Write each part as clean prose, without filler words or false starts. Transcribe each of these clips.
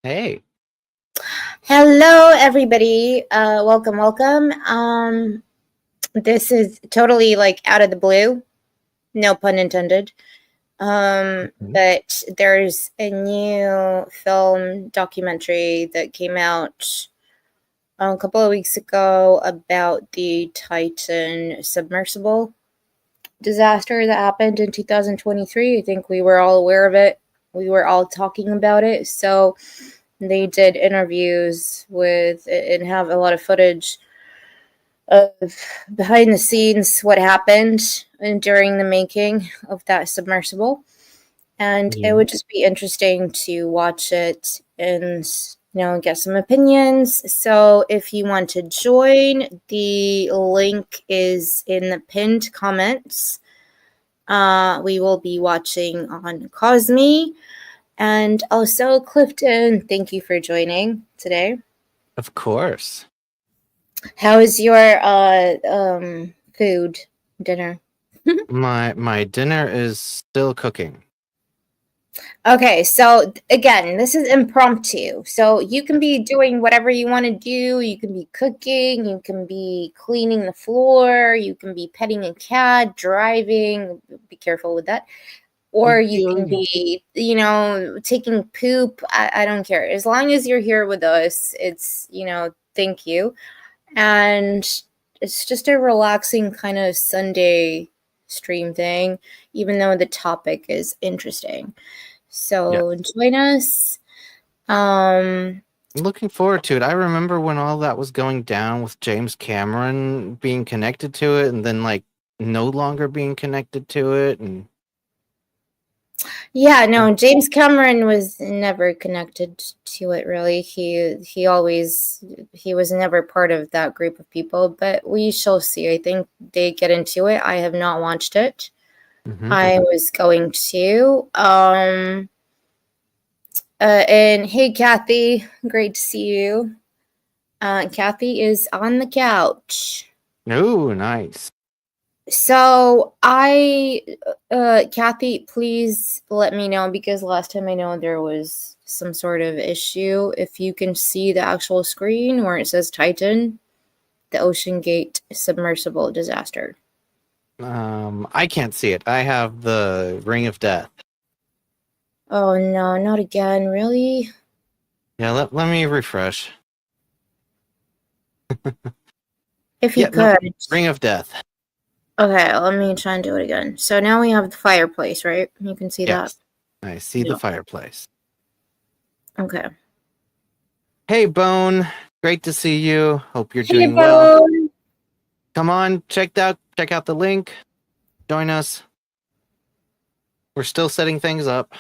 Hey. Hello, everybody. Welcome. This is totally like out of the blue, no pun intended. Mhm. But there's a new film documentary that came out a couple of weeks ago about the Titan submersible disaster that happened in 2023. I think we were all aware of it. We were all talking about it. So they did interviews with and have a lot of footage of behind the scenes what happened during the making of that submersible, and it Yeah. would just be interesting to watch it and get some opinions. So if you want to join, the link is in the pinned comments. We will be watching on Cosme, and also Clifton, thank you for joining today. Of course. How is your food dinner? My dinner is still cooking. Okay, so again, this is impromptu. So you can be doing whatever you want to do. You can be cooking, you can be cleaning the floor, you can be petting a cat, driving, be careful with that. Or you can Yeah. be, taking poop. I don't care. As long as you're here with us, thank you. And it's just a relaxing kind of Sunday stream thing, even though the topic is interesting. Yeah. So join us. Um, Looking forward to it. I remember when all that was going down with James Cameron being connected to it and then no longer being connected to it and yeah, no, James Cameron was never connected to it really. He was never part of that group of people, but we shall see. I think they get into it. I have not watched it. Mhm. I was going to. And hey, Kathy, great to see you. Kathy is on the couch. Oh, nice. So Kathy, please let me know because last time I know there was some sort of issue. If you can see the actual screen where it says Titan, the OceanGate submersible disaster. I can't see it. I have the Ring of Death. Oh no, not again, really? Yeah, let me refresh. If you Yeah, no. could. Ring of Death. Okay, let me try and do it again. So now we have the fireplace, right? You can see that? Yes. I see the Yeah. fireplace. Okay. Hey, Bone. Great to see you. Hope you're Hey, doing well. Bone. Come on, check out the link. Join us. We're still setting things up.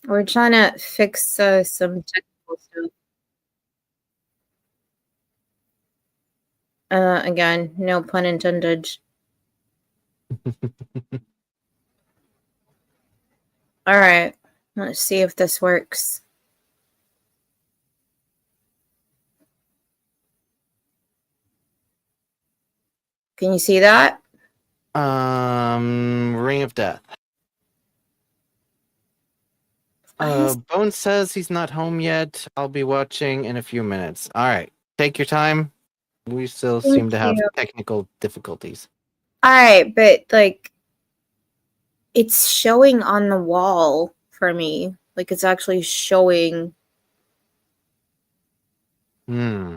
We're trying to fix some technical stuff. Again, no pun intended. All right, let's see if this works. Can you see that? Ring of Death. Why is Bone says he's not home yet. I'll be watching in a few minutes. All right, take your time. We still Thank seem to have you. technical difficulties. All right, but like it's showing on the wall for me. Like it's actually showing. Hmm.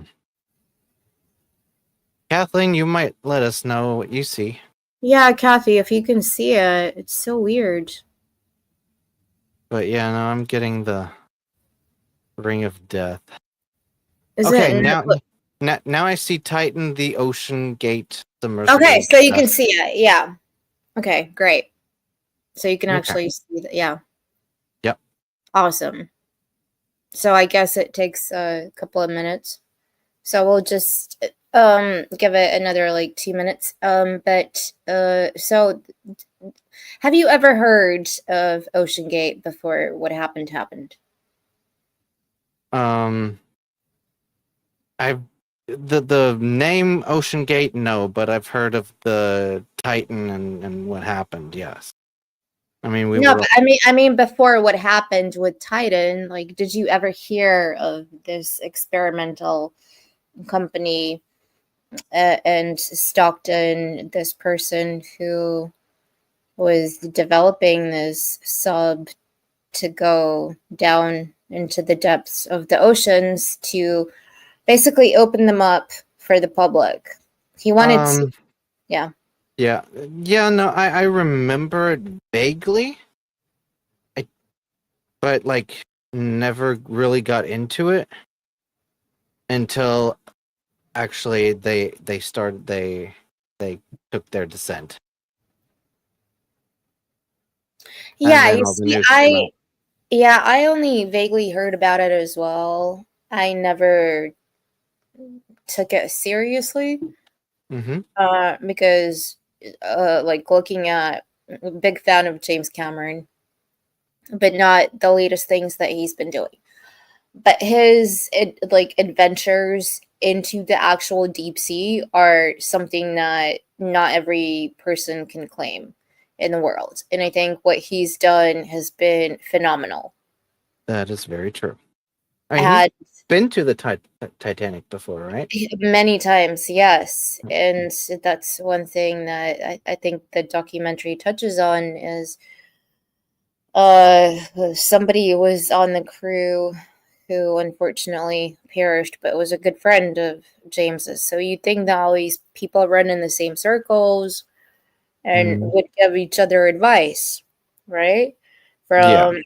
Kathleen, you might let us know what you see. Yeah, Kathy, if you can see it, it's so weird. But yeah, no, I'm getting the Ring of Death. Is Okay, it? now I see Titan, the Ocean Gate Okay, submersible so you can disaster. see it. Yeah. Okay, great. So you can Okay. actually see that. Yeah, Yep. awesome. So I guess it takes a couple of minutes. So we'll just give it another like 2 minutes. But so have you ever heard of Ocean Gate before what happened? Um, I've the name Ocean Gate, no, but I've heard of the Titan and what happened. Yes. I mean, we No, were but all, I mean, before what happened with Titan, like, did you ever hear of this experimental company and Stockton, this person who was developing this sub to go down into the depths of the oceans to basically open them up for the public? He wanted to, um, yeah. yeah, yeah. No, I remember it vaguely, I, but like never really got into it until actually they took their descent, and Yeah, then you all the see, news came out. I only vaguely heard about it as well. I never took it seriously Mm-hmm. because like looking at big fan of James Cameron, but not the latest things that he's been doing. But his like adventures into the actual deep sea are something that not every person can claim in the world. And I think what he's done has been phenomenal. That is very true. I mean, he's And been to the Titanic before, right? many times, yes. And that's one thing that I think the documentary touches on is somebody was on the crew who unfortunately perished, but was a good friend of James's. So you'd think that all these people run in the same circles and Mm, would give each other advice, right? yeah, From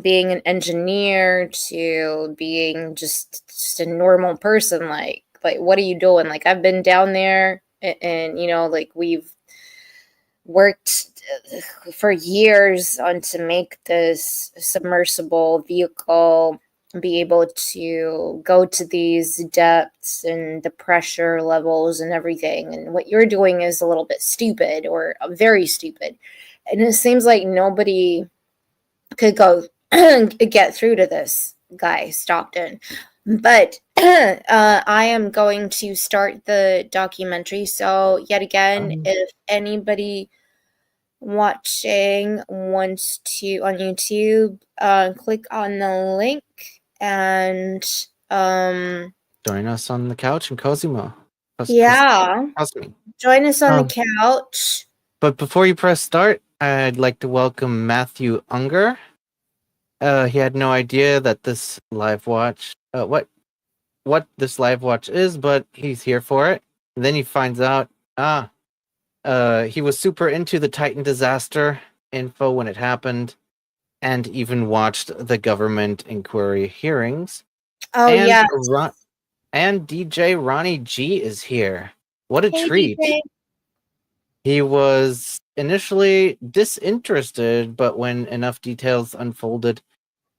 being an engineer to being just a normal person, like what are you doing? Like I've been down there and you know, like we've worked for years on to make this submersible vehicle be able to go to these depths and the pressure levels and everything. And what you're doing is a little bit stupid or very stupid. And it seems like nobody could go get through to this guy, Stockton. But I am going to start the documentary. So, yet again, um, if anybody watching wants to on YouTube, click on the link and join us on the couch in Cosimo. yeah, Cosme. join us on the Um, couch. but before you press start, I'd like to welcome Matthew Unger. He had no idea that this live watch, what this live watch is, but he's here for it. And then he finds out, he was super into the Titan disaster info when it happened, and even watched the government inquiry hearings. Oh And yeah. and DJ Ronnie G is here. What a Hey treat! DJ. He was initially disinterested, but when enough details unfolded,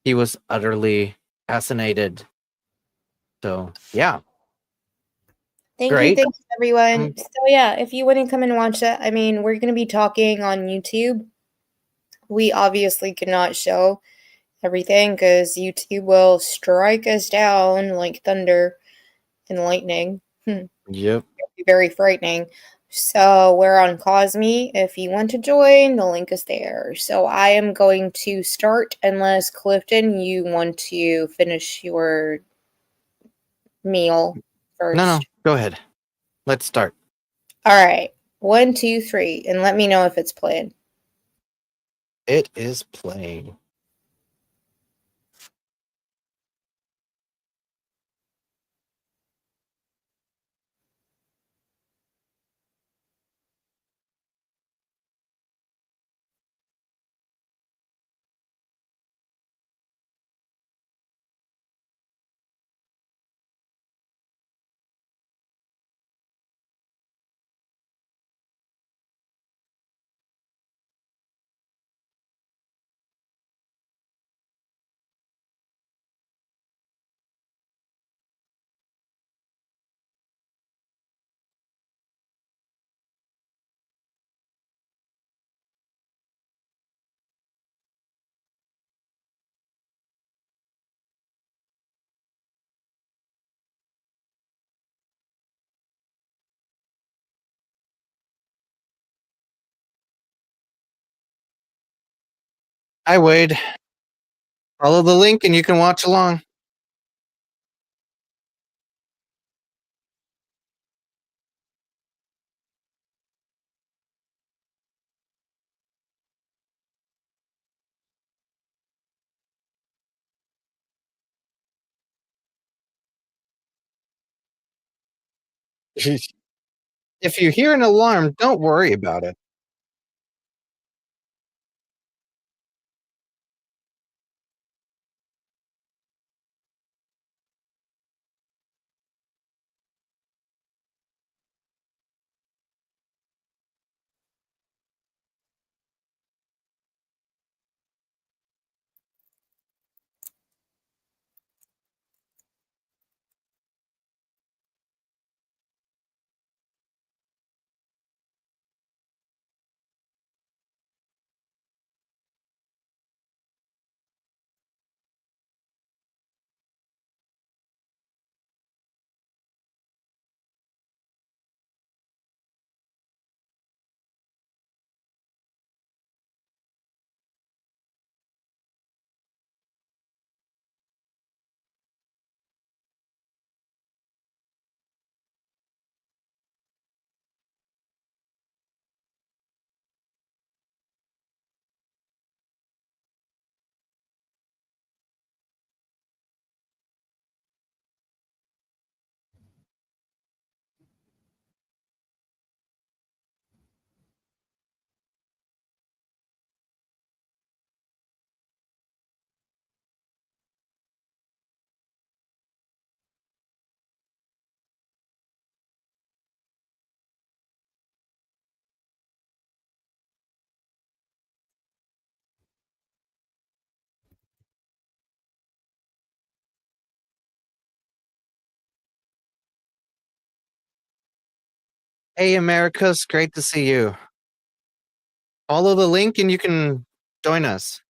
he was utterly fascinated. So yeah, great. Thank you, everyone. Um, So yeah, if you want to come and watch it, I mean, we're gonna be talking on YouTube. We obviously cannot show everything because YouTube will strike us down like thunder and lightning. yep. Very frightening. So we're on Cosme. If you want to join, the link is there. So I am going to start unless Clifton, you want to finish your meal No, no, first. go ahead. Let's start. All right. One, two, three, and let me know if it's playing. It is playing. Hi, Wade. Follow the link and you can watch along. If you hear an alarm, don't worry about it. Hey, Americus, great to see you. Follow the link and you can join us.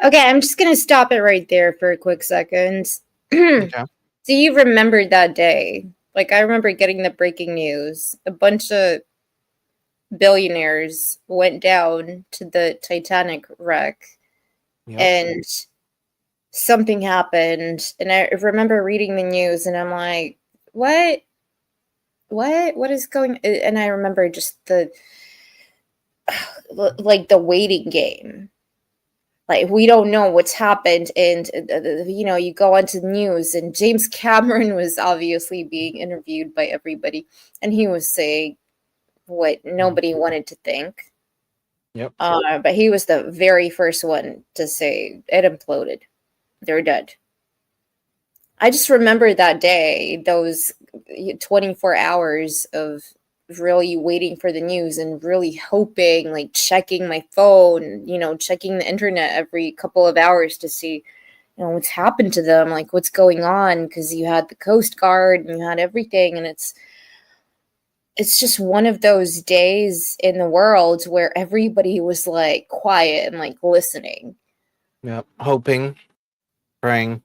Okay, I'm just gonna stop it right there for a quick second. So Okay. you remembered that day. Like I remember getting the breaking news. A bunch of billionaires went down to the Titanic wreck Yep. and something happened. And I remember reading the news and I'm like, what? What is going, and I remember just the like the waiting game. Like we don't know what's happened, and you go onto the news, and James Cameron was obviously being interviewed by everybody, and he was saying what Mhm. nobody wanted to think. Yep. But he was the very first one to say it imploded. They're dead. I just remember that day, those 24 hours of really waiting for the news and really hoping, like checking my phone, checking the internet every couple of hours to see, what's happened to them, like what's going on, because you had the Coast Guard and you had everything, and it's just one of those days in the world where everybody was like quiet and like listening. Yep. Hoping, praying.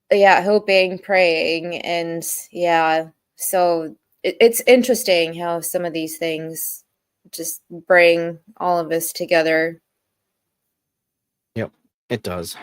Yeah, hoping, praying, and yeah. So it's interesting how some of these things just bring all of us together. Yep. It does.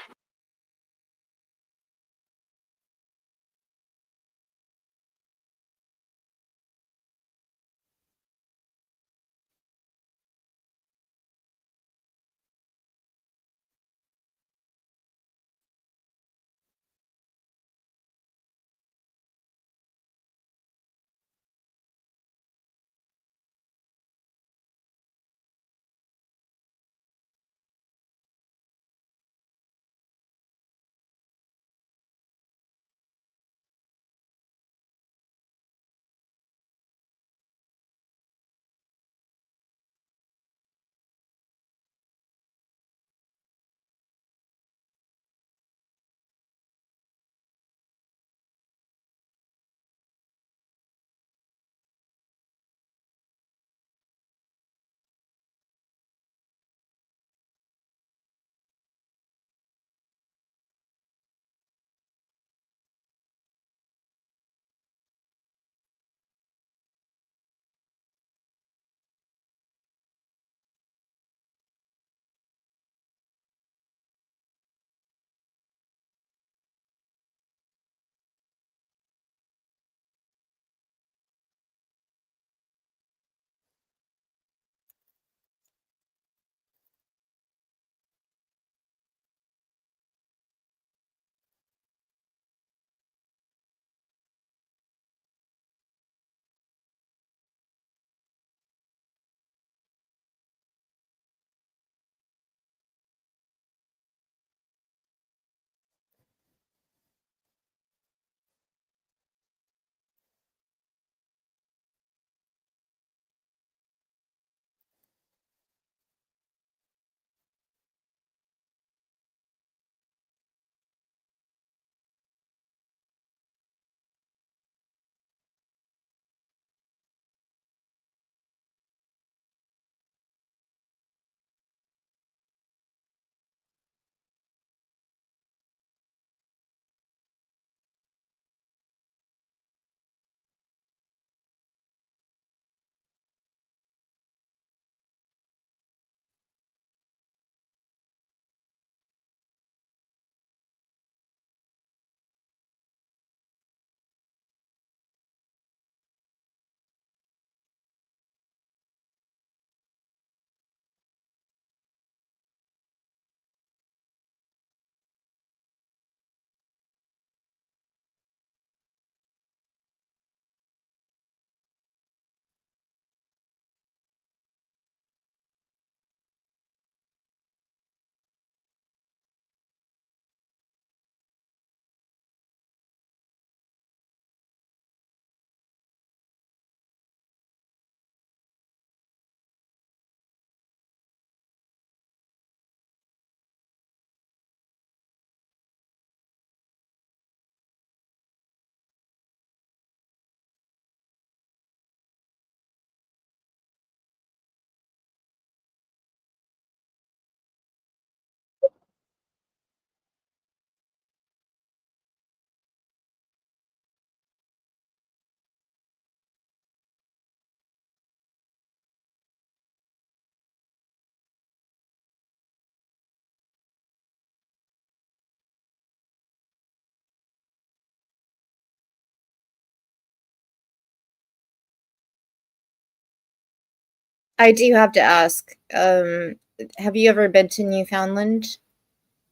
I do have to ask, have you ever been to Newfoundland?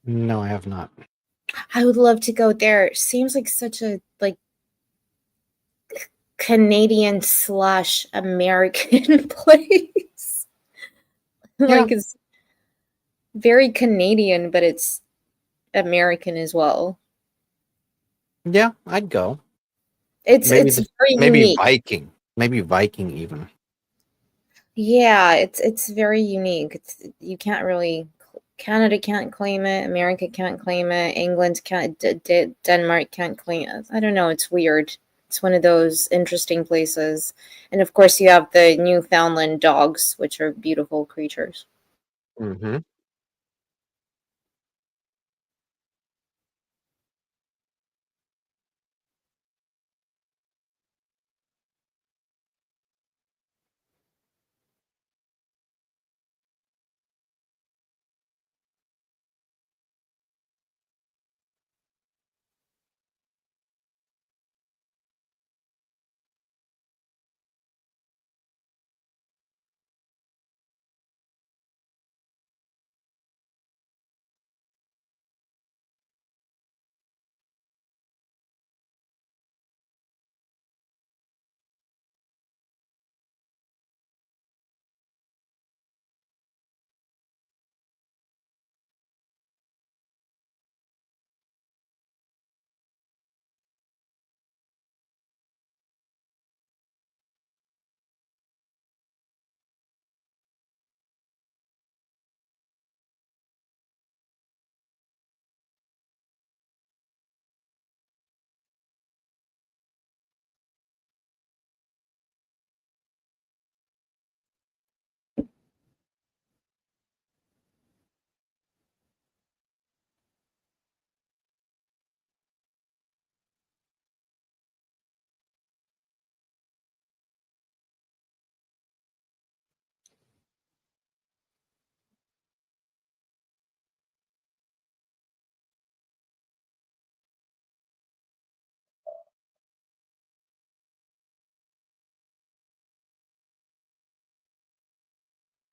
No, I have not. I would love to go there. It seems like such a like Canadian slash American place. Yeah, Like it's very Canadian, but it's American as well. yeah, I'd go. Maybe It's very maybe unique. Viking. Maybe Viking even. Yeah, it's very unique. It's you can't really Canada can't claim it, America can't claim it, England can't, Denmark can't claim it. I don't know. It's weird. It's one of those interesting places, and of course you have the Newfoundland dogs, which are beautiful creatures. Mm-hmm.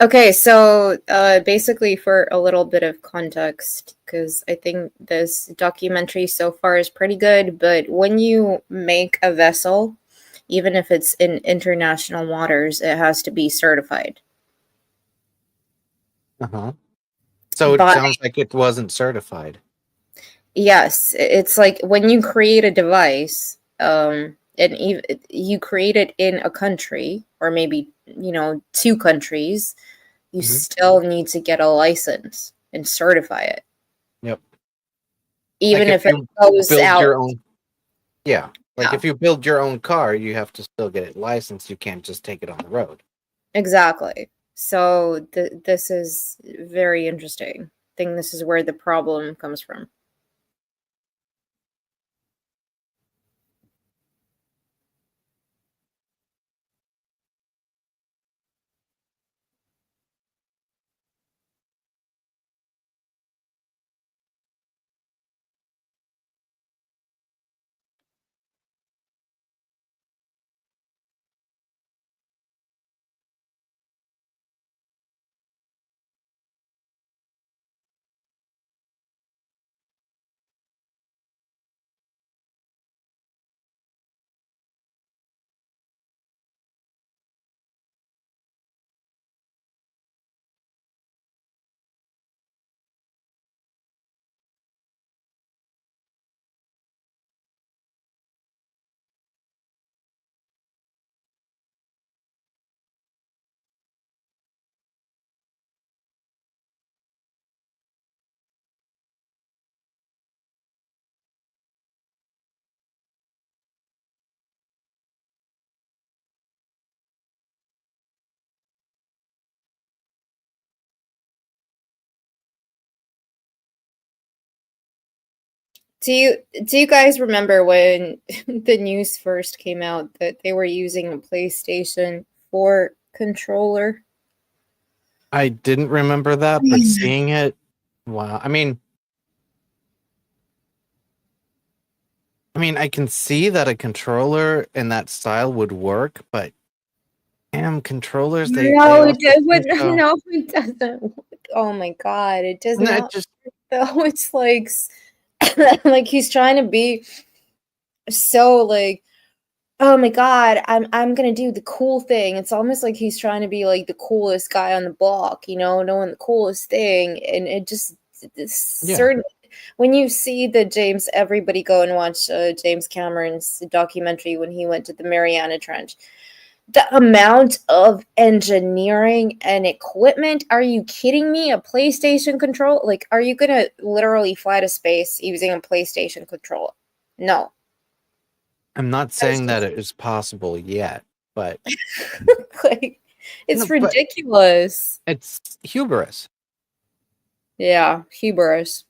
Okay, so basically, for a little bit of context, because I think this documentary so far is pretty good, but when you make a vessel, even if it's in international waters, it has to be certified. Uh-huh. So it But sounds like it wasn't certified. yes, it's like when you create a device, and you create it in a country, or maybe, two countries, you Hmm. still need to get a license and certify it, Yep. Like even if if it you goes build out. your own, yeah. Like Yeah, if you build your own car, you have to still get it licensed. You can't just take it on the road. exactly. So this is very interesting. I think this is where the problem comes from. Do you guys remember when the news first came out that they were using a PlayStation 4 controller? I didn't remember that, but seeing it, wow. I mean, I can see that a controller in that style would work, but Damn controllers, they No, it also seem doesn't. so. No, it doesn't. Oh my God, it does No, it not. just Though it's like, like he's trying to be so like, oh my God, I'm gonna do the cool thing. It's almost like he's trying to be like the coolest guy on the block, knowing the coolest thing, and it just it's yeah. certain. When you see the everybody go and watch James Cameron's documentary when he went to the Mariana Trench. The amount of engineering and equipment, are you kidding me? A PlayStation control? Like, are you gonna literally fly to space using a PlayStation controller? No. I'm not That's saying that just it is possible yet, but like, it's no, but ridiculous. it's hubris. Yeah, hubris.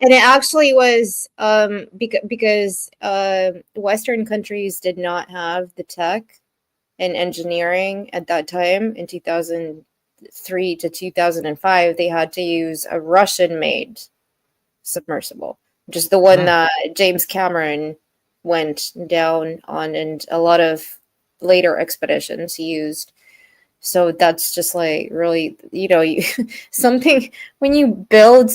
And it actually was because Western countries did not have the tech and engineering at that time in 2003 to 2005. They had to use a Russian made submersible, which is the one Mm, that James Cameron went down on, and a lot of later expeditions he used. So that's just like really, something when you build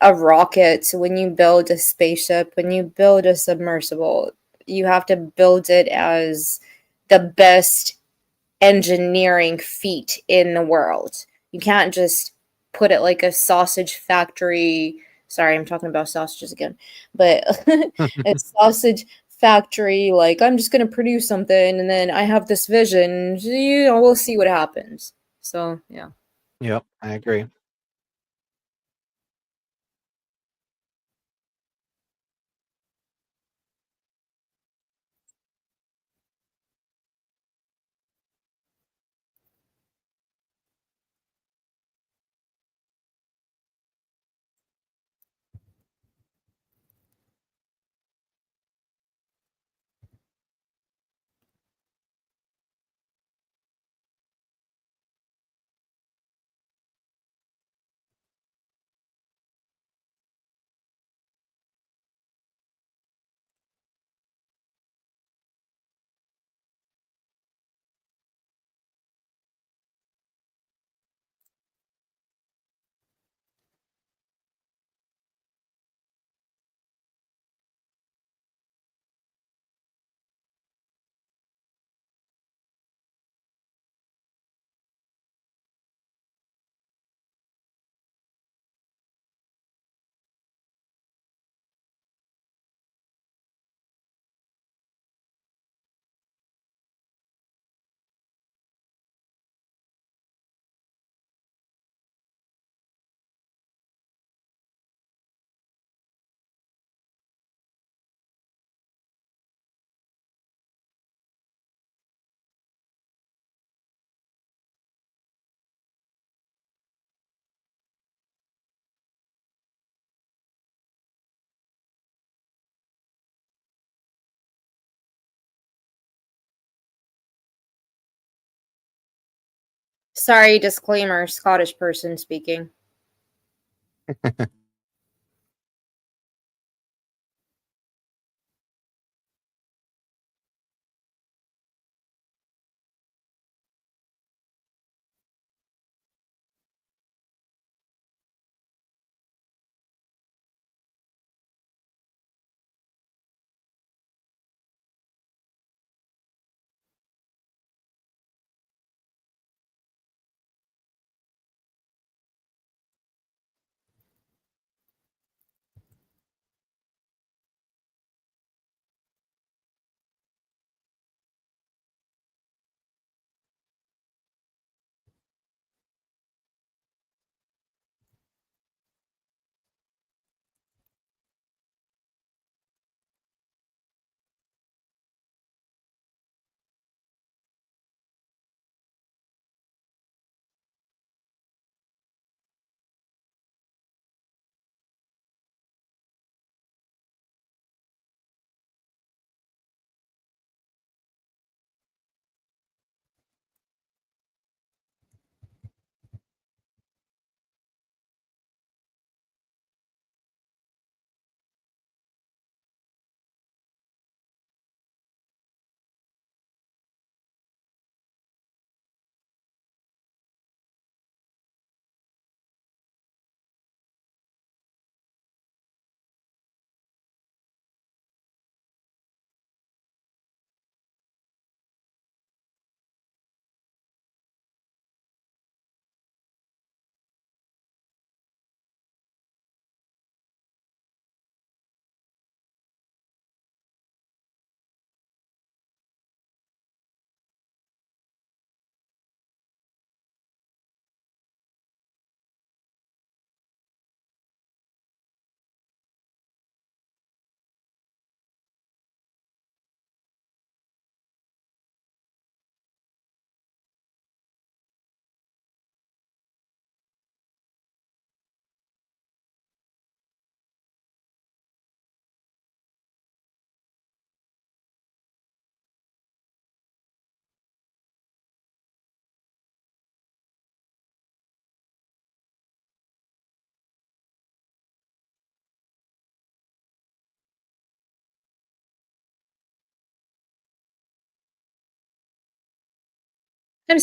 a rocket, when you build a spaceship, when you build a submersible, you have to build it as the best engineering feat in the world. You can't just put it like a sausage factory Sorry, I'm talking about sausages again. But a sausage factory, like I'm just gonna produce something and then I have this vision, we'll see what happens. So yeah. Yep, I agree. Sorry, disclaimer, Scottish person speaking.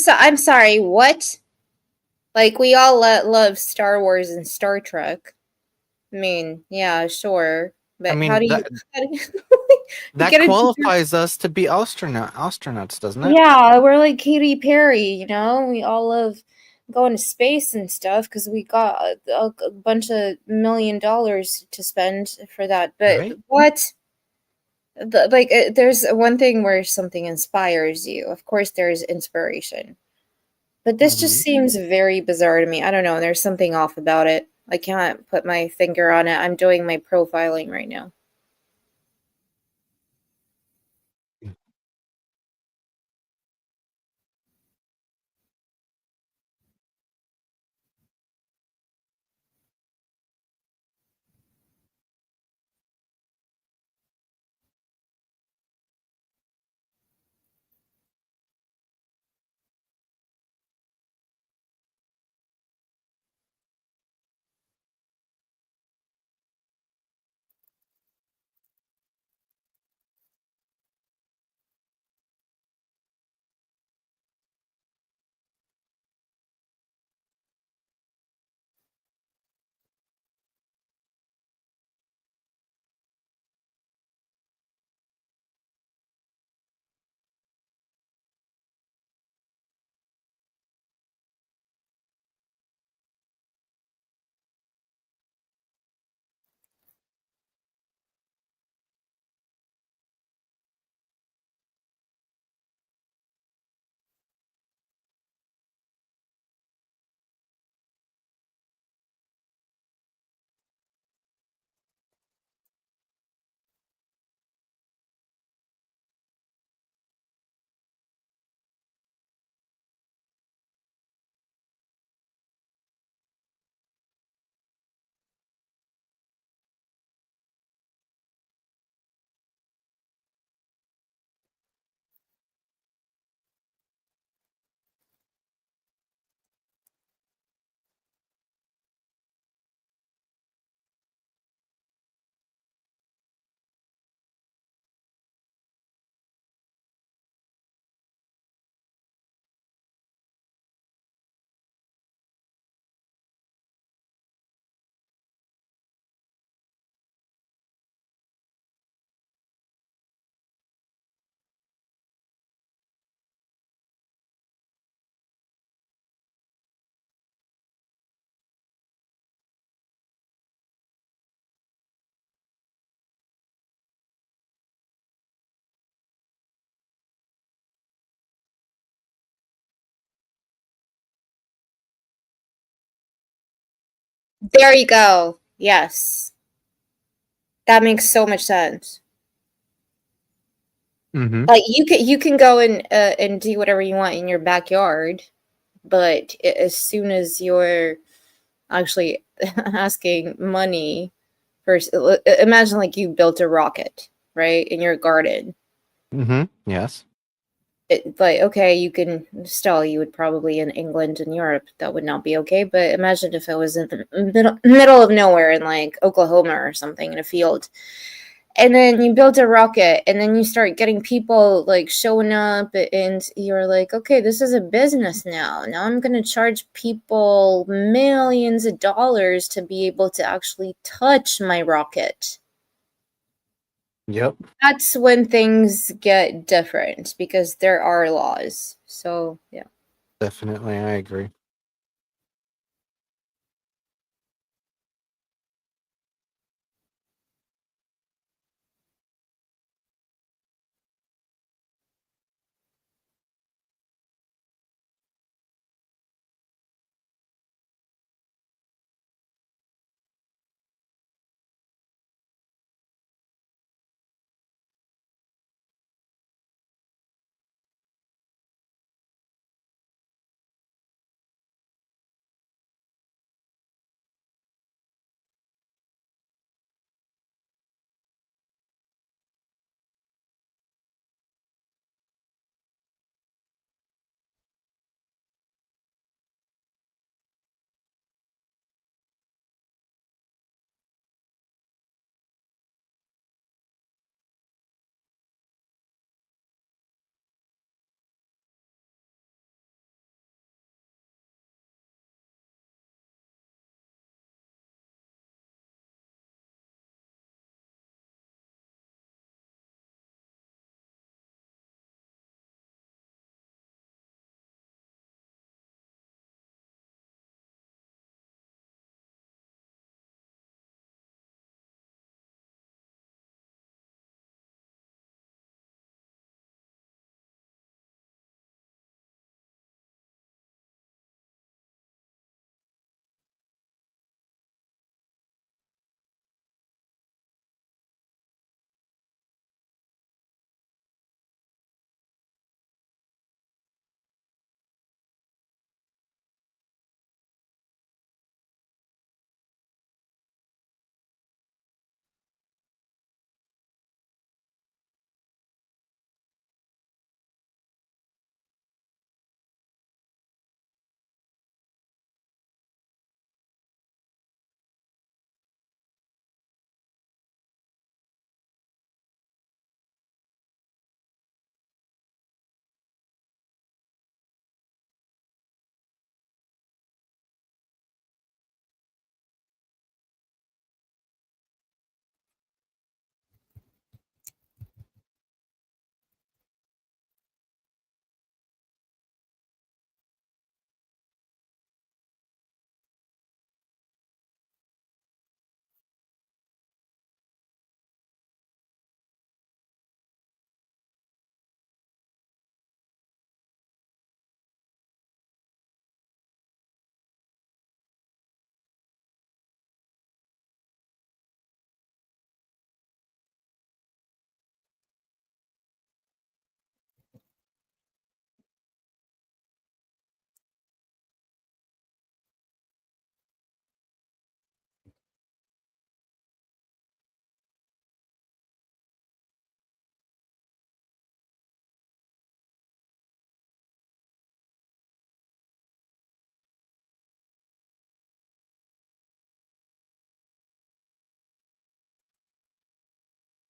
I'm sorry, what? Like we all love Star Wars and Star Trek. I mean, yeah, sure. I But mean how do you, you that get a qualifies us to be astronauts, doesn't it? yeah, we're like Katy Perry, We all love going to space and stuff because we got a bunch of $1 million to spend for that. But Right? what? There's one thing where something inspires you. Of course, there's inspiration. But this just Hmm. seems very bizarre to me. I don't know. There's something off about it. I can't put my finger on it. I'm doing my profiling right now. There you go. Yes. That makes so much sense. Hmm. Like you can go and do whatever you want in your backyard, but as soon as you're actually asking money first, imagine like you built a rocket, right, in your garden. Hmm. Yes. Like, okay, you can still, you would probably in England and Europe, that would not be okay. But imagine if it was in the middle of nowhere in like Oklahoma or something in a field. And then you build a rocket and then you start getting people like showing up and you're like, okay, this is a business now. Now I'm going to charge people millions of dollars to be able to actually touch my rocket. Yep. That's when things get different because there are laws. So, yeah. Definitely, I agree.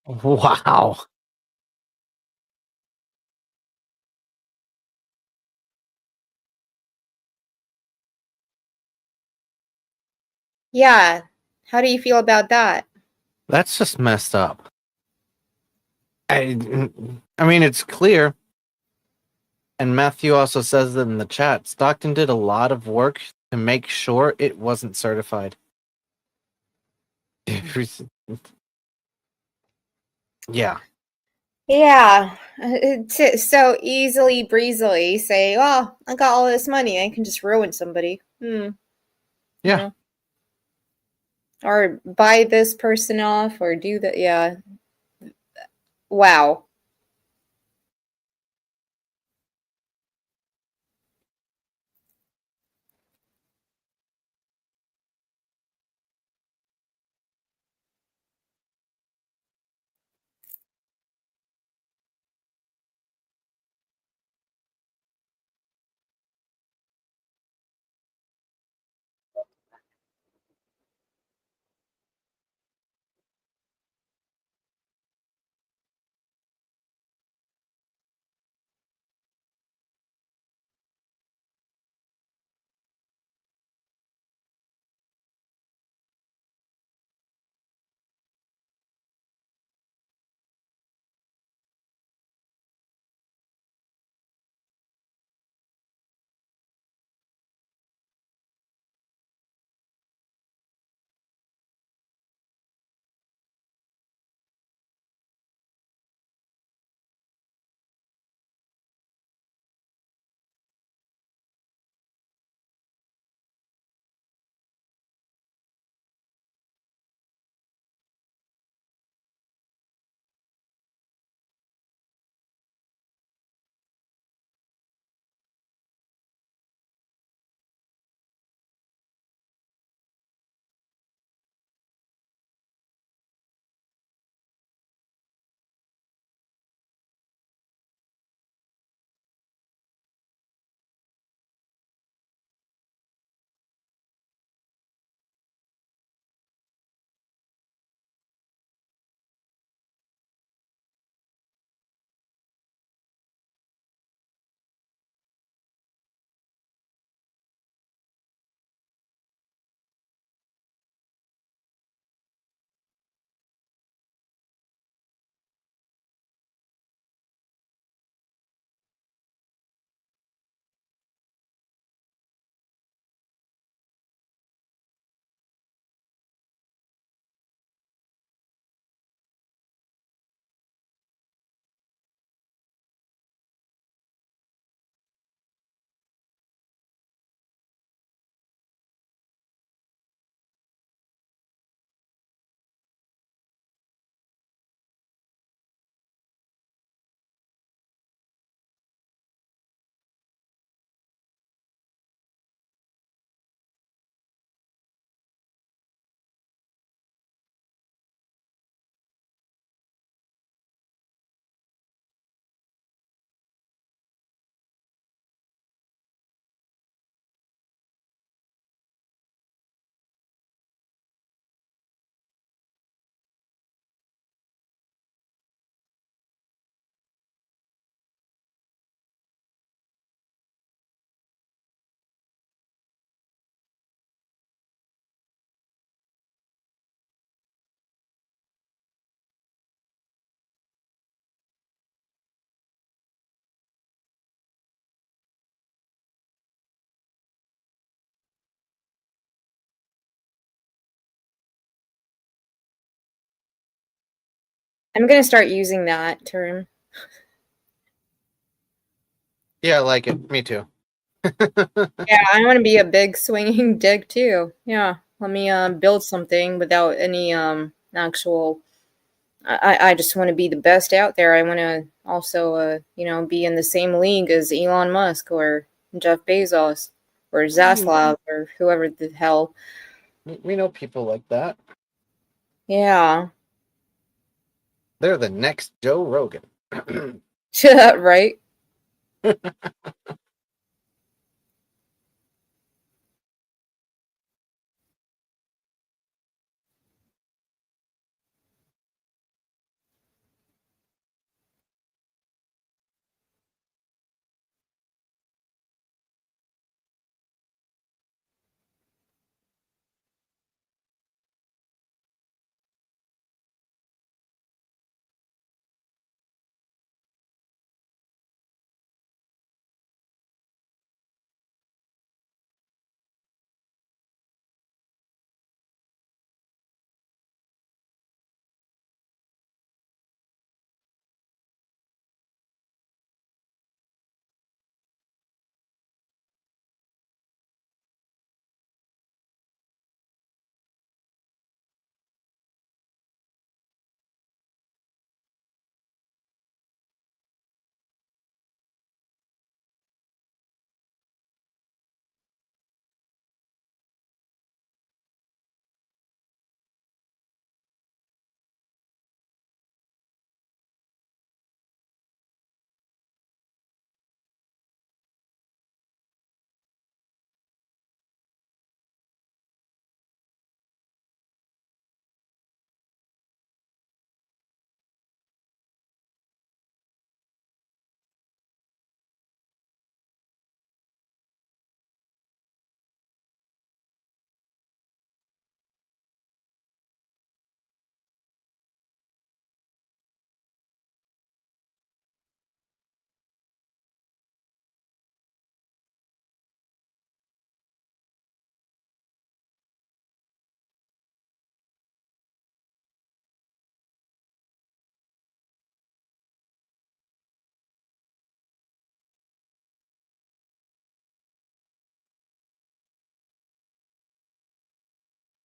Wow. Yeah. How do you feel about that? That's just messed up. I mean, it's clear, and Matthew also says that in the chat. Stockton did a lot of work to make sure it wasn't certified. Yeah. Yeah. To so easily breezily say, "Oh, I got all this money. I can just ruin somebody." You Yeah. know, or buy this person off, or do that. Yeah. Wow. I'm gonna start using that term. Yeah, I like it. Me too. Yeah, I want to be a big swinging dick too. Yeah, let me build something without any actual. I just want to be the best out there. I want to also be in the same league as Elon Musk or Jeff Bezos or Zaslav or whoever the hell. We know people like that. Yeah. They're the next Joe Rogan. Right.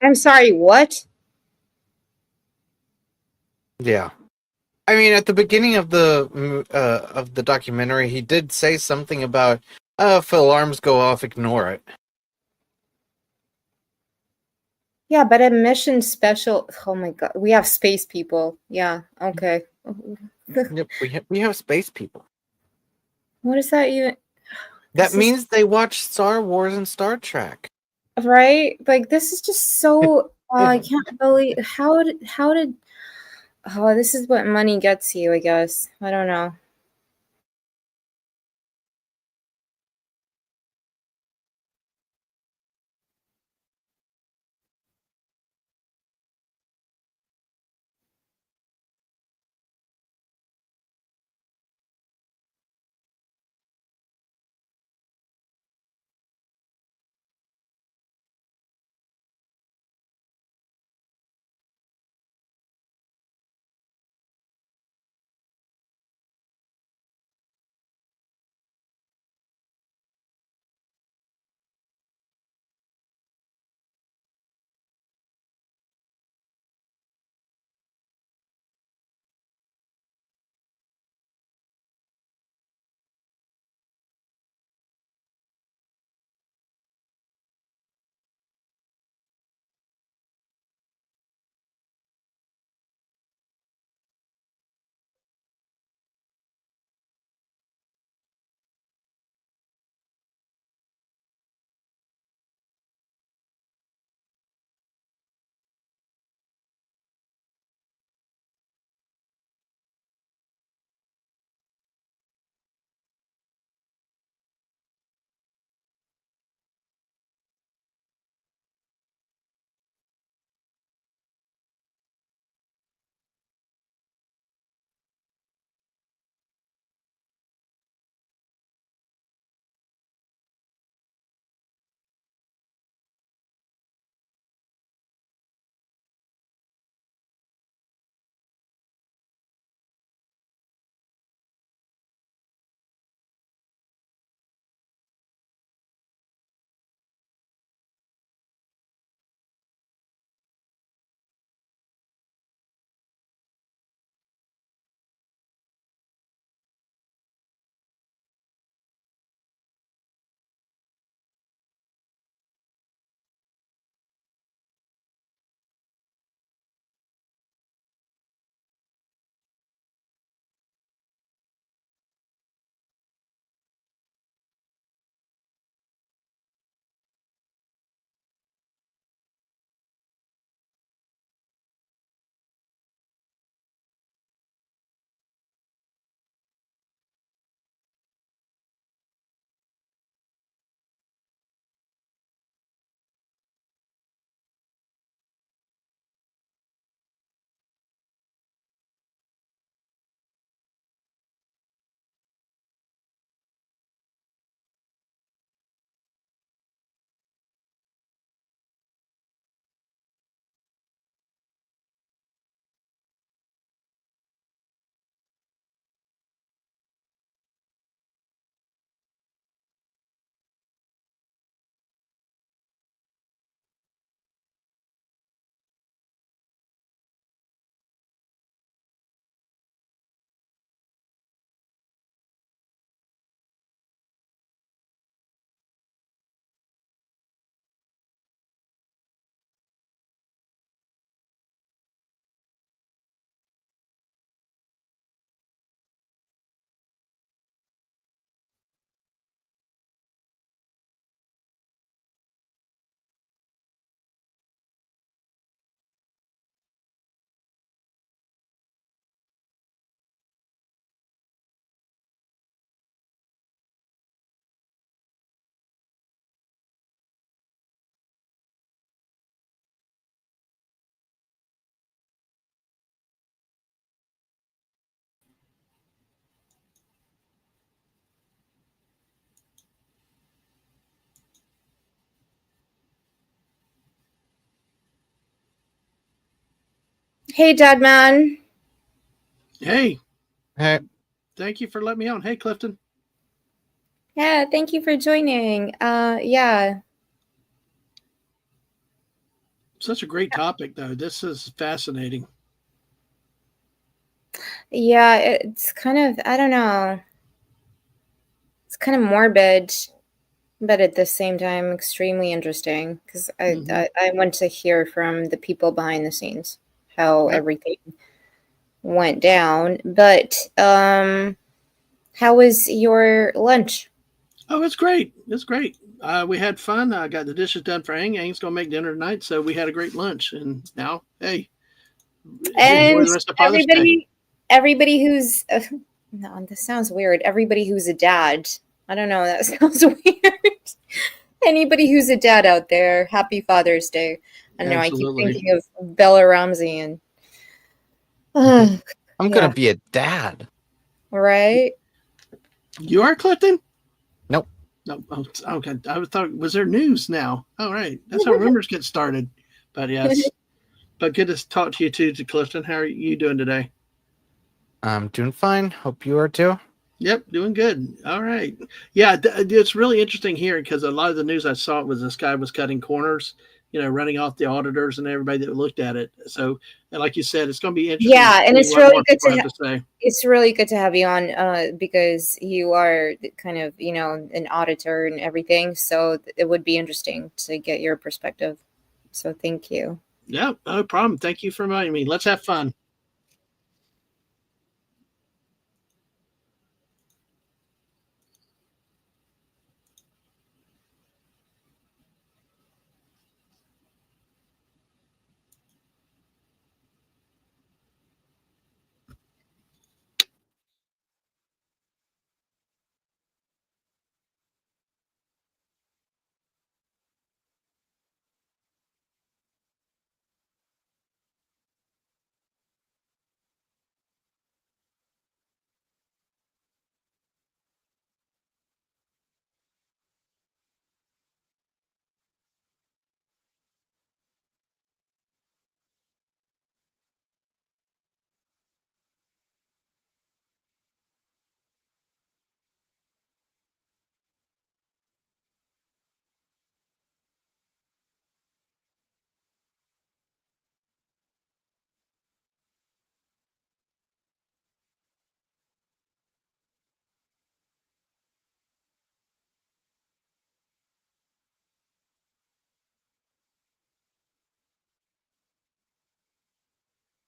I'm sorry, what? Yeah. I mean, at the beginning of the documentary, he did say something about, if alarms go off, ignore it. Yeah, but a mission special. Oh my god, we have space people. Yeah, okay. Yep, we have space people. What is that even? That This is means they watch Star Wars and Star Trek. right. Like this is just so. I can't believe how did. Oh, this is what money gets you. I guess I don't know. Hey, Dad Man. Hey, Hey, thank you for letting me on. Hey, Clifton. Yeah, thank you for joining. Yeah. Such a great topic, though. This is fascinating. Yeah, it's kind of, I don't know, it's kind of morbid, but at the same time, extremely interesting because I want to hear from the people behind the scenes how Yep. everything went down. But how was your lunch? Oh, it's great. It's great. We had fun. I got the dishes done for Ang. Ang's gonna make dinner tonight, so we had a great lunch. And now, hey, enjoy And the rest of Father's Day. everybody who's no, this sounds weird. Everybody who's a dad. I don't know. That sounds weird. Anybody who's a dad out there, happy Father's Day. I know I keep Absolutely. thinking of Bella Ramsey and I'm gonna yeah, be a dad. right. You are Clifton? Nope. No. Oh, okay. I thought was there news now? All right. That's how rumors get started. But yes. But good to talk to you too, to Clifton. How are you doing today? I'm doing fine. Hope you are too. Yep, doing good. All right. Yeah, it's really interesting here because a lot of the news I saw was this guy was cutting corners, running off the auditors and everybody that looked at it. So, and like you said, it's going to be interesting to Yeah, and see what more people have to say. it's really good to have you on because you are kind of, an auditor and everything, so it would be interesting to get your perspective. So thank you. Yeah, no problem. Thank you for inviting me. Let's have fun.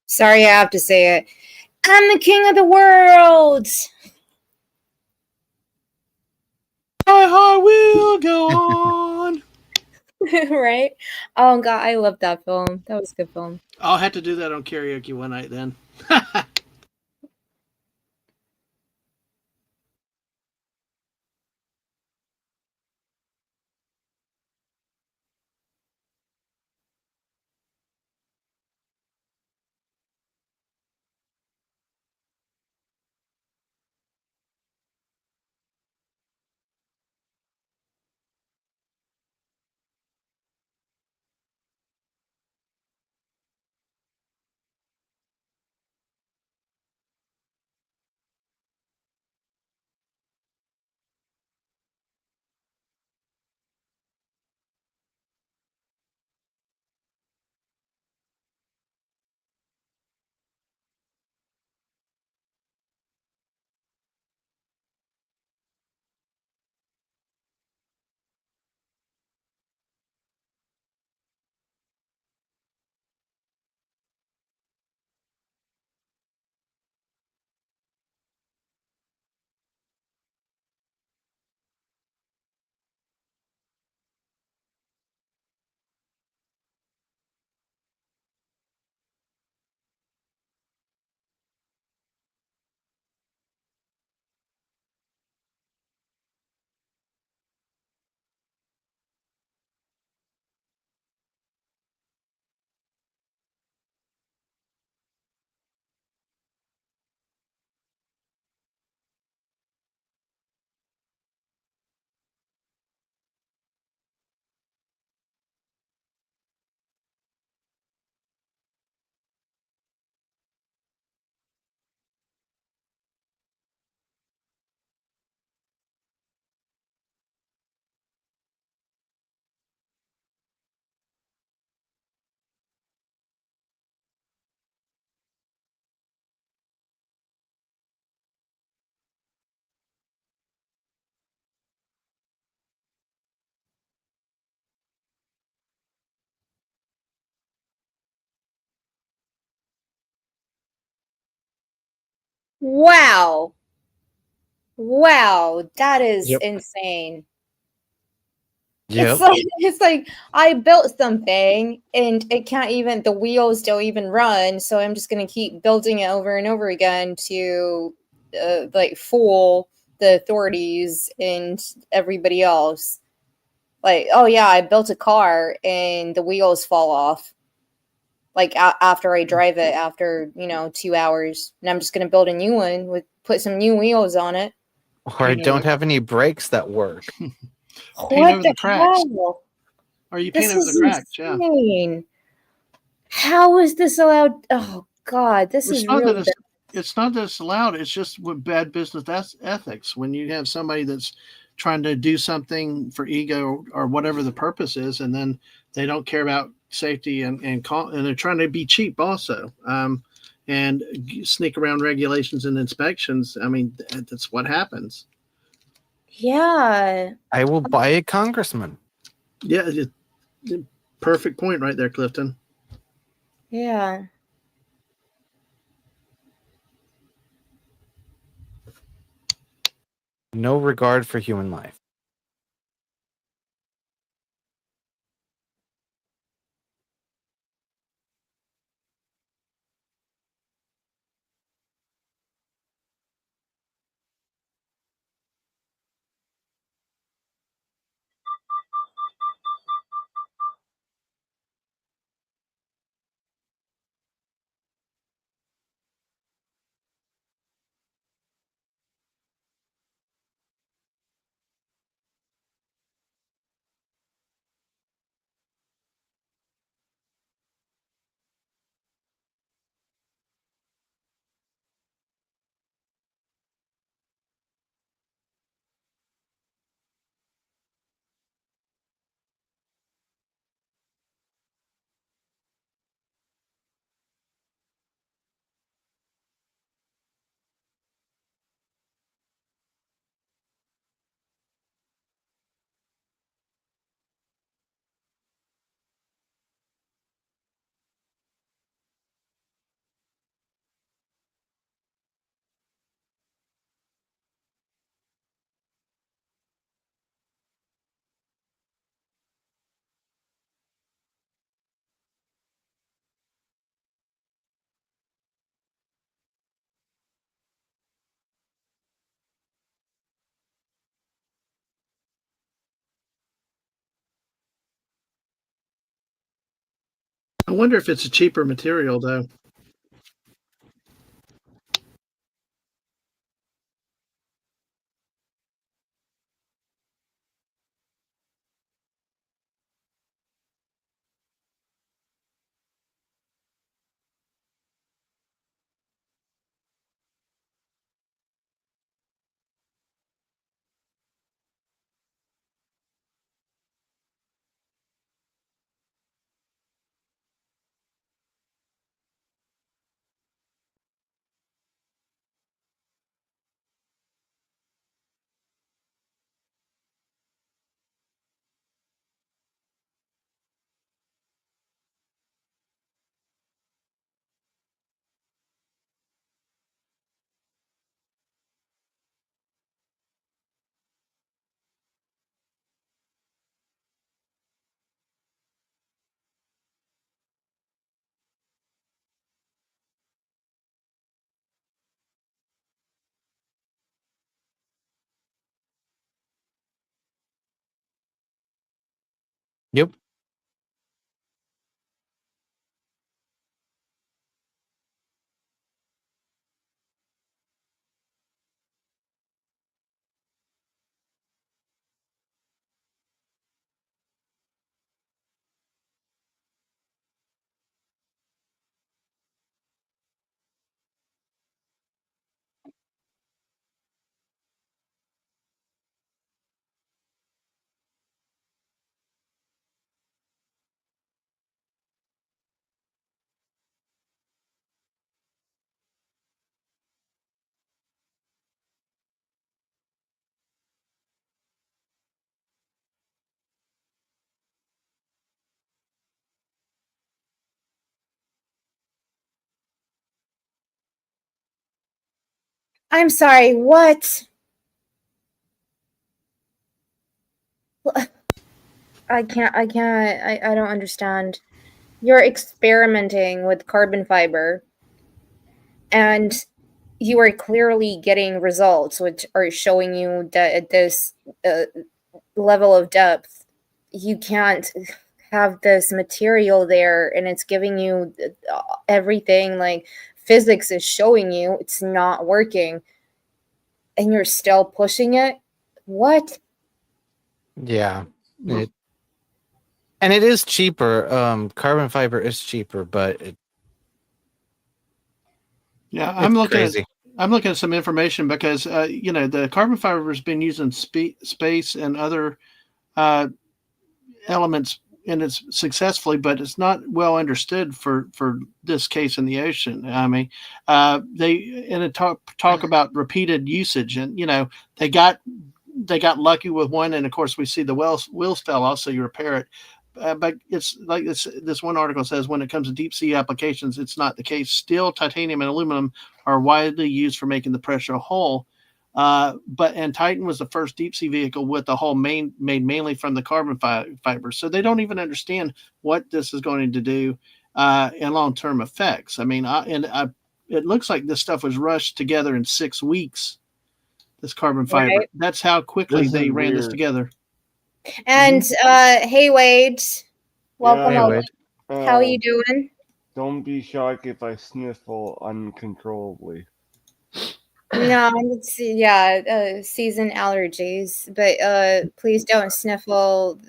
Sorry, I have to say it. I'm the king of the world. My heart will go on. Right? Oh god, I love that film. That was a good film. I'll have to do that on karaoke one night then. Wow. Wow, that is Yep. insane. Yep. It's like I built something and it can't even the wheels don't even run, so I'm just gonna keep building it over and over again to like fool the authorities and everybody else. Like, oh yeah, I built a car and the wheels fall off. Like after I drive it after 2 hours, and I'm just gonna build a new one with put some new wheels on it. Or I Paint over don't have any brakes that work. paint What over the the cracks. hell? Or you paint This over the is cracks, yeah. insane. How is this allowed? Oh God, this It's is not that really it's bad. it's not that it's allowed. It's just with bad business ethics. When you have somebody that's trying to do something for ego or whatever the purpose is, and then they don't care about safety and they're trying to be cheap also, and sneak around regulations and inspections. I mean, that's what happens. Yeah, I will buy a congressman. Yeah, perfect point right there, Clifton. yeah. No regard for human life. I wonder if it's a cheaper material though. Yep. I'm sorry, what? I don't understand. You're experimenting with carbon fiber, and you are clearly getting results which are showing you that at this level of depth, you can't have this material there, and it's giving you everything like physics is showing you it's not working, and you're still pushing it. What? Yeah. And it is cheaper. Carbon fiber is cheaper, but Yeah, it's crazy. I'm looking at some information because the carbon fiber has been used in space and other uh, elements and it's successfully, but it's not well understood for this case in the ocean. I mean, they talk about repeated usage, and they got lucky with one, and of course we see the wheels fell off, so you repair it. But it's like this one article says when it comes to deep sea applications, it's not the case. Steel, titanium, and aluminum are widely used for making the pressure hull. And Titan was the first deep sea vehicle with the hull made mainly from the carbon fiber. So they don't even understand what this is going to do in long term effects. I mean, it looks like this stuff was rushed together in 6 weeks. This carbon fiber. Right. That's how quickly This they is ran this weird. together. And hey Wade, welcome Hey, over. Wade. How are you doing? Don't be shocked if I sniffle uncontrollably. No, it's season allergies, but please don't sniffle.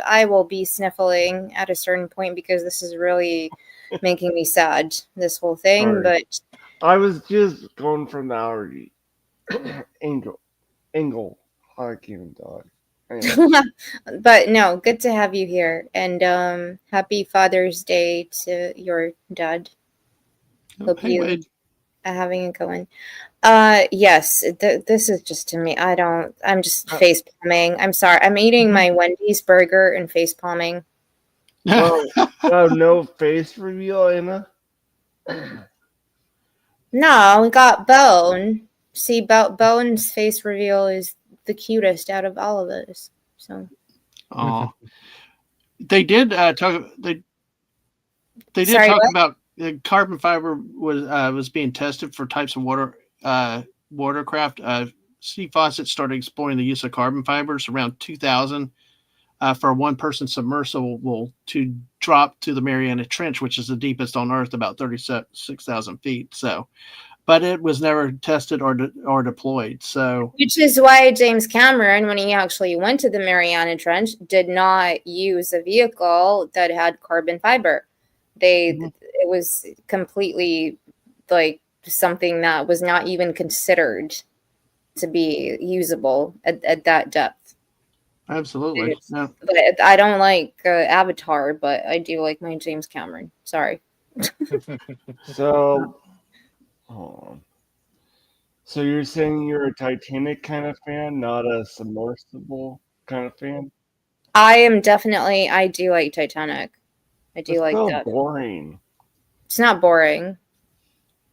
I will be sniffling at a certain point because this is really making me sad, this whole thing. Sorry. But I was just going from the allergy. Angle. I can't even talk. Anyway. but no, good to have you here, and happy Father's Day to your dad. Hope Hey, you Wade. are having it going. Yes, this is just to me. I'm just face palming. I'm sorry. I'm eating my Wendy's burger and face palming. No face reveal, Anna? No, we got Bone. See, Bone's face reveal is the cutest out of all of us. So Oh, they did talk. They did sorry, talk what? about carbon fiber was being tested for types of watercraft. Steve Fawcett started exploring the use of carbon fibers around 2000 for a one-person submersible to drop to the Mariana Trench, which is the deepest on Earth, about 36,000 feet. So, but it was never tested or deployed. So, Which is why James Cameron, when he actually went to the Mariana Trench, did not use a vehicle that had carbon fiber. It was completely like something that was not even considered to be usable at that depth. absolutely, yeah. But I don't like Avatar, but I do like my James Cameron. Sorry. So, hold on. So you're saying you're a Titanic kind of fan, not a submersible kind of fan? I do like Titanic. I do That's like so that. boring. It's not boring.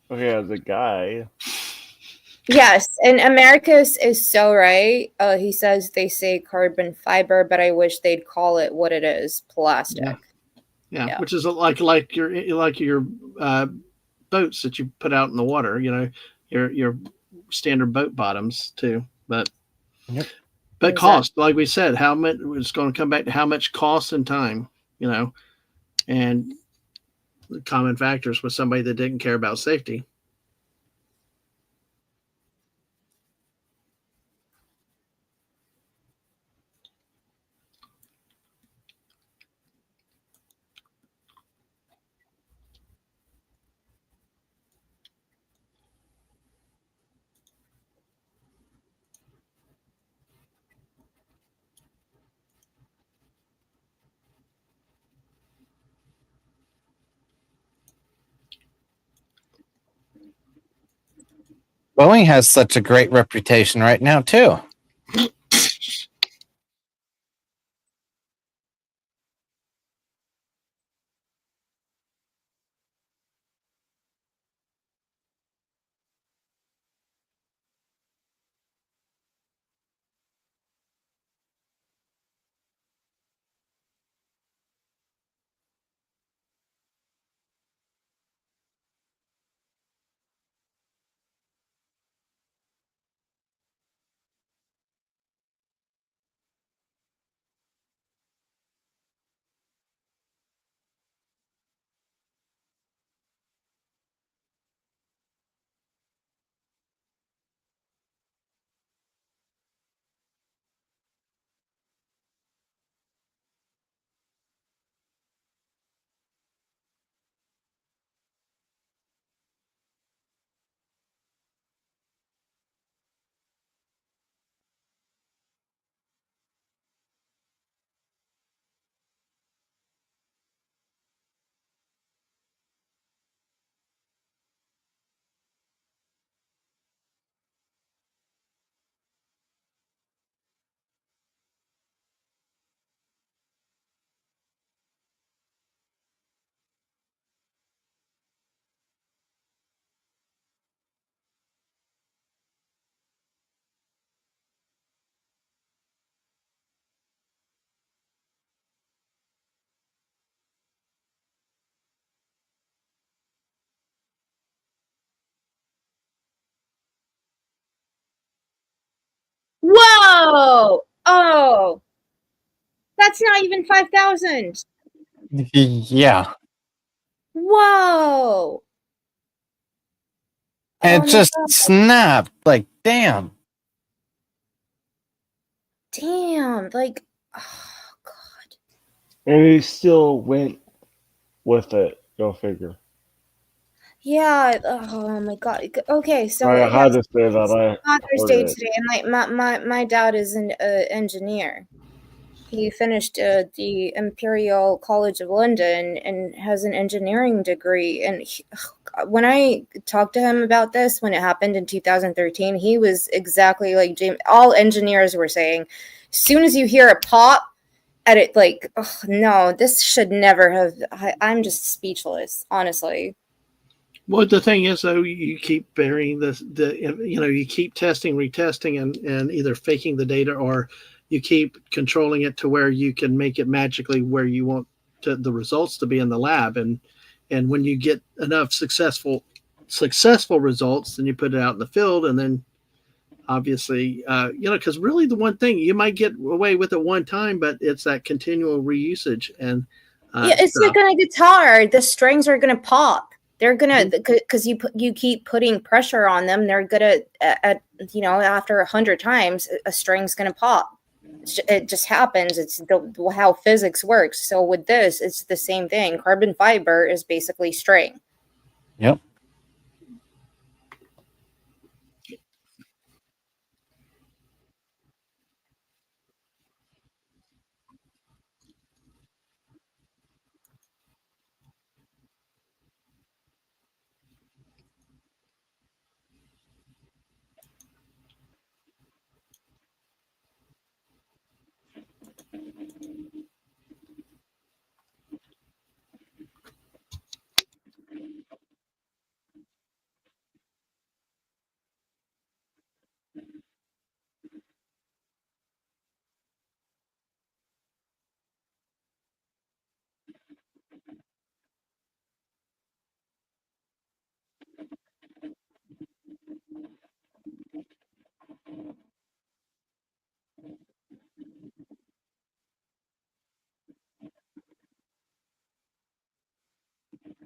Okay, as a guy. Yes, and Americus is so right. He says they say carbon fiber, but I wish they'd call it what it is, plastic. Yeah. Which is like your boats that you put out in the water. Your standard boat bottoms too. But Yep. cost, like we said, how much it's going to come back to how much cost and time. And the common factors with somebody that didn't care about safety. Boeing has such a great reputation right now, too. That's not even 5,000. Yeah. Whoa. And Oh it my just god. snapped. Like, damn. Damn. Like, oh god. And he still went with it. Go figure. Yeah. Oh my god. Okay, so I yeah, had to say that. I Father's heard Day it. today, and like my dad is an engineer. He finished the Imperial College of London and has an engineering degree. And when I talked to him about this, when it happened in 2013, he was exactly like James. All engineers were saying, as soon as you hear a pop, at it, like, oh, no, this should never have. I'm just speechless, honestly. Well, the thing is, though, you keep burying you keep testing, retesting, and either faking the data or you keep controlling it to where you can make it magically where you want the results to be in the lab. And when you get enough successful results, then you put it out in the field, and then obviously, because really the one thing you might get away with it one time, but it's that continual reusage and Yeah, it's stuff. like on a guitar. The strings are gonna pop. They're gonna Mhm. because you keep putting pressure on them. They're gonna after 100 times a string's gonna pop. It just happens. It's how physics works. So with this, it's the same thing. Carbon fiber is basically string. Yep.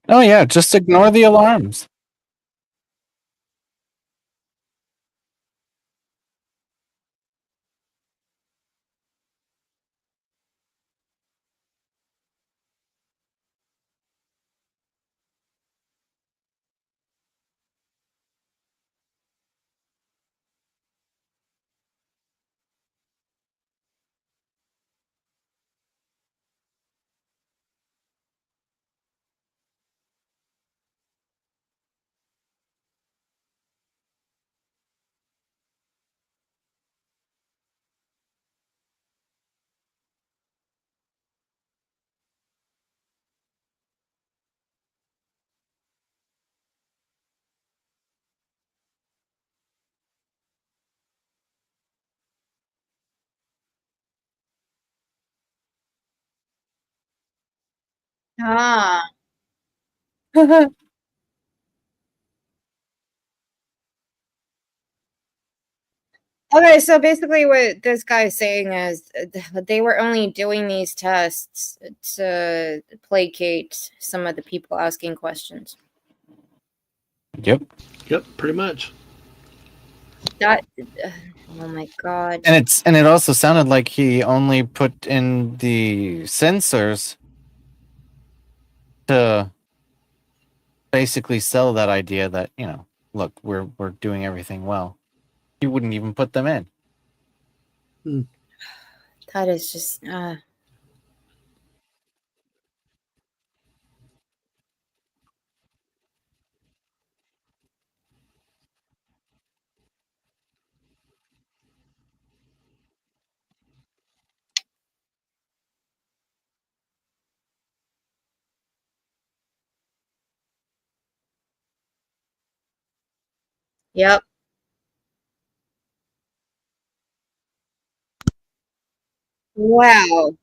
Oh, yeah. Just ignore the alarms. Ah. Okay, so basically, what this guy is saying is they were only doing these tests to placate some of the people asking questions. Yep. Yep, pretty much. That, oh my god. And it also sounded like he only put in the sensors to basically sell that idea that, look, we're doing everything well. He wouldn't even put them in. That is just, yep. Wow.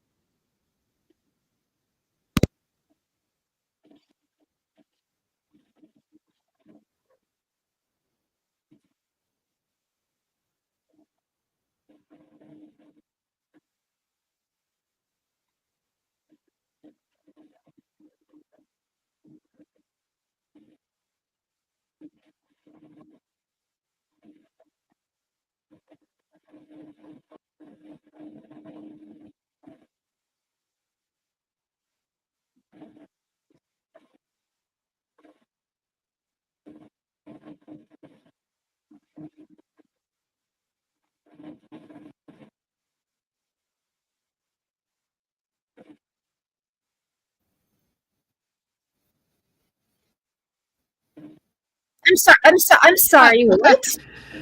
I'm sorry. What?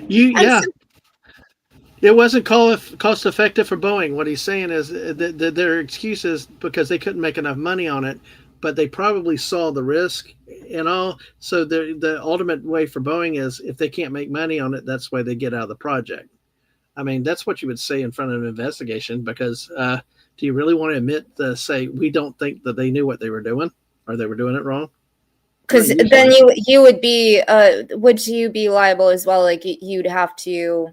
Yeah. It wasn't cost effective for Boeing. What he's saying is that their excuse is because they couldn't make enough money on it, but they probably saw the risk and all. So the ultimate way for Boeing is if they can't make money on it, that's why they get out of the project. I mean, that's what you would say in front of an investigation because do you really want to say we don't think that they knew what they were doing or they were doing it wrong? Because then you would be would you be liable as well? Like you'd have to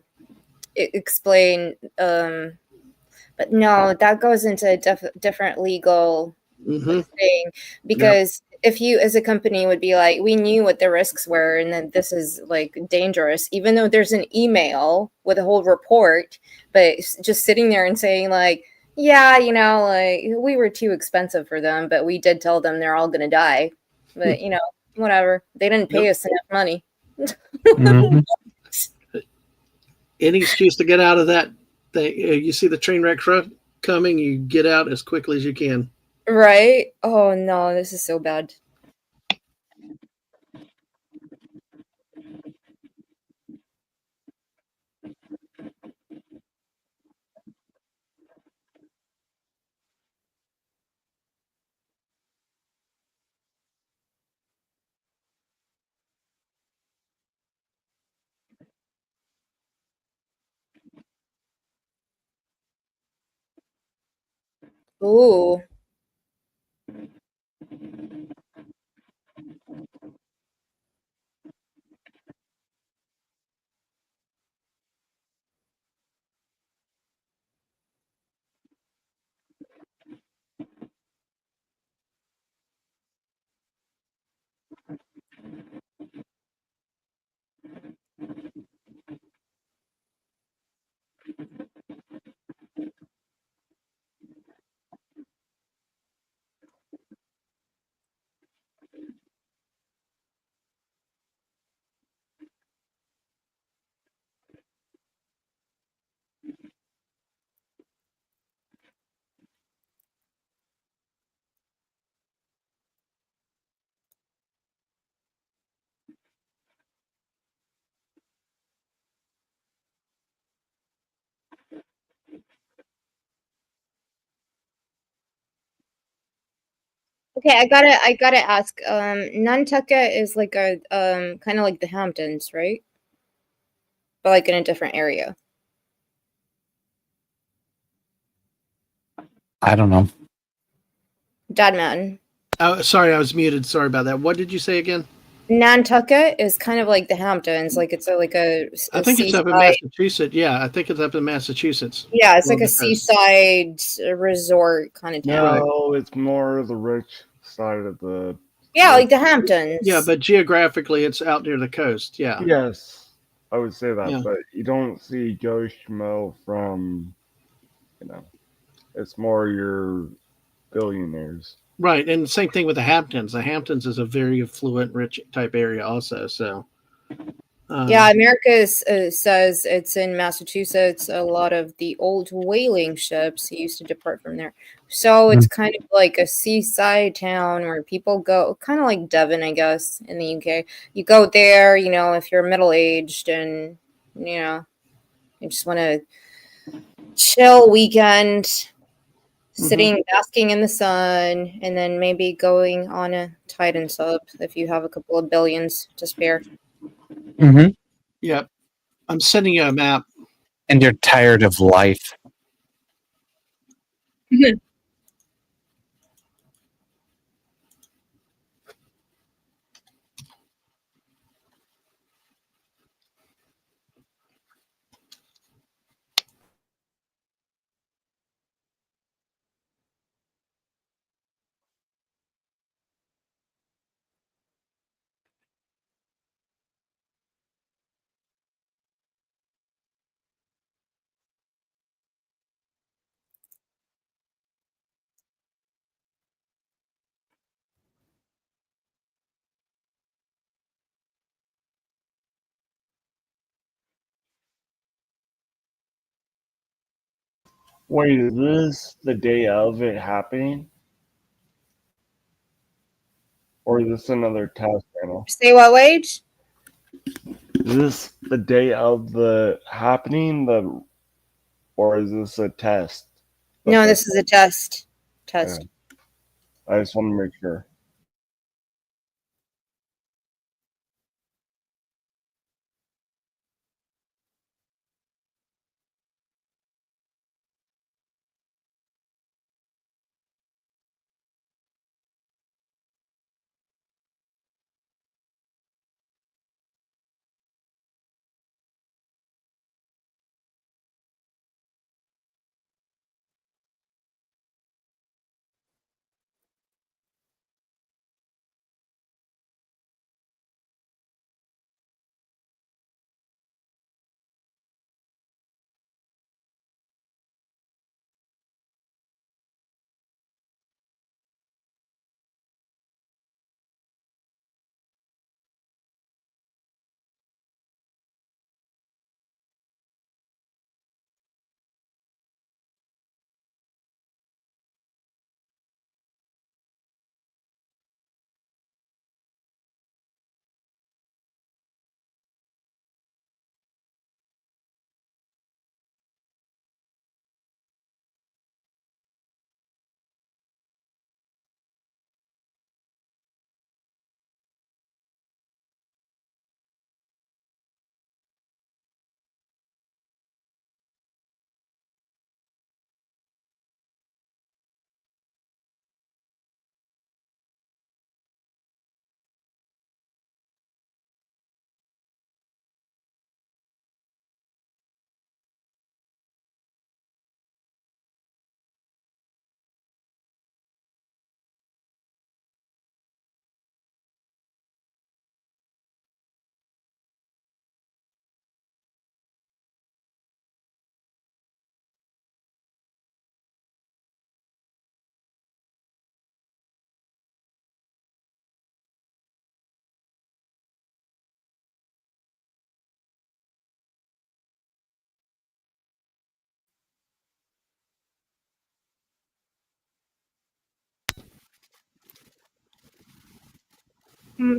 explain. But no, that goes into a different legal thing because if you as a company would be like, we knew what the risks were and then this is like dangerous, even though there's an email with a whole report, but just sitting there and saying like, yeah, like we were too expensive for them, but we did tell them they're all going to die. But whatever, they didn't pay us enough money. Any excuse to get out of that thing. You see the train wreck truck coming, you get out as quickly as you can. Right? Oh no, this is so bad. Ooh. Okay, I gotta ask. Nantucket is like a kind of like the Hamptons, right? But like in a different area. I don't know. Dadman. Oh, sorry, I was muted. Sorry about that. What did you say again? Nantucket is kind of like the Hamptons, like it's like a I think it's up in Massachusetts. Yeah, I think it's up in Massachusetts. Yeah, it's like a seaside resort kind of town. No, it's more the rich side of the. Yeah, like the Hamptons. Yeah, but geographically, it's out near the coast. Yeah. Yes, I would say that, but you don't see Joe Schmo from, it's more your billionaires. Right, and same thing with the Hamptons. The Hamptons is a very affluent, rich type area, also. So, yeah, America says it's in Massachusetts. A lot of the old whaling ships used to depart from there, so it's kind of like a seaside town where people go, kind of like Devon, I guess, in the UK. You go there, if you're middle aged and you just want to chill weekend. Sitting, basking in the sun, and then maybe going on a Titan sub if you have a couple of billions to spare. Yep. I'm sending you a map. And you're tired of life. Wait, is this the day of it happening? Or is this another test panel? Say what, Wage? Is this the day of the happening, or is this a test? No, this is a test. Test. I just want to make sure.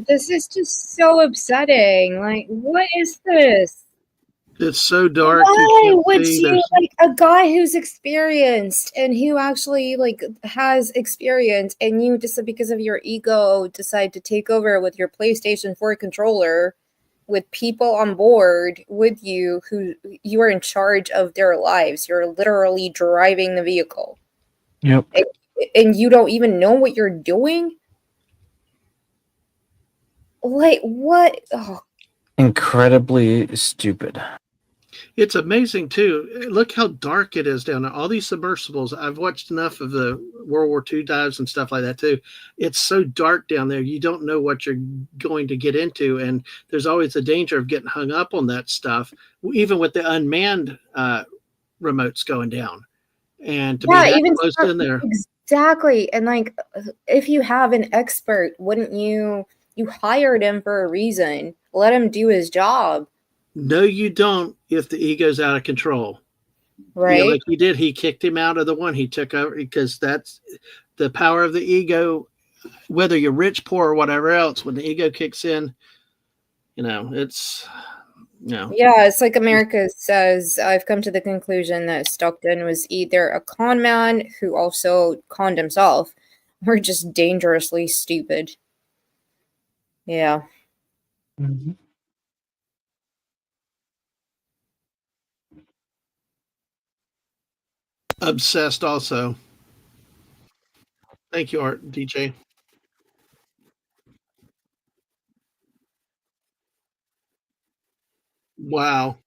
This is just so upsetting. Like, what is this? It's so dark. Why would you, like, a guy who's experienced and who actually, like, has experience, and you just, because of your ego, decide to take over with your PlayStation 4 controller with people on board with you who you are in charge of their lives. You're literally driving the vehicle. Yep. And you don't even know what you're doing? Like, what? Oh. Incredibly stupid. It's amazing too. Look how dark it is down there. All these submersibles. I've watched enough of the World War II dives and stuff like that too. It's so dark down there. You don't know what you're going to get into, and there's always the danger of getting hung up on that stuff, even with the unmanned remotes going down. And to be that even close in there, exactly. And like, if you have an expert, wouldn't you hired him for a reason? Let him do his job. no, you don't. If the ego's out of control, right? Yeah, like he did. He kicked him out of the one. He took over because that's the power of the ego. Whether you're rich, poor, or whatever else, when the ego kicks in, it's Yeah, it's like America says, I've come to the conclusion that Stockton was either a con man who also conned himself, or just dangerously stupid. Yeah. Mm-hmm. obsessed. Also, thank you, Art DJ. Wow.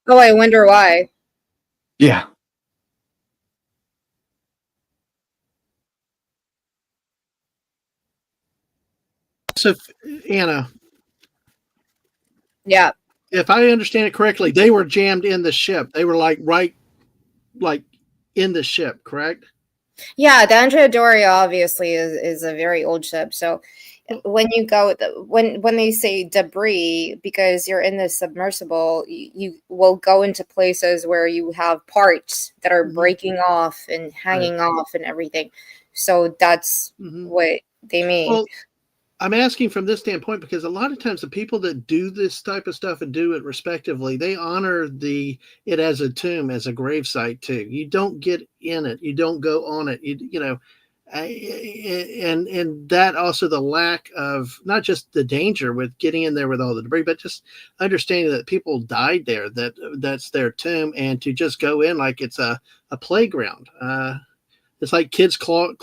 Oh, I wonder why. Yeah. So, Anna, Yeah. if I understand it correctly, they were jammed in the ship. They were like in the ship, correct? Yeah, the Andrea Doria obviously is a very old ship. So when you go when they say debris, because you're in the submersible, you will go into places where you have parts that are breaking off and hanging off and everything. So that's what they mean. Well, I'm asking from this standpoint because a lot of times the people that do this type of stuff and do it respectively, they honor it as a tomb, as a gravesite too. You don't get in it, you don't go on it. You know, and that also the lack of not just the danger with getting in there with all the debris, but just understanding that people died there, that's their tomb, and to just go in like it's a playground. It's like kids climbing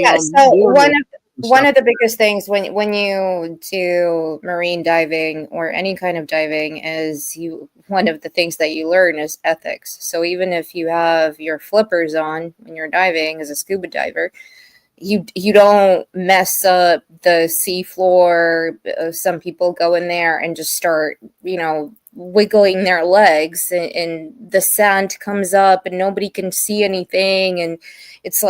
on so board. one of the biggest things when you do marine diving or any kind of diving is one of the things that you learn is ethics. So even if you have your flippers on when you're diving as a scuba diver, you don't mess up the seafloor. Some people go in there and just start, wiggling their legs, and the sand comes up and nobody can see anything. And it's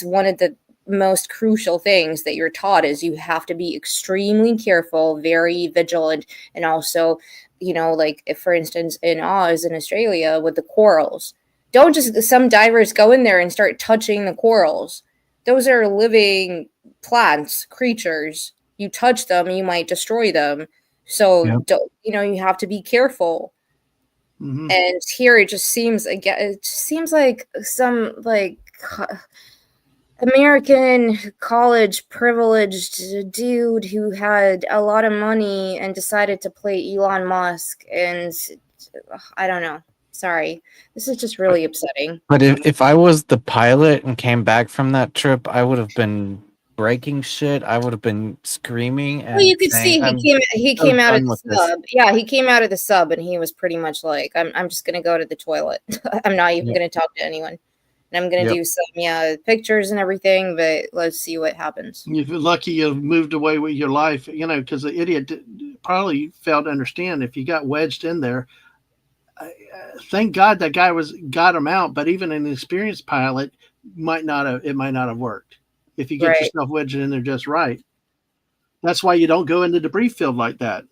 one of the most crucial things that you're taught is you have to be extremely careful, very vigilant, and also, like if, for instance, in Oz in Australia with the corals, don't just some divers go in there and start touching the corals. Those are living plants, creatures. You touch them, you might destroy them. So, you have to be careful. And here it just seems like some American college privileged dude who had a lot of money and decided to play Elon Musk, and I don't know. Sorry. This is just really upsetting. But if I was the pilot and came back from that trip, I would have been breaking shit. I would have been screaming and Well, you could saying, see he came out of done the with this. sub. Yeah, he came out of the sub and he was pretty much like, I'm just gonna go to the toilet. I'm not even gonna talk to anyone. And I'm gonna do some pictures and everything, but let's see what happens. If you're lucky you moved away with your life, because the idiot probably failed to understand if you got wedged in there. Thank God that guy got him out, but even an experienced pilot might not have worked if you get yourself wedged in there just right. That's why you don't go in the debris field like that.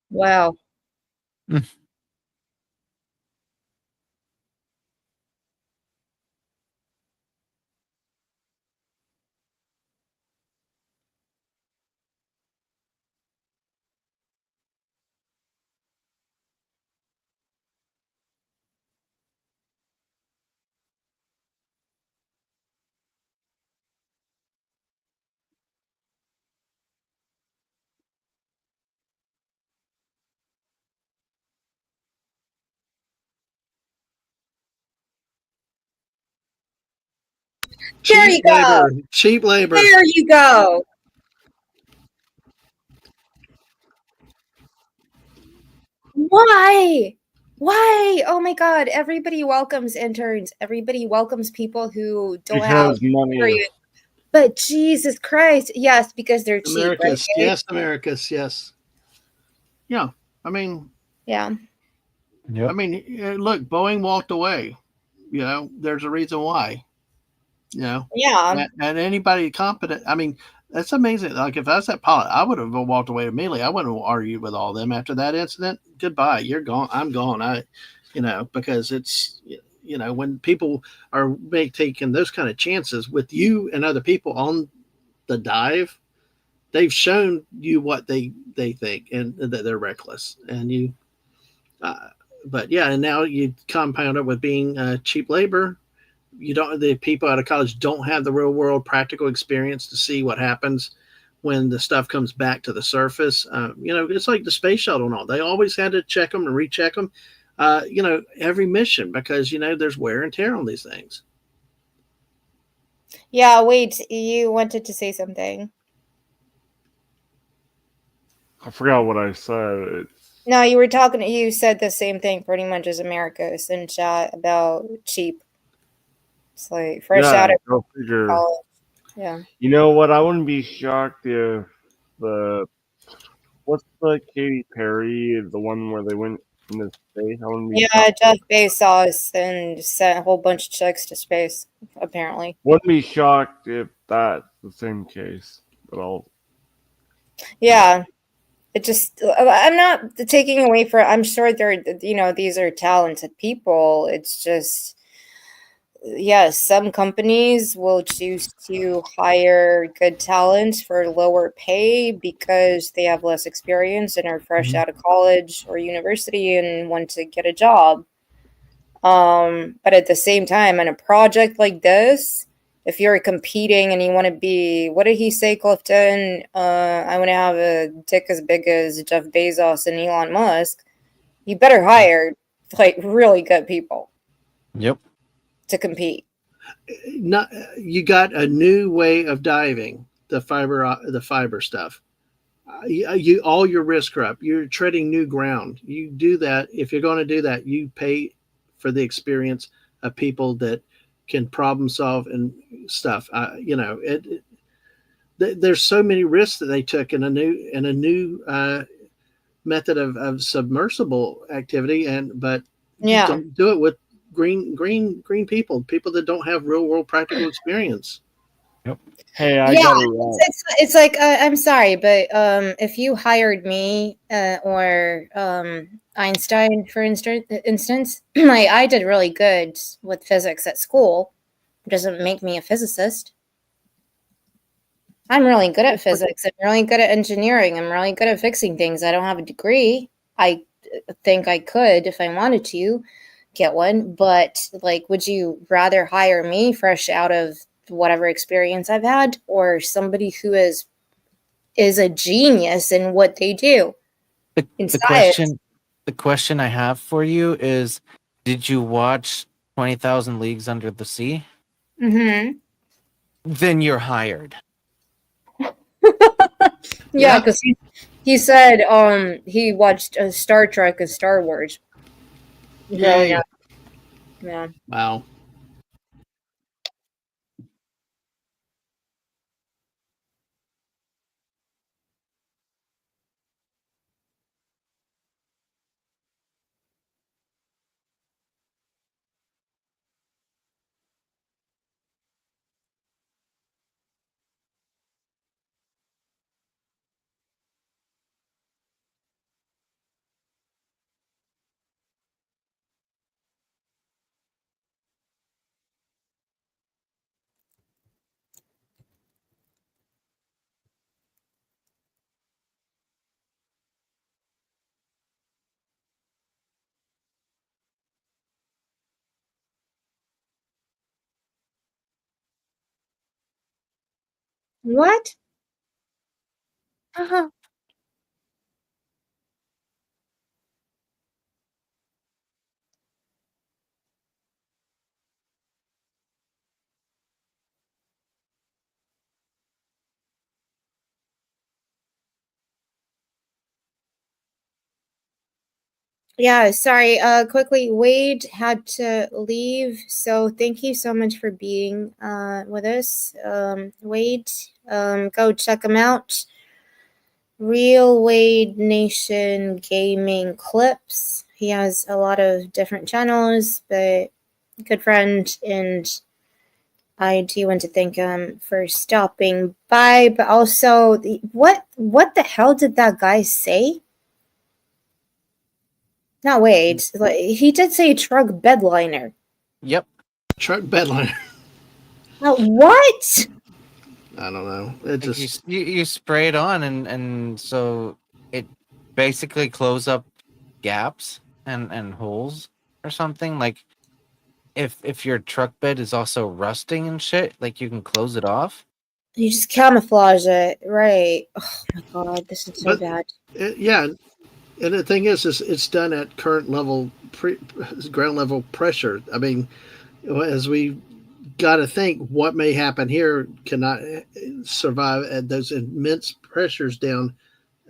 Wow. There you go. Cheap labor. There you go. Why? Why? Oh my God. Everybody welcomes interns. Everybody welcomes people who don't have money. experience. But Jesus Christ. Yes, because they're cheap. Americus. Right? Yes, Americus. Yes. Yeah. I mean, yeah. I mean, look, Boeing walked away. There's a reason why. Yeah. And anybody competent, I mean, that's amazing. Like if I was that pilot, I would have walked away immediately. I wouldn't have argued with all them after that incident. Goodbye. You're gone. I'm gone. because it's, when people are taking those kind of chances with you and other people on the dive, they've shown you what they think, and that they're reckless. And but yeah, and now you compound it with being cheap labor. The people out of college don't have the real world practical experience to see what happens when the stuff comes back to the surface. It's like the space shuttle and all. They always had to check them and recheck them, every mission, because, there's wear and tear on these things. Yeah, wait, you wanted to say something. I forgot what I said. No, you said the same thing pretty much as Americus in chat about cheap. It's like fresh out of go figure. college. Yeah. You know what? I wouldn't be shocked if what's the Katy Perry, the one where they went into space? I wouldn't be shocked. Jeff Bezos and sent a whole bunch of chicks to space, apparently. Wouldn't be shocked if that's the same case at all. Yeah. I'm not taking away from, I'm sure these are talented people. It's just, yes, some companies will choose to hire good talent for lower pay because they have less experience and are fresh out of college or university and want to get a job. But at the same time, in a project like this, if you're competing and you want to be, what did he say, Clifton? I want to have a dick as big as Jeff Bezos and Elon Musk. You better hire really good people. Yep. To compete. You got a new way of diving, the fiber stuff. All your risks are up. You're treading new ground. You do that. If you're going to do that, you pay for the experience of people that can problem solve and stuff. There's so many risks that they took in a new method of submersible activity, but you don't do it with green people that don't have real world practical experience. Yep. Hey, I gotta it's like I'm sorry, but if you hired me or Einstein, for instance, like I did really good with physics at school, it doesn't make me a physicist. I'm really good at physics. I'm really good at engineering. I'm really good at fixing things. I don't have a degree. I think I could, if I wanted to, get one. But would you rather hire me fresh out of whatever experience I've had, or somebody who is a genius in what they do? The question I have for you is, did you watch 20,000 Leagues Under the Sea? Mm-hmm. Then you're hired. Yeah, because he said he watched Star Trek and Star Wars. Yeah. Yeah. Wow. What? Yeah, sorry. Quickly, Wade had to leave, so thank you so much for being with us, Wade. Go check him out. Real Wade Nation Gaming Clips. He has a lot of different channels, but good friend, and I do want to thank him for stopping by. But also, what the hell did that guy say? No, wait. Like, he did say truck bed liner. Yep. Truck bedliner. What? I don't know. It Like just you spray it on, and so it basically close up gaps and holes or something. Like if your truck bed is also rusting and shit, like you can close it off. You just camouflage it, right? Oh my god, this is so But- bad. yeah. And the thing is it's done at current level ground level pressure. I mean, as we got to think what may happen here cannot survive at those immense pressures down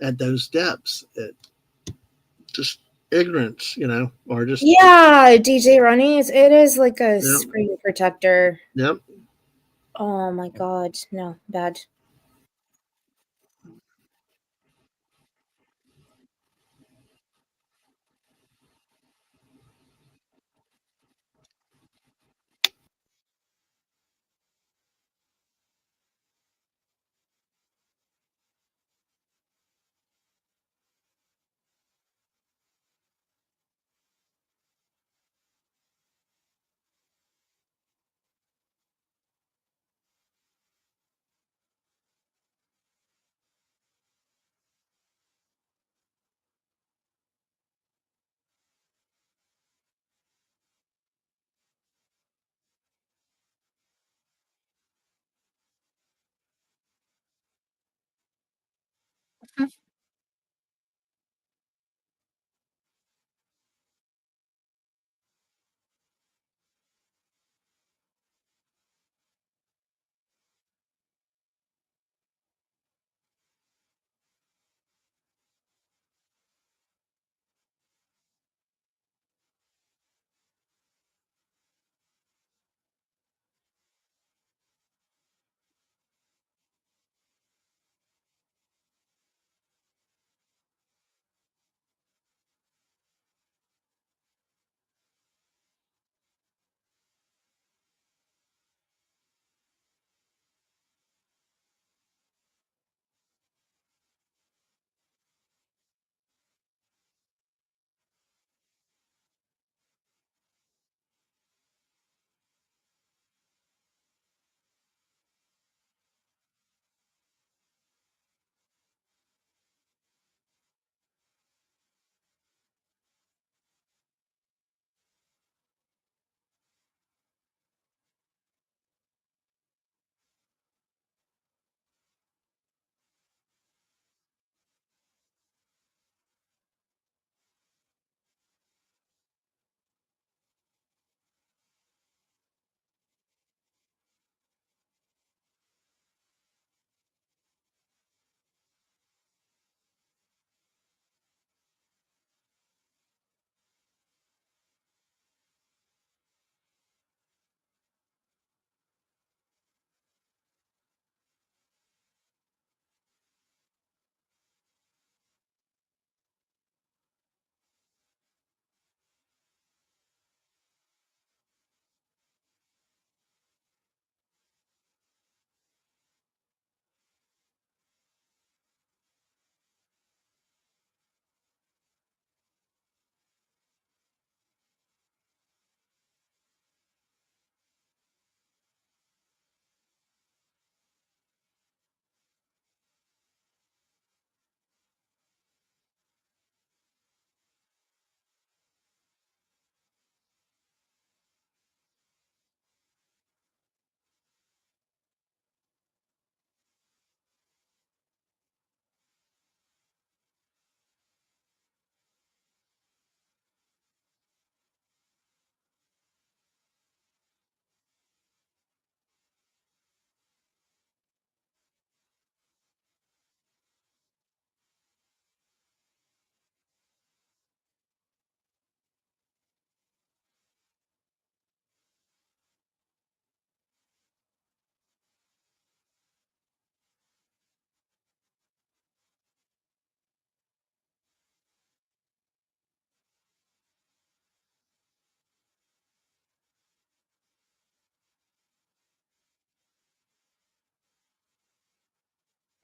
at those depths. Just ignorance, or just Yeah, DJ Running, it is like a Yep. screen protector. Yep. Oh my god, no, bad.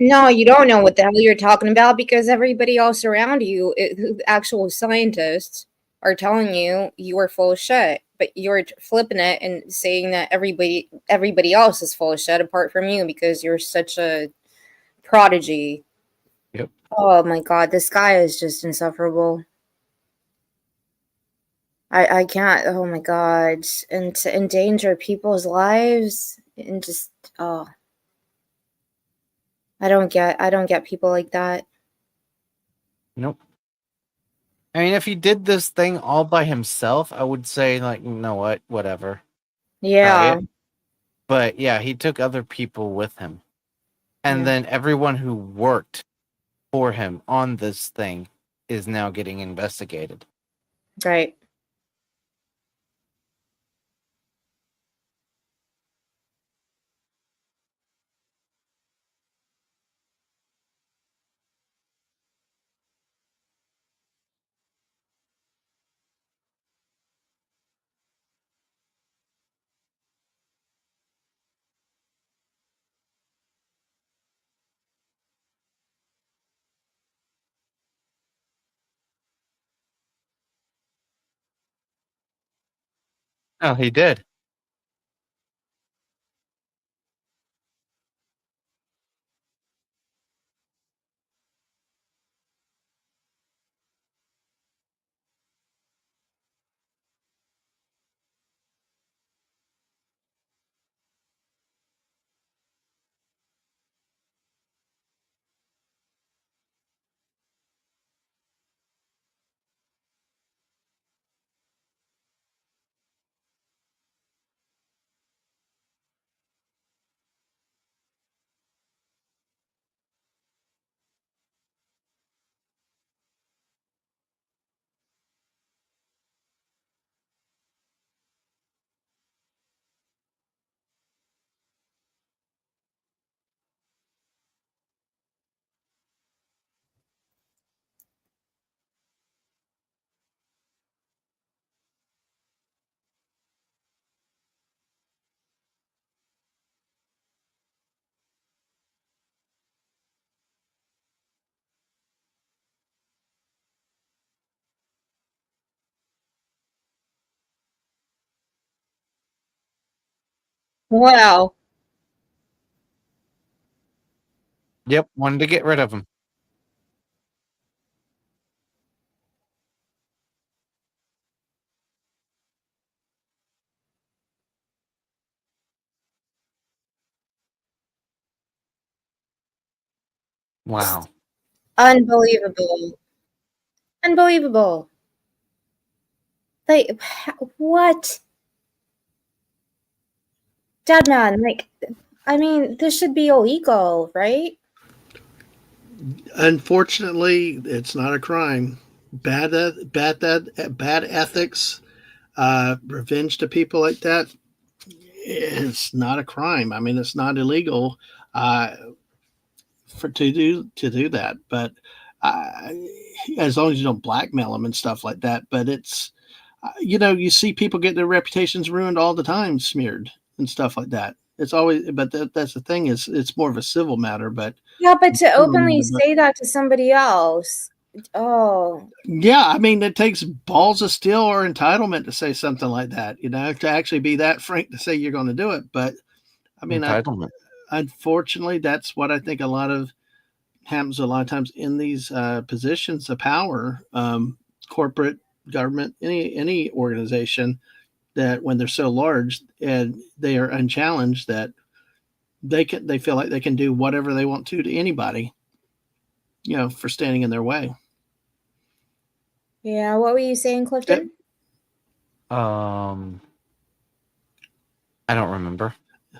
No, you don't know what the hell you're talking about because everybody else around you, actual scientists, are telling you you are full of shit, but you're flipping it and saying that everybody else is full of shit apart from you because you're such a prodigy. Yep. Oh my god, this guy is just insufferable. I can't. Oh my god, and to endanger people's lives and just I don't get people like that. Nope. I mean, if he did this thing all by himself, I would say, like, you know what, whatever. Yeah. Try it. But yeah, he took other people with him. And Yeah. then everyone who worked for him on this thing is now getting investigated. Right. Oh, he did. Wow. Yep, wanted to get rid of him. Wow. Unbelievable. Unbelievable. Like, what? Deadman, like, I mean, this should be illegal, right? Unfortunately, it's not a crime. Bad ethics, revenge to people like that. It's not a crime. I mean, it's not illegal uh, for to do that, but uh, as long as you don't blackmail them and stuff like that. But it's you see people get their reputations ruined all the time, smeared and stuff like that. It's always, but that's the thing is, it's more of a civil matter. But Yeah, but to openly say that to somebody else, oh. yeah, I mean, it takes balls of steel or entitlement to say something like that. To actually be that frank to say you're going to do it. But I mean, Entitlement. unfortunately, that's what I think happens a lot of times in these positions of power, corporate, government, any organization, that when they're so large and they are unchallenged, that they feel like they can do whatever they want to anybody, for standing in their way. Yeah, what were you saying, Clifton? I don't remember.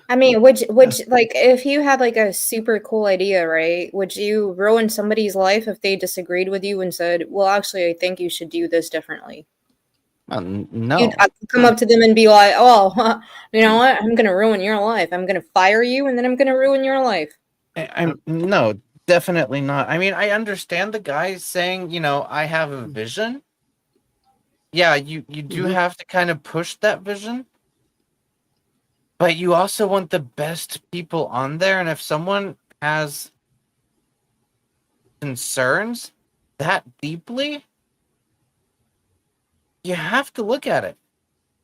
I mean, would like, if you had like a super cool idea, right? Would you ruin somebody's life if they disagreed with you and said, "Well, actually, I think you should do this differently"? No. You'd come up to them and be like, "Oh, you know what? I'm gonna ruin your life. I'm gonna fire you, and then I'm gonna ruin your life." I'm no, definitely not. I mean, I understand the guy saying, I have a vision. Yeah, you do have to kind of push that vision. But you also want the best people on there, and if someone has concerns that deeply, you have to look at it.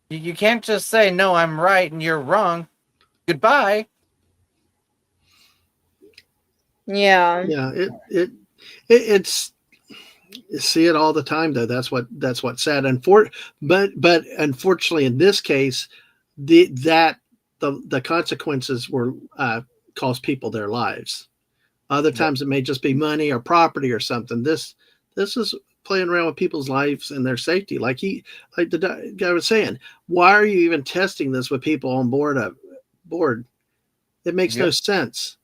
You can't just say, no, I'm right and you're wrong. Goodbye. Yeah. Yeah, it's you see it all the time though. That's what's sad. But unfortunately, in this case, the consequences were cost people their lives. Other times it may just be money or property or something. This is playing around with people's lives and their safety. Like the guy was saying, why are you even testing this with people on board? It makes no sense.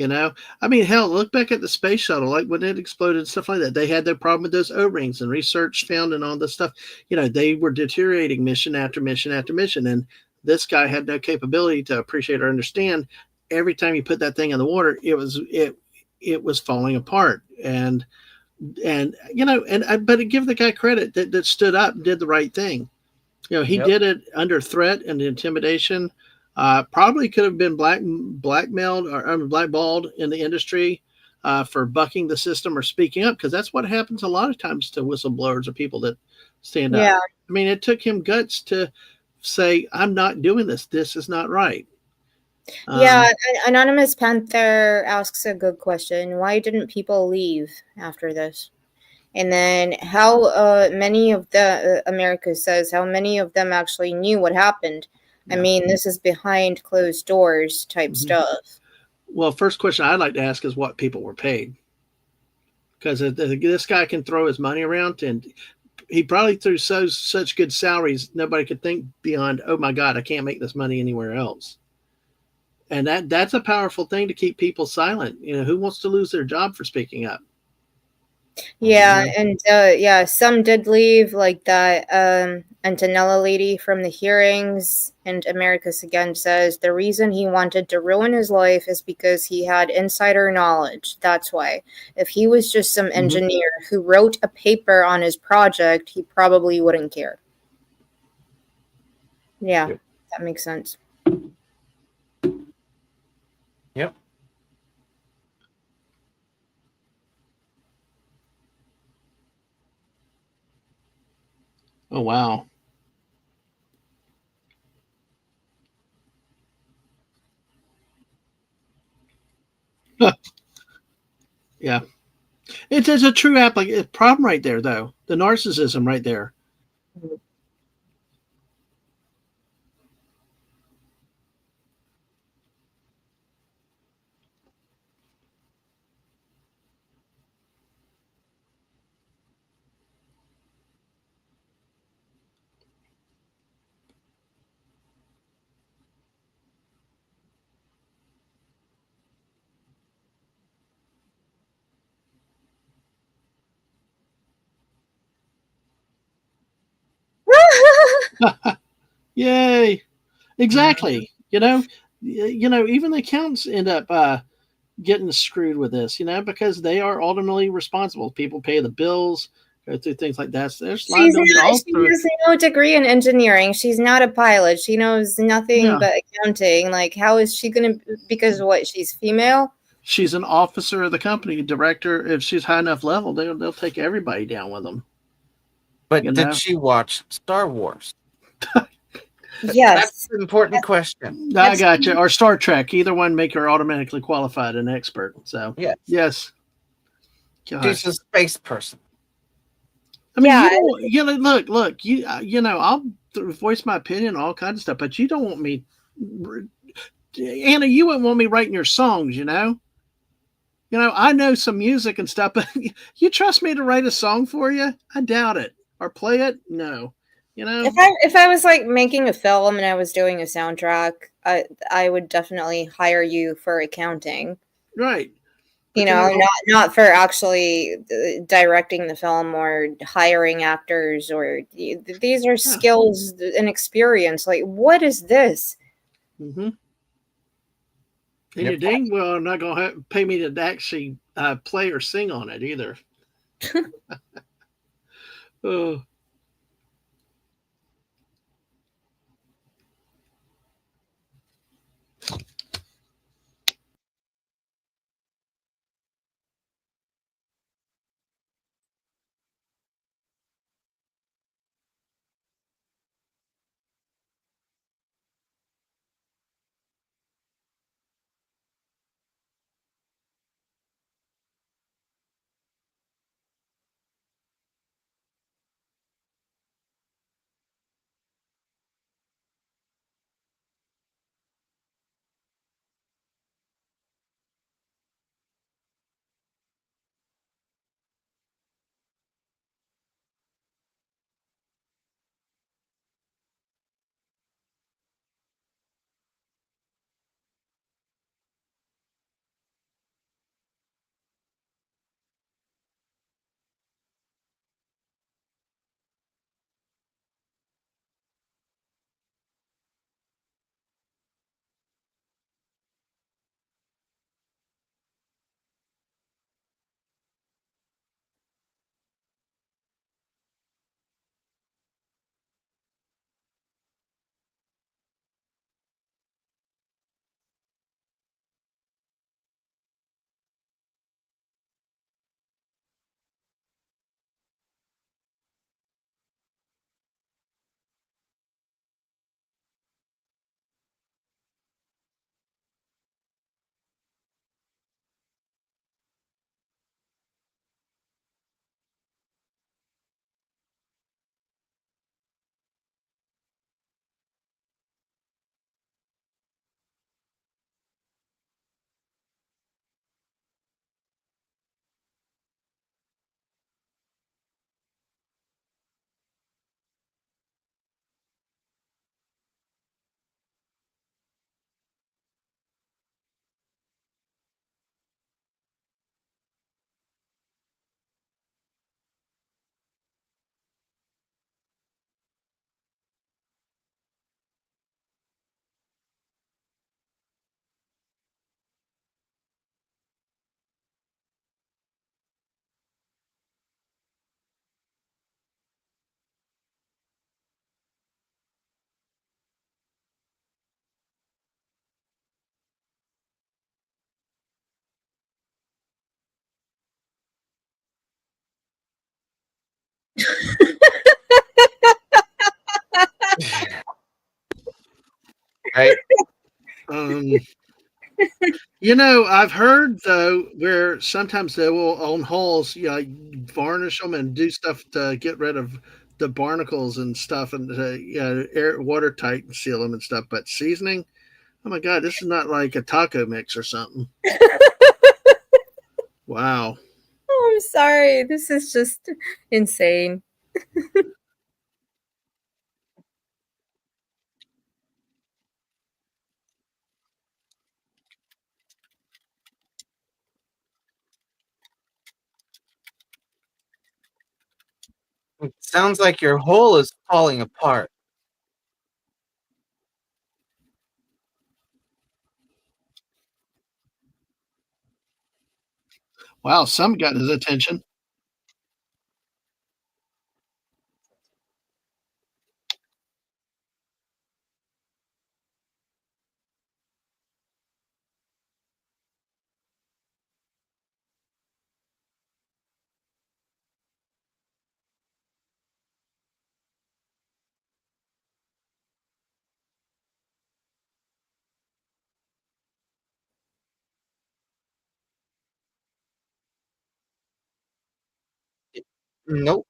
I mean, hell, look back at the space shuttle, like when it exploded and stuff like that. They had their problem with those O-rings, and research found and all this stuff. They were deteriorating mission after mission after mission, and this guy had no capability to appreciate or understand. Every time you put that thing in the water, it was falling apart, but give the guy credit that stood up and did the right thing. He did it under threat and intimidation. Probably could have been blackmailed or blackballed in the industry for bucking the system or speaking up, because that's what happens a lot of times to whistleblowers or people that stand up. I mean, it took him guts to say, I'm not doing this. This is not right. Anonymous Panther asks a good question. Why didn't people leave after this? And then how many of the America says how many of them actually knew what happened? I mean, this is behind closed doors type stuff. Well, first question I'd like to ask is what people were paid. Because this guy can throw his money around, and he probably threw such good salaries, nobody could think beyond, oh my God, I can't make this money anywhere else. And that's a powerful thing to keep people silent. Who wants to lose their job for speaking up? Yeah, and some did leave, like that Antonella lady from the hearings. And Americus again says the reason he wanted to ruin his life is because he had insider knowledge. That's why. If he was just some engineer who wrote a paper on his project, he probably wouldn't care. Yeah, that makes sense. Yep. Oh, wow. Yeah. It's a true problem right there, though. The narcissism right there. Yay. Exactly. Even the accountants end up getting screwed with this, because they are ultimately responsible. People pay the bills, go through things like that. So there's liability all through. She has no degree in engineering. She's not a pilot. She knows nothing but accounting. Like, how is she going to, because what, she's female? She's an officer of the company, director. If she's high enough level, they'll take everybody down with them. But did she watch Star Wars? Yes. That's an important question. I got you. Or Star Trek. Either one make her automatically qualified and expert. So, yes. Gosh. She's a space person. I mean, look, I'll voice my opinion on all kinds of stuff, but you don't want me, Anna, you wouldn't want me writing your songs, I know some music and stuff, but you trust me to write a song for you? I doubt it. Or play it? No. If I was like making a film and I was doing a soundtrack, I would definitely hire you for accounting. Right. Not for actually directing the film or hiring actors, or these are skills and experience. Like, what is this? And you dang well are not going to pay me to actually play or sing on it either. Oh. You know, I've heard though where sometimes they will on hulls, varnish them and do stuff to get rid of the barnacles and stuff, and air watertight and seal them and stuff. But seasoning, oh my god, this is not like a taco mix or something. Wow. Oh, I'm sorry. This is just insane. It sounds like your hole is falling apart. Wow, some got his attention. Nope.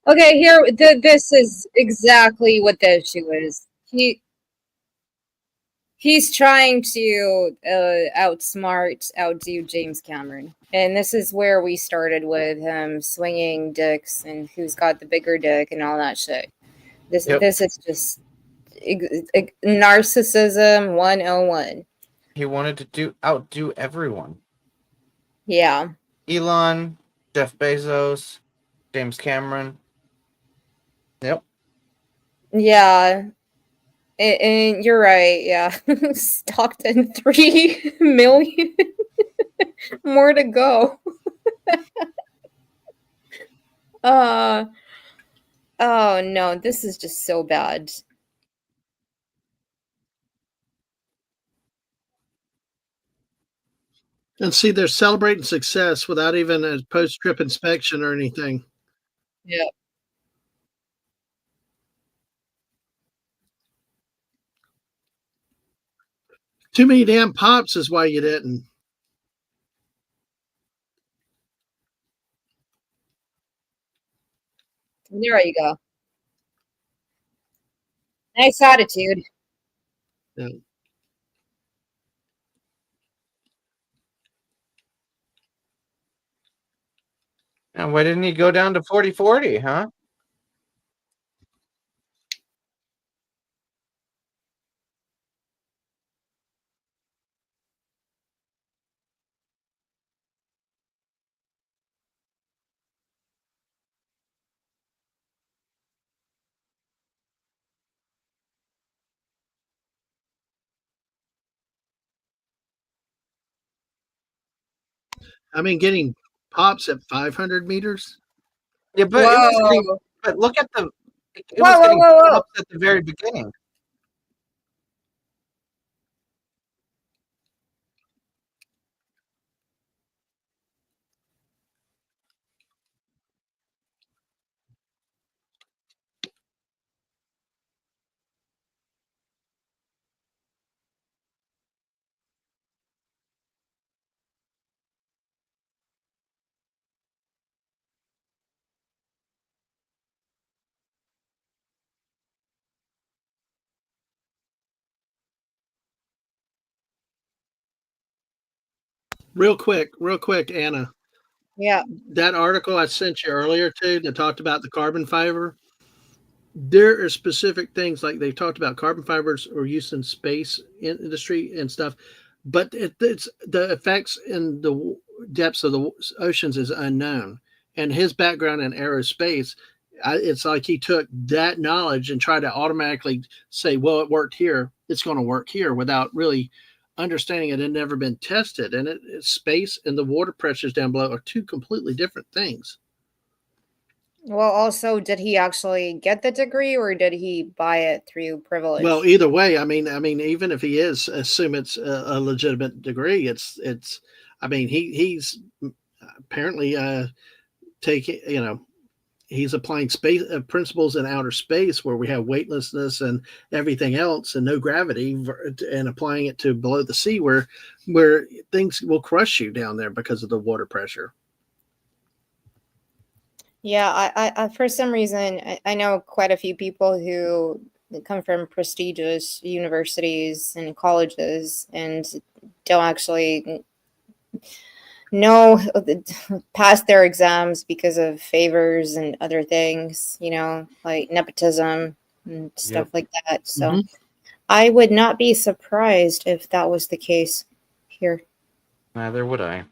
Okay, here, this is exactly what the issue is. He's trying to outdo James Cameron, and this is where we started with him swinging dicks and who's got the bigger dick and all that shit. This is just narcissism 101. He wanted to outdo everyone. Yeah. Elon, Jeff Bezos, James Cameron. Yep. Yeah. And you're right, yeah. Stockton 3 million. More to go. Oh no, this is just so bad. And see, they're celebrating success without even a post-trip inspection or anything. Yeah. Too many damn pops is why you didn't. There you go. Nice attitude. Yeah. And why didn't he go down to 40-40, huh? I mean, getting pops at 500 meters. Yeah, but it was getting, but look at the it was getting pops at the very beginning. Real quick, Anna. Yeah. That article I sent you earlier too that talked about the carbon fiber. There are specific things like they talked about carbon fibers are used in space industry and stuff, but it's the effects in the depths of the oceans is unknown. And his background in aerospace, It's like he took that knowledge and tried to automatically say, well, it worked here, it's going to work here, without really understanding it had never been tested. And space and the water pressures down below are two completely different things. Well, also, did he actually get the degree, or did he buy it through privilege? Well, either way, I mean, even if he is, assume it's a legitimate degree. I mean, he's apparently taking, he's applying space principles in outer space where we have weightlessness and everything else and no gravity, and applying it to below the sea where things will crush you down there because of the water pressure. Yeah, I for some reason, I know quite a few people who come from prestigious universities and colleges and don't actually know pass their exams because of favors and other things, like nepotism and stuff like that. So I would not be surprised if that was the case here. Neither would I.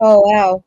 Oh, wow.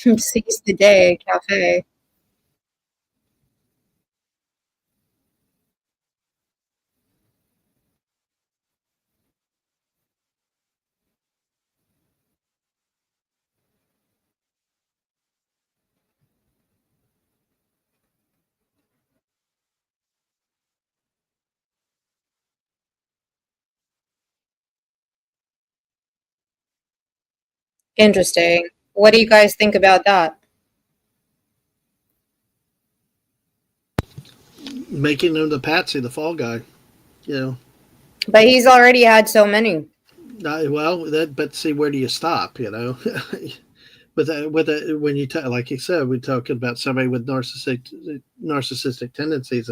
Seize the day cafe. Interesting. What do you guys think about that? Making him the patsy, the fall guy. You know. But he's already had so many. But see, where do you stop? You know, when you like you said, we're talking about somebody with narcissistic tendencies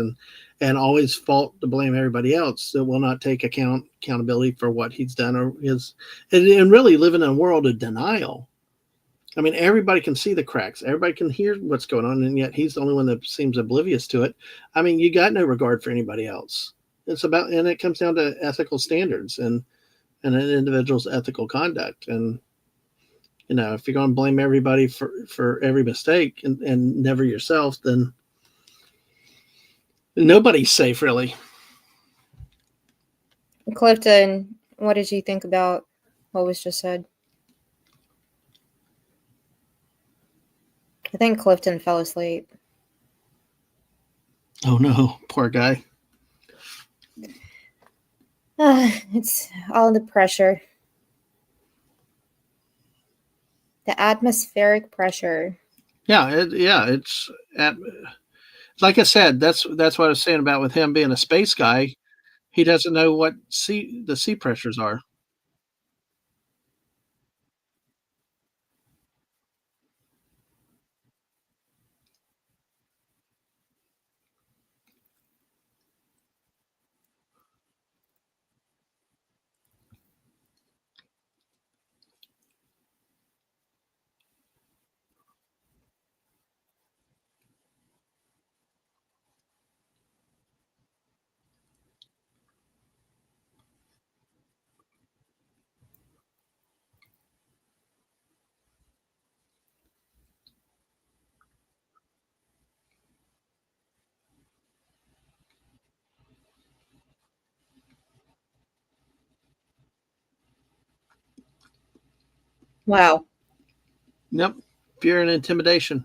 and always fault to blame everybody else that will not take accountability for what he's done or his, and really live in a world of denial. I mean, everybody can see the cracks. Everybody can hear what's going on, and yet he's the only one that seems oblivious to it. I mean, you got no regard for anybody else. And it comes down to ethical standards and an individual's ethical conduct. And, you know, if you're going to blame everybody for every mistake and never yourself, then nobody's safe, really. Clifton, what did you think about what was just said? I think Clifton fell asleep. Oh, no. Poor guy. It's all the pressure. The atmospheric pressure. Yeah, it's like I said. That's what I was saying about with him being a space guy. He doesn't know what the sea pressures are. Wow. Yep, fear and intimidation.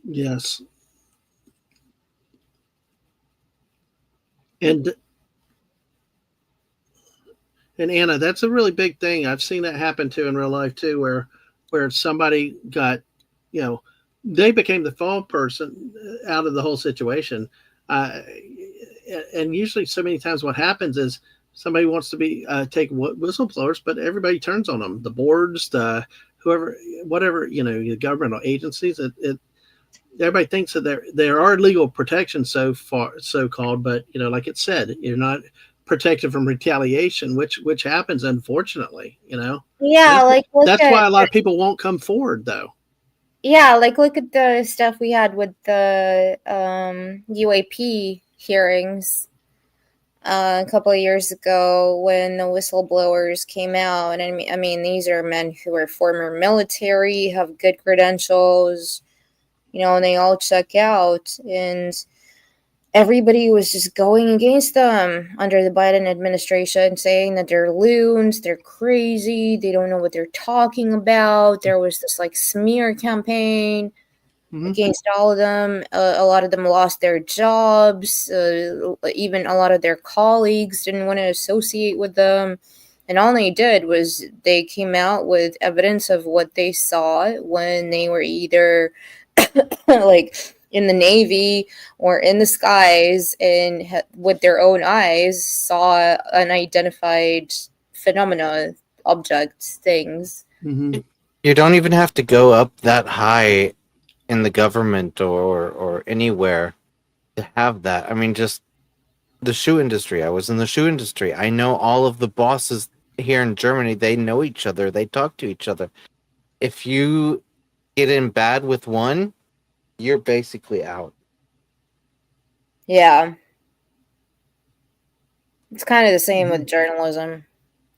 Yes, and Anna, that's a really big thing. I've seen that happen too in real life too, where somebody got, you know, they became the fall person out of the whole situation. Uh, and usually, so many times, what happens is somebody wants to be take whistleblowers, but everybody turns on them. The boards, the whoever, whatever, you know, the governmental agencies. Everybody thinks that there are legal protections so far, so called, but you know, like it said, you're not protected from retaliation, which happens, unfortunately. Yeah, That's why a lot of people won't come forward, though. Yeah, look at the stuff we had with the UAP hearings a couple of years ago when the whistleblowers came out. And I mean, these are men who are former military, have good credentials, and they all check out. And everybody was just going against them under the Biden administration, saying that they're loons, they're crazy, they don't know what they're talking about. There was this smear campaign against all of them. A lot of them lost their jobs. Even a lot of their colleagues didn't want to associate with them. And all they did was they came out with evidence of what they saw when they were either in the Navy or in the skies, and with their own eyes saw unidentified phenomena, objects, things. Mm-hmm. You don't even have to go up that high in the government or anywhere to have that. I mean, just the shoe industry. I was in the shoe industry. I know all of the bosses here in Germany. They know each other. They talk to each other. If you get in bad with one, you're basically out. Yeah. It's kind of the same with journalism,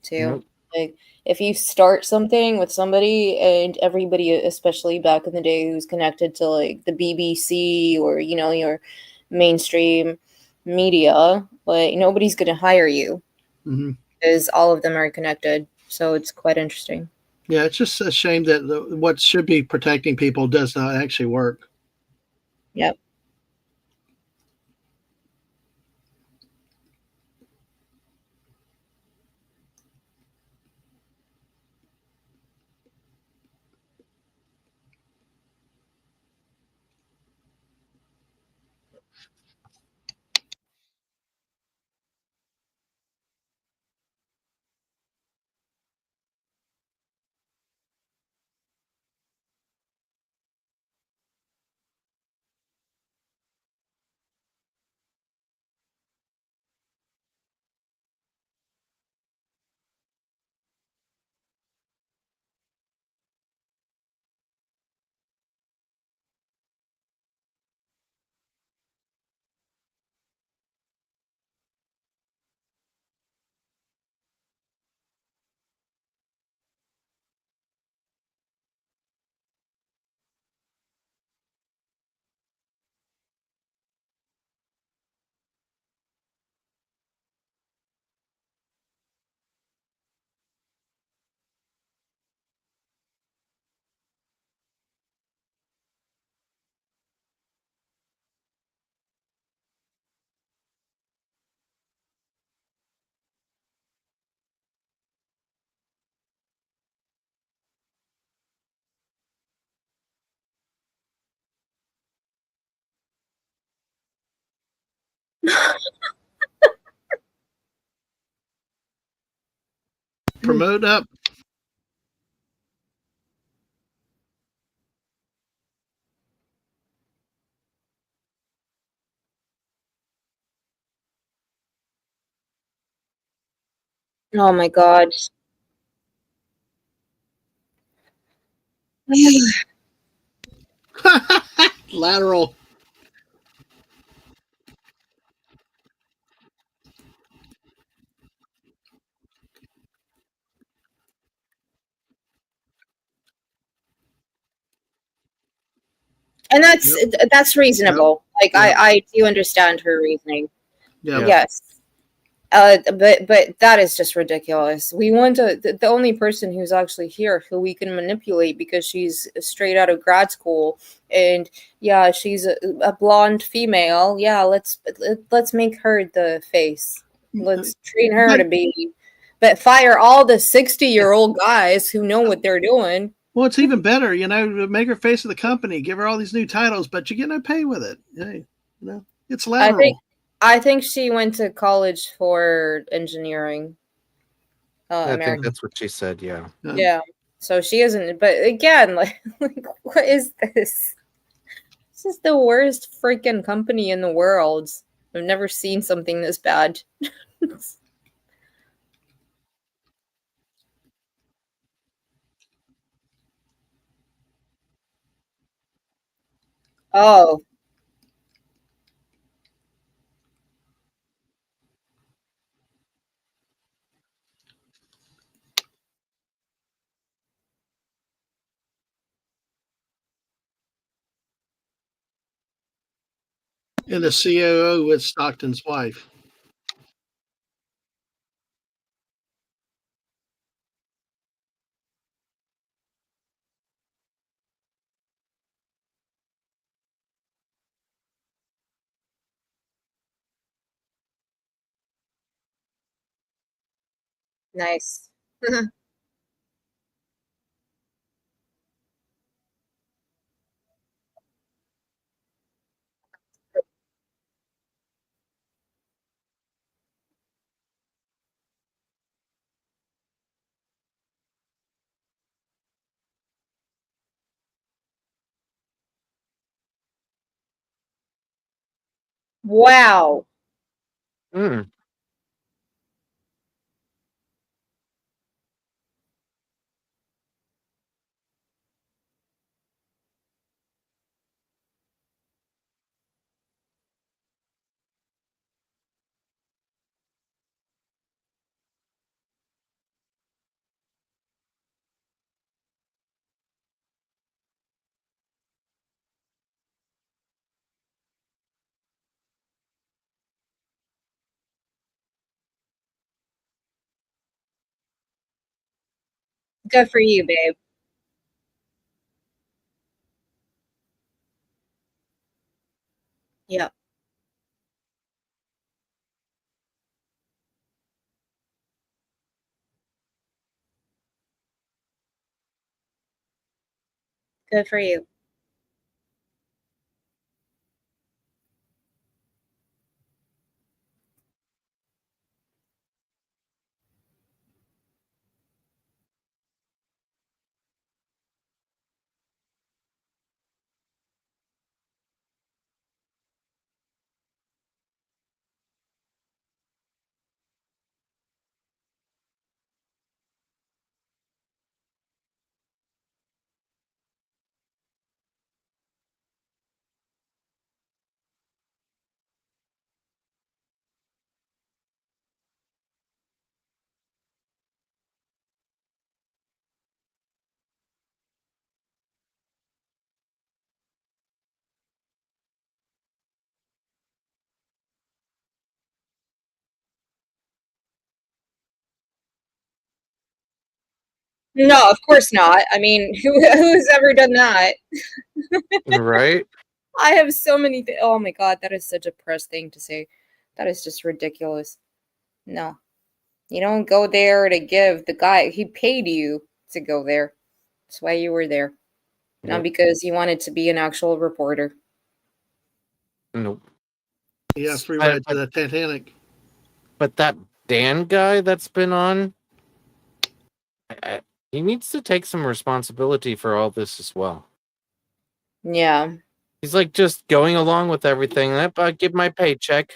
too. Nope. If you start something with somebody, and everybody, especially back in the day, who's connected to the BBC or your mainstream media, nobody's going to hire you because all of them are connected. So it's quite interesting. Yeah, it's just a shame that what should be protecting people does not actually work. Yep. Promote up. Oh my God. Lateral. And that's reasonable. Yep. I do understand her reasoning. Yep. Yes. But that is just ridiculous. We want the only person who's actually here who we can manipulate because she's straight out of grad school, and yeah, she's a blonde female. Yeah, let's make her the face. Let's train her to be, but fire all the 60-year-old guys who know what they're doing. Well, it's even better, make her face of the company, give her all these new titles, but you get no pay with it. Hey, it's lateral. I think she went to college for engineering. I think that's what she said. Yeah. Yeah. So she isn't. But again, what is this? This is the worst freaking company in the world. I've never seen something this bad. Oh, And the COO was Stockton's wife. nice. Wow. Mm. Good for you, babe. Yep. Good for you. No, of course not. I mean, who's ever done that? Right? I have so many. Oh my god, that is such a press thing to say. That is just ridiculous. No, you don't go there to give the guy. He paid you to go there. That's why you were there, not Yep. because you wanted to be an actual reporter. Nope. Yeah, free But, ride to but the Titanic. but that Dan guy that's been on, he needs to take some responsibility for all this as well. Yeah. He's like just going along with everything. Yep, I give my paycheck.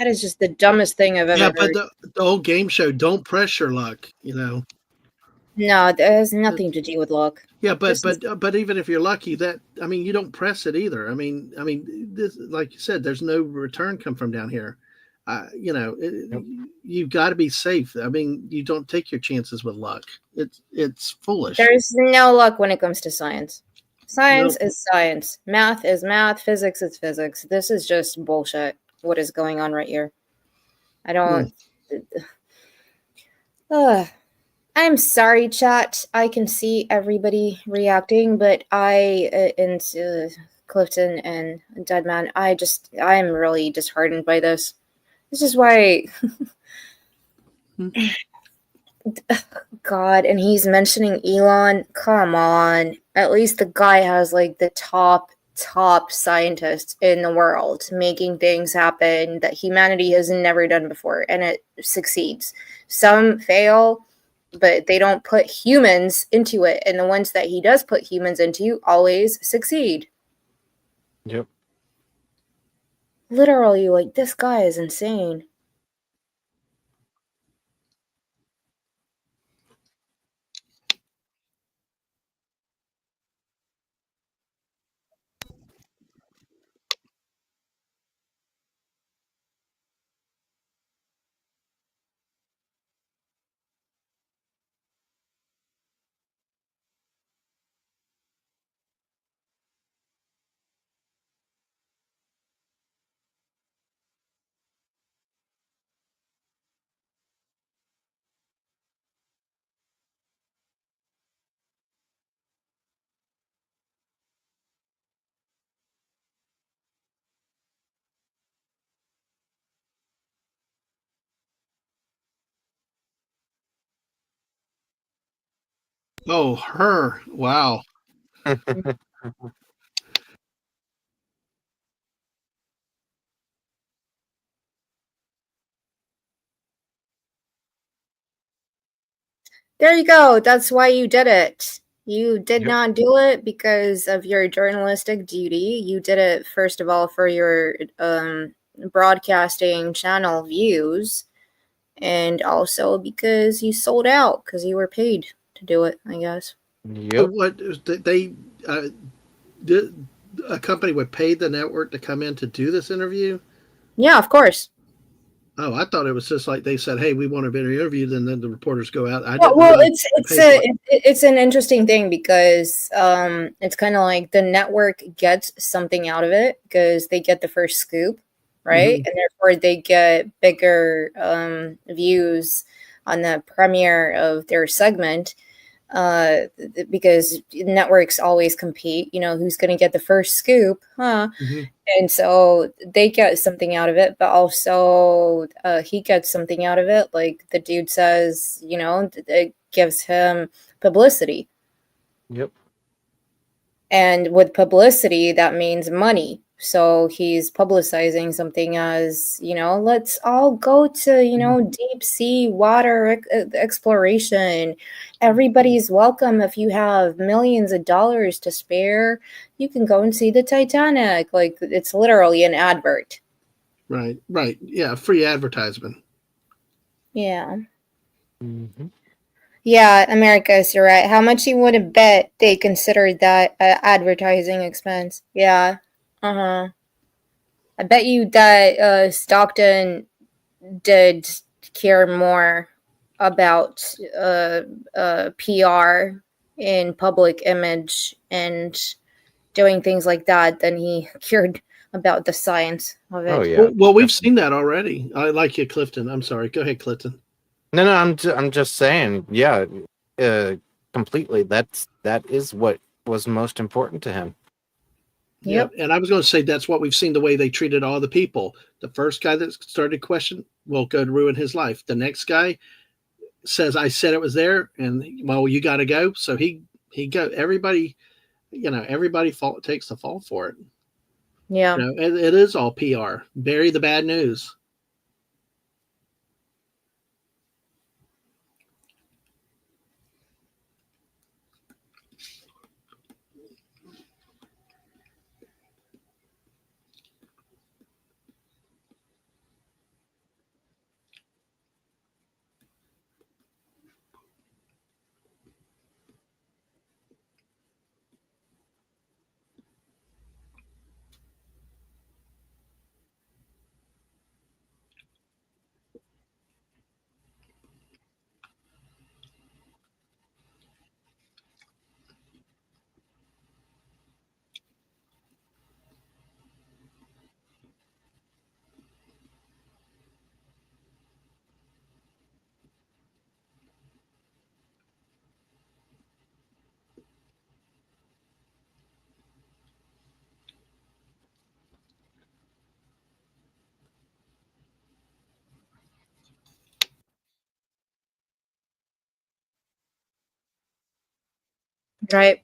That is just the dumbest thing I've ever Yeah, but heard. the old game show, don't press your luck. No, that has nothing to do with luck. Yeah, but This is but even if you're lucky, you don't press it either. This, like you said, there's no return come from down here. Yep. You've got to be safe. I mean, you don't take your chances with luck. It's foolish. there's no luck when it comes to science. Science Nope. is science. Math is math. Physics is physics. This is just bullshit. What is going on right here? I don't. Ugh. I'm sorry, chat. I can see everybody reacting, but and Clifton and Deadman, I'm really disheartened by this. This is why, God, and he's mentioning Elon. Come on. At least the guy has like the top scientists in the world making things happen that humanity has never done before, and it succeeds. Some fail, but they don't put humans into it, and the ones that he does put humans into always succeed. Yep. Literally, like, this guy is insane. Oh, her. Wow. There you go. That's why you did it. You did Yep. not do it because of your journalistic duty. You did it, first of all, for your broadcasting channel views, and also because you sold out because you were paid to do it, I guess. Yep. What they did? A company would pay the network to come in to do this interview? Yeah, of course. Oh, I thought it was just like they said, "Hey, we want to be interviewed," and then the reporters go out. I Well, didn't know it's an interesting thing because it's kind of like the network gets something out of it because they get the first scoop, right? Mhm. And therefore they get bigger views on the premiere of their segment because networks always compete. You know, who's going to get the first scoop, huh? Mhm. And so they get something out of it, but also he gets something out of it. Like the dude says, you know, it gives him publicity. Yep. And with publicity, that means money. So he's publicizing something as, you know, let's all go to, you know, deep sea water exploration. Everybody's welcome. If you have millions of dollars to spare, you can go and see the Titanic. Like, it's literally an advert. Right. Yeah, free advertisement. Yeah. Mm-hmm. Yeah, Americus, you're right. How much you would have bet they considered that advertising expense? Yeah. Uh-huh. I bet you that Stockton did care more about PR and public image and doing things like that than he cared about the science of Oh it. yeah. Well, we've seen that already. I like you, Clifton. I'm sorry. Go ahead, Clifton. No, I'm just saying. Yeah. Completely. That is what was most important to him. Yeah, Yep. and I was going to say that's what we've seen the way they treated all the people. The first guy that started question will go to ruin his life. The next guy says, "I said it was there," and well, you got to go. So he go. Everybody, everybody takes the fall for it. Yeah. It is all PR. Bury the bad news. Right.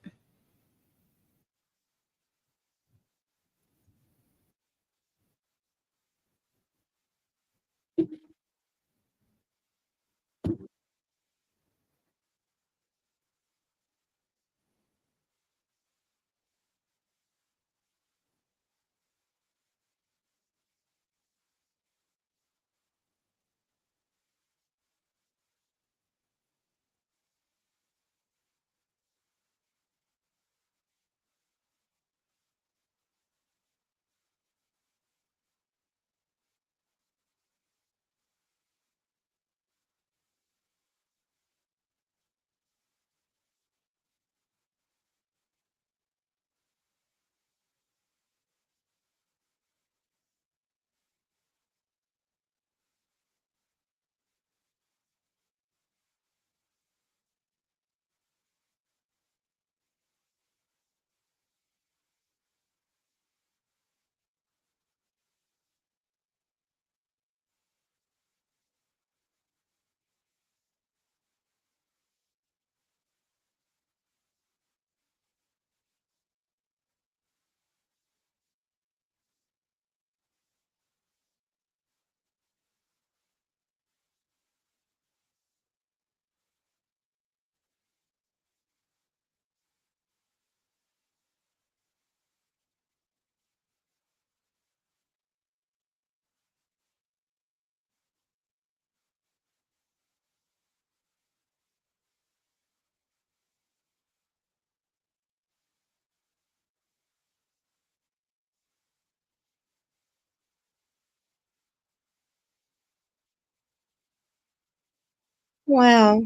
Wow.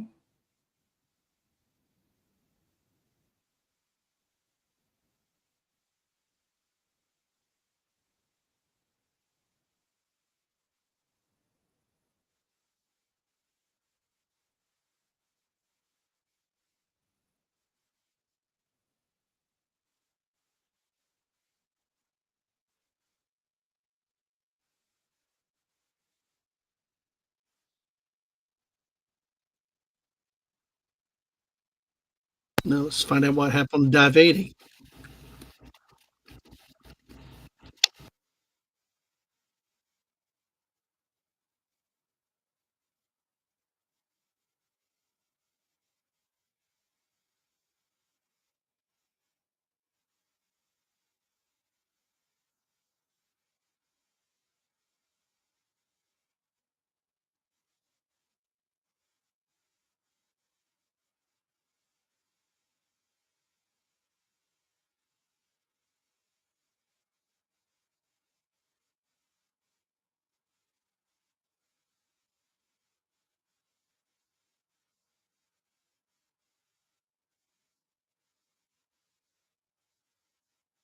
No, let's find out what happened to Dive 80.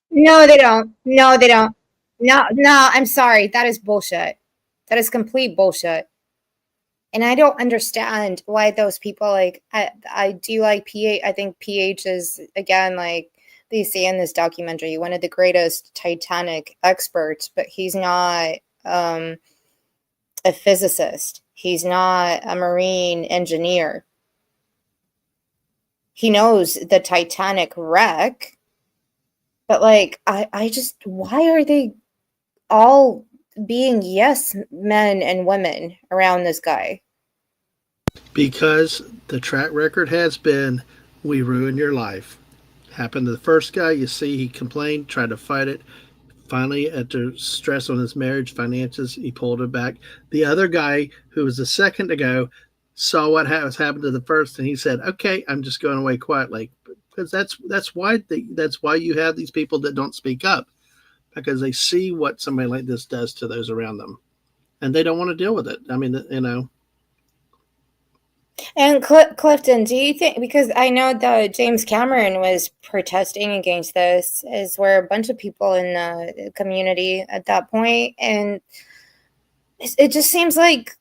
No, they don't. No, they don't. No, no, I'm sorry. That is bullshit. That is complete bullshit. And I don't understand why those people like I do like PH. I think PH is again like they say in this documentary one of the greatest Titanic experts, but he's not a physicist. He's not a marine engineer. He knows the Titanic wreck, but like I just why are they all being yes men and women around this guy? Because the track record has been, we ruin your life. Happened to the first guy. You see, he complained, tried to fight it. Finally, after stress on his marriage, finances, he pulled it back. The other guy, who was the second to go, saw what was happened to the first, and he said, "Okay, I'm just going away quietly." Because that's why you have these people that don't speak up, because they see what somebody like this does to those around them, and they don't want to deal with it. I mean, you know. And Clifton, do you think, because I know that James Cameron was protesting against this, as were a bunch of people in the community at that point, and it just seems like,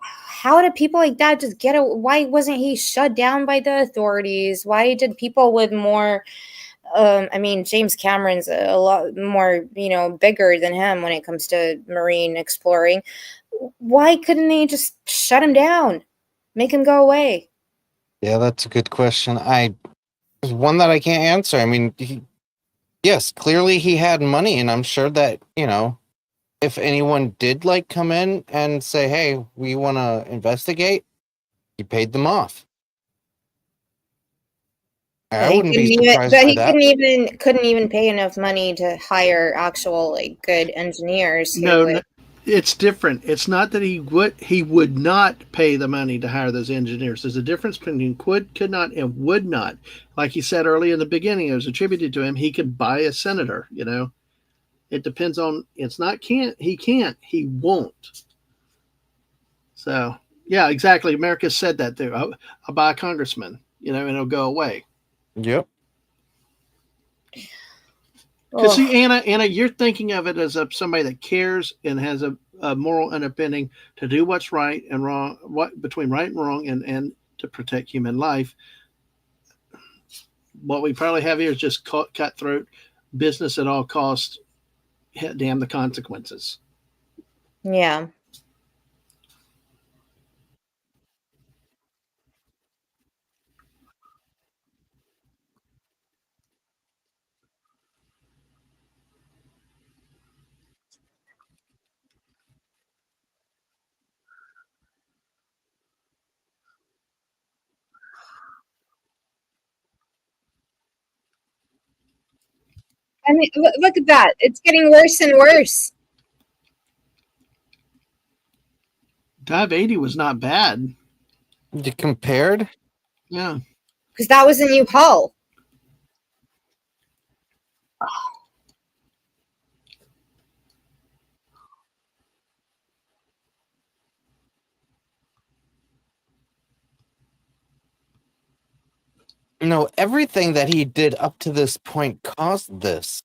how did people like that just get it? Why wasn't he shut down by the authorities? Why did people with more, I mean, James Cameron's a lot more, bigger than him when it comes to marine exploring. Why couldn't they just shut him down? Make him go away? Yeah, that's a good question. It's one that I can't answer. I mean, yes, clearly he had money, and I'm sure that, if anyone did like come in and say, "Hey, we want to investigate," he paid them off. I wouldn't be surprised by that. Couldn't even pay enough money to hire actual like good engineers who No, would. it's different. It's not that he would not pay the money to hire those engineers. There's a difference between could not, and would not. Like he said early in the beginning, it was attributed to him. He could buy a senator. It depends on. It's not can't. He can't. He won't. So yeah, exactly. America said that too. I'll buy a congressman. And it'll go away. Yep. Because see, Anna, you're thinking of it as somebody that cares and has a moral underpinning to do what's right and wrong, between right and wrong, and to protect human life. What we probably have here is just cutthroat business at all costs. Damn the consequences. Yeah. I mean, look at that. It's getting worse and worse. Dive 80 was not bad. You compared? Yeah. Because that was a new hull. No, everything that he did up to this point caused this.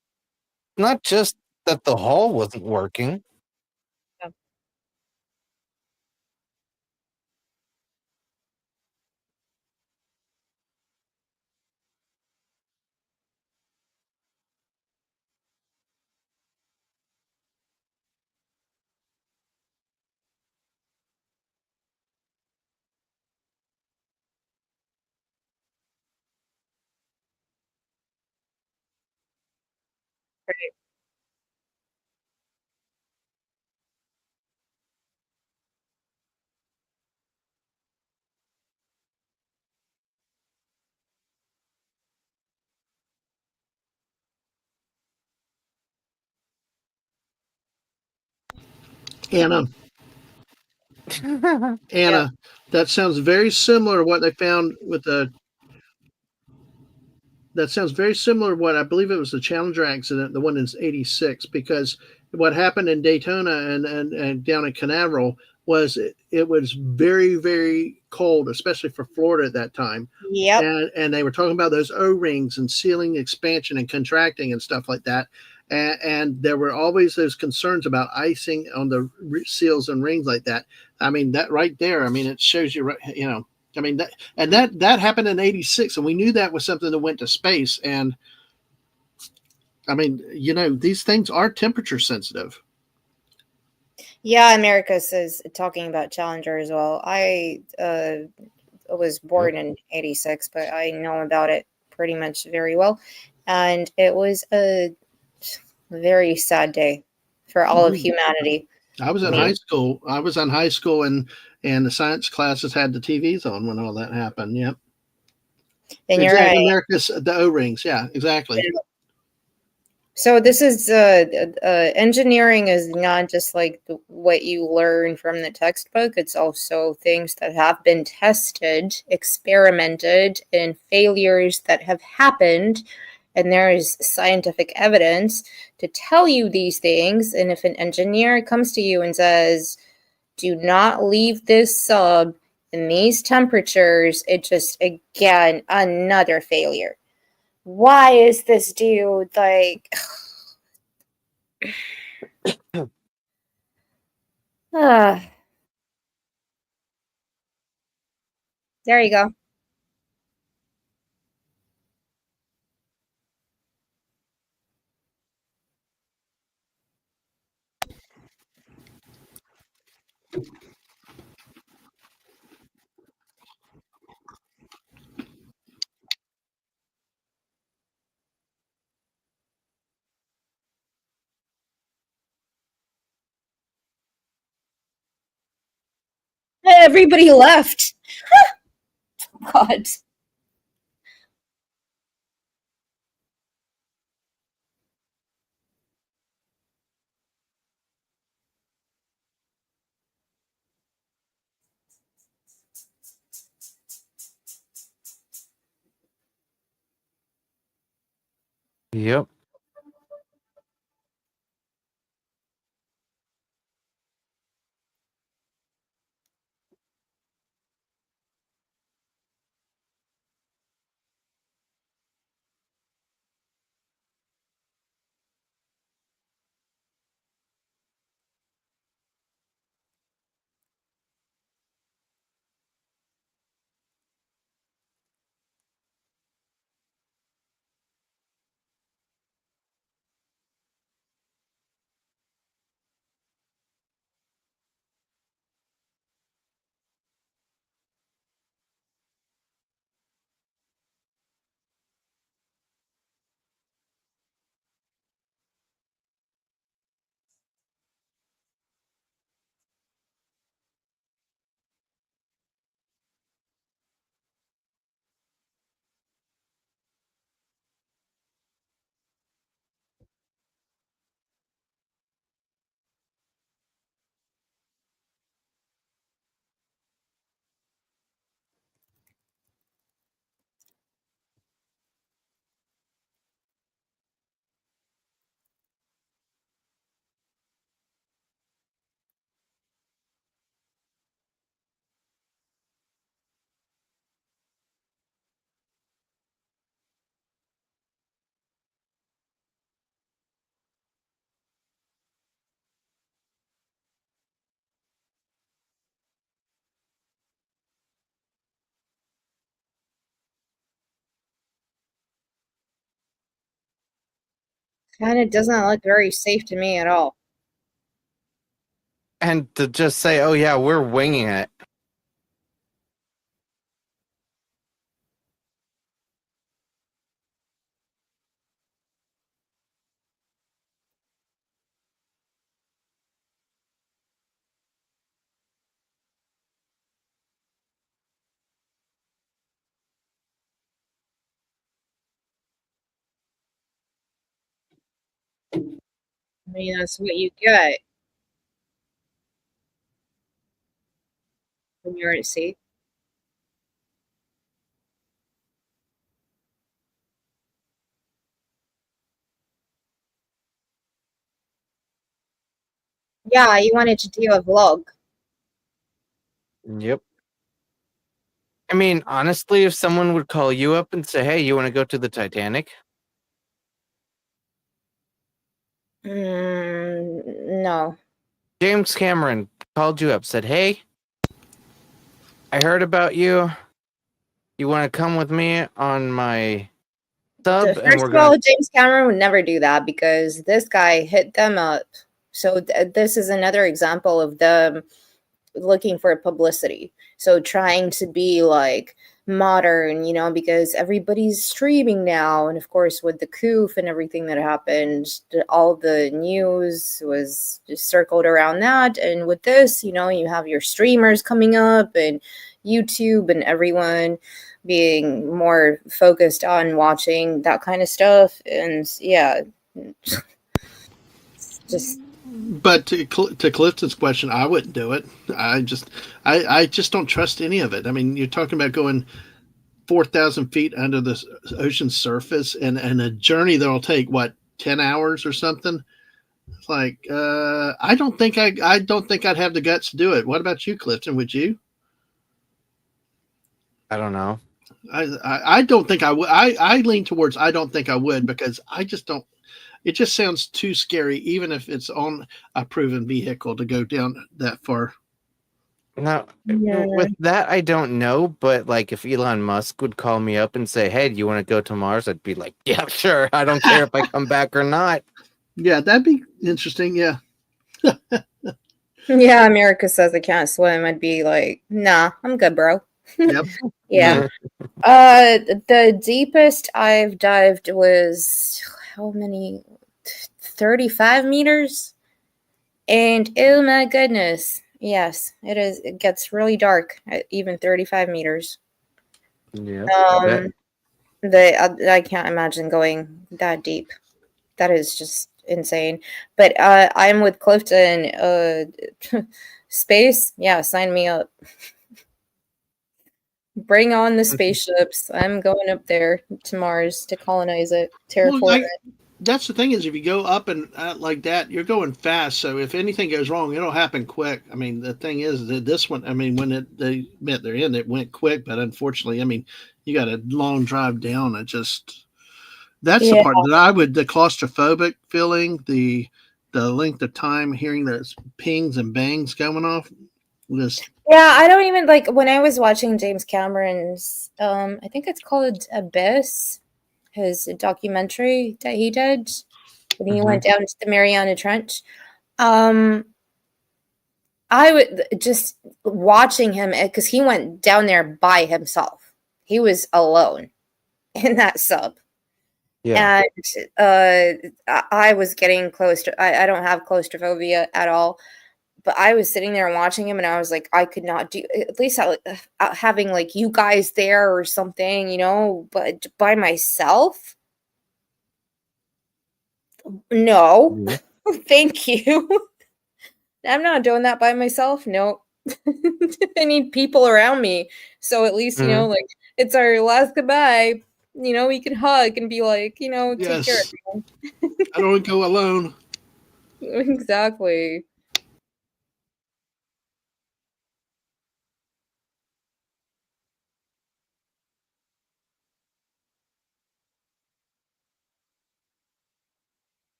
Not just that the hull wasn't working. Yeah. Right. Anna, Yep. that sounds very similar to what they found with the. That sounds very similar to what I believe it was the Challenger accident, the one in '86, because what happened in Daytona and down in Canaveral was it was very, very cold, especially for Florida at that time. Yep. And they were talking about those O-rings and sealing expansion and contracting and stuff like that. And there were always those concerns about icing on the seals and rings like that. I mean, that right there, I mean, it shows you, I mean, that happened in '86, and we knew that was something that went to space. And I mean, these things are temperature sensitive. Yeah, America says talking about Challenger as well. I was born in '86, but I know about it pretty much very well. And it was a very sad day for all of humanity. I was in high school. I was in high school, and the science classes had the TVs on when all that happened. Yep. And you're right. America's the O-rings. Yeah, exactly. So this is engineering is not just like what you learn from the textbook. It's also things that have been tested, experimented, and failures that have happened. And there is scientific evidence to tell you these things. And if an engineer comes to you and says, do not leave this sub in these temperatures, it just, again, another failure. Why is this dude like... There you go. everybody left. God. Yep. And it doesn't look very safe to me at all. And to just say, "Oh yeah, we're winging it." I mean, that's what you get when you're at sea. Yeah, you wanted to do a vlog. Yep. I mean, honestly, if someone would call you up and say, "Hey, you want to go to the Titanic?" No. James Cameron called you up, said, "Hey, I heard about you. You want to come with me on my sub, and First we're of all, gonna." James Cameron would never do that because this guy hit them up. So this is another example of them looking for publicity. So trying to be like modern, because everybody's streaming now. And of course, with the coup and everything that happened, all the news was just circled around that. And with this, you have your streamers coming up and YouTube and everyone being more focused on watching that kind of stuff. And yeah, just But to Clifton's question, I wouldn't do it. I just don't trust any of it. I mean, you're talking about going 4,000 feet under the ocean surface and a journey that'll take what 10 hours or something. It's like I don't think I'd have the guts to do it. What about you, Clifton? Would you? I don't know. I don't think I would. I lean towards I don't think I would because I just don't. It just sounds too scary, even if it's on a proven vehicle to go down that far. Now, yeah. with that, I don't know, but like if Elon Musk would call me up and say, "Hey, do you want to go to Mars?" I'd be like, "Yeah, sure. I don't care if I come back or not." Yeah, that'd be interesting. Yeah. Yeah, America says I can't swim. I'd be like, nah, I'm good, bro. Yep. Yeah. The deepest I've dived was how many? 35 meters. And oh my goodness, Yes, it is. It gets really dark at even 35 meters. Yeah, I bet. I can't imagine going that deep. That is just insane. But I'm with Clifton. Space, yeah, sign me up. Bring on the spaceships. I'm going up there to Mars to colonize it, Well, terraform it. that's the thing is if you go up and like that, you're going fast. So if anything goes wrong, it'll happen quick. I mean, the thing is that this one, I mean, when they met their end, it went quick. But unfortunately, I mean, you got a long drive down. It just that's the Yeah. part that I would the claustrophobic feeling, the length of time hearing those pings and bangs going off. Just Yeah, I don't even like when I was watching James Cameron's I think it's called Abyss, his documentary that he did when he went down to the Mariana Trench. Um I would just watching him because he went down there by himself. He was alone in that sub. Yeah. And I was getting close to I don't have claustrophobia at all, but I was sitting there watching him and I was like, I could not do at least having like you guys there or something, you know, but by myself, no. Yeah. Thank you. I'm not doing that by myself. Nope. I need people around me. So at least, you know, like it's our last goodbye. You know, we can hug and be like, you know, take care. yes, I don't go alone. Exactly.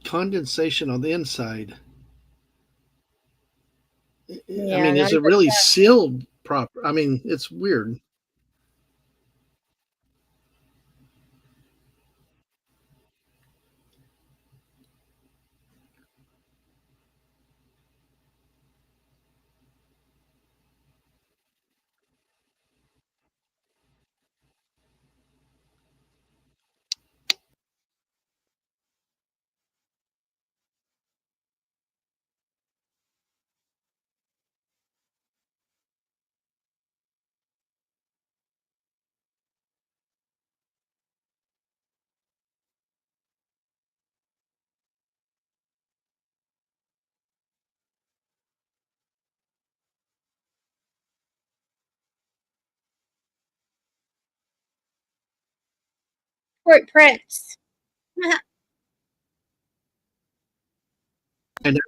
Condensation on the inside. I Yeah, mean, not is it even really sealed proper? I mean, it's weird. footprints. And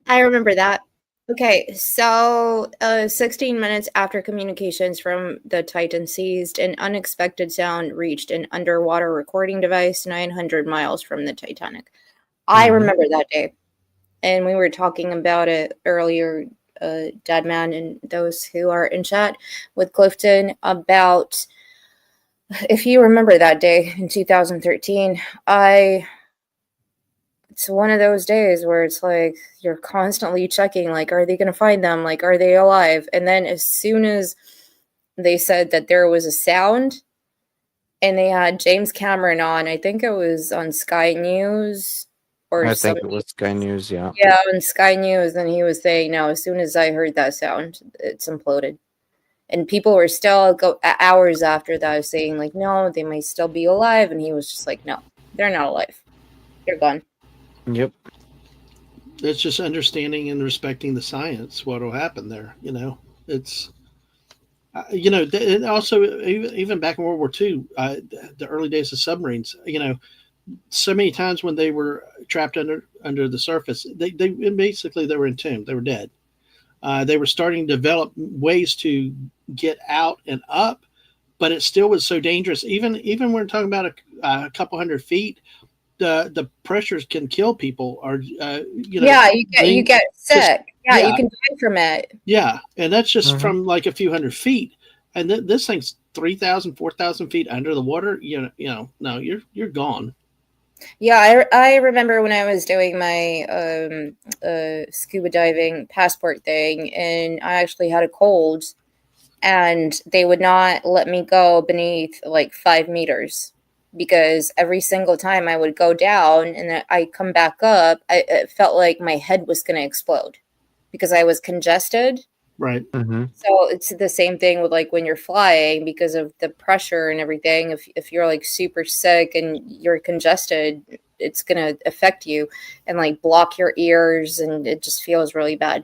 I remember that. Okay, so 16 minutes after communications from the Titan ceased, an unexpected sound reached an underwater recording device 900 miles from the Titanic. I remember that day, and we were talking about it earlier, Deadman and those who are in chat with Clifton, about if you remember that day in 2013. It's one of those days where it's like you're constantly checking, like, are they going to find them? Like, are they alive? And then as soon as they said that there was a sound and they had James Cameron on, I think it was on Sky News or I some, think it was Sky News, yeah. yeah, on Sky News, and he was saying, no, as soon as I heard that sound, it's imploded. And people were still hours after that saying, like, no, they might still be alive. And he was just like, no, they're not alive. They're gone. Yep. It's just understanding and respecting the science. What will happen there? It's and also even back in World War II, the early days of submarines. So many times when they were trapped under the surface, they basically they were entombed. They were dead. They were starting to develop ways to get out and up, but it still was so dangerous. Even when we're talking about a couple hundred feet, the pressures can kill people. Or yeah, you get sick. Just, yeah, you can die from it. Yeah, and that's just from like a few hundred feet. And this thing's 3,000, 4,000 feet under the water. No, you're gone. Yeah, I remember when I was doing my scuba diving passport thing, and I actually had a cold, and they would not let me go beneath like 5 meters, because every single time I would go down and I come back up, it felt like my head was going to explode because I was congested. Right. So it's the same thing with like when you're flying, because of the pressure and everything. If you're like super sick and you're congested, it's going to affect you and like block your ears, and it just feels really bad.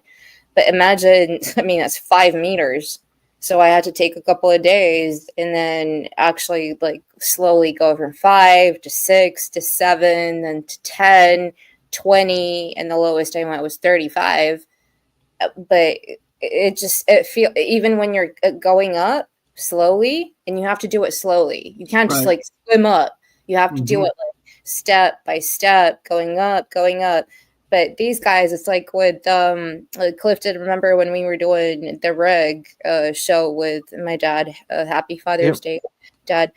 But imagine, I mean, that's 5 meters. So I had to take a couple of days and then actually like slowly go from 5 to 6 to 7, then to 10, 20, and the lowest I went was 35. But it feel, even when you're going up slowly, and you have to do it slowly. You can't just like swim up. You have to do it like step by step, going up, going up. But these guys, it's like with Clifton. Remember when we were doing the rig show with my dad? Happy Father's Day, Dad.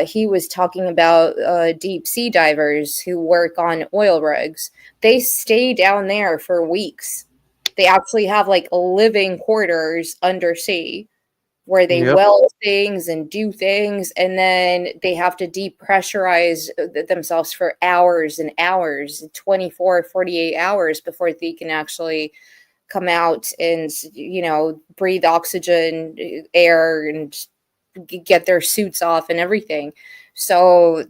He was talking about deep sea divers who work on oil rigs. They stay down there for weeks. They actually have like living quarters undersea where they weld things and do things, and then they have to depressurize themselves for hours and hours, 24, 48 hours before they can actually come out and, breathe oxygen, air, and get their suits off and everything. So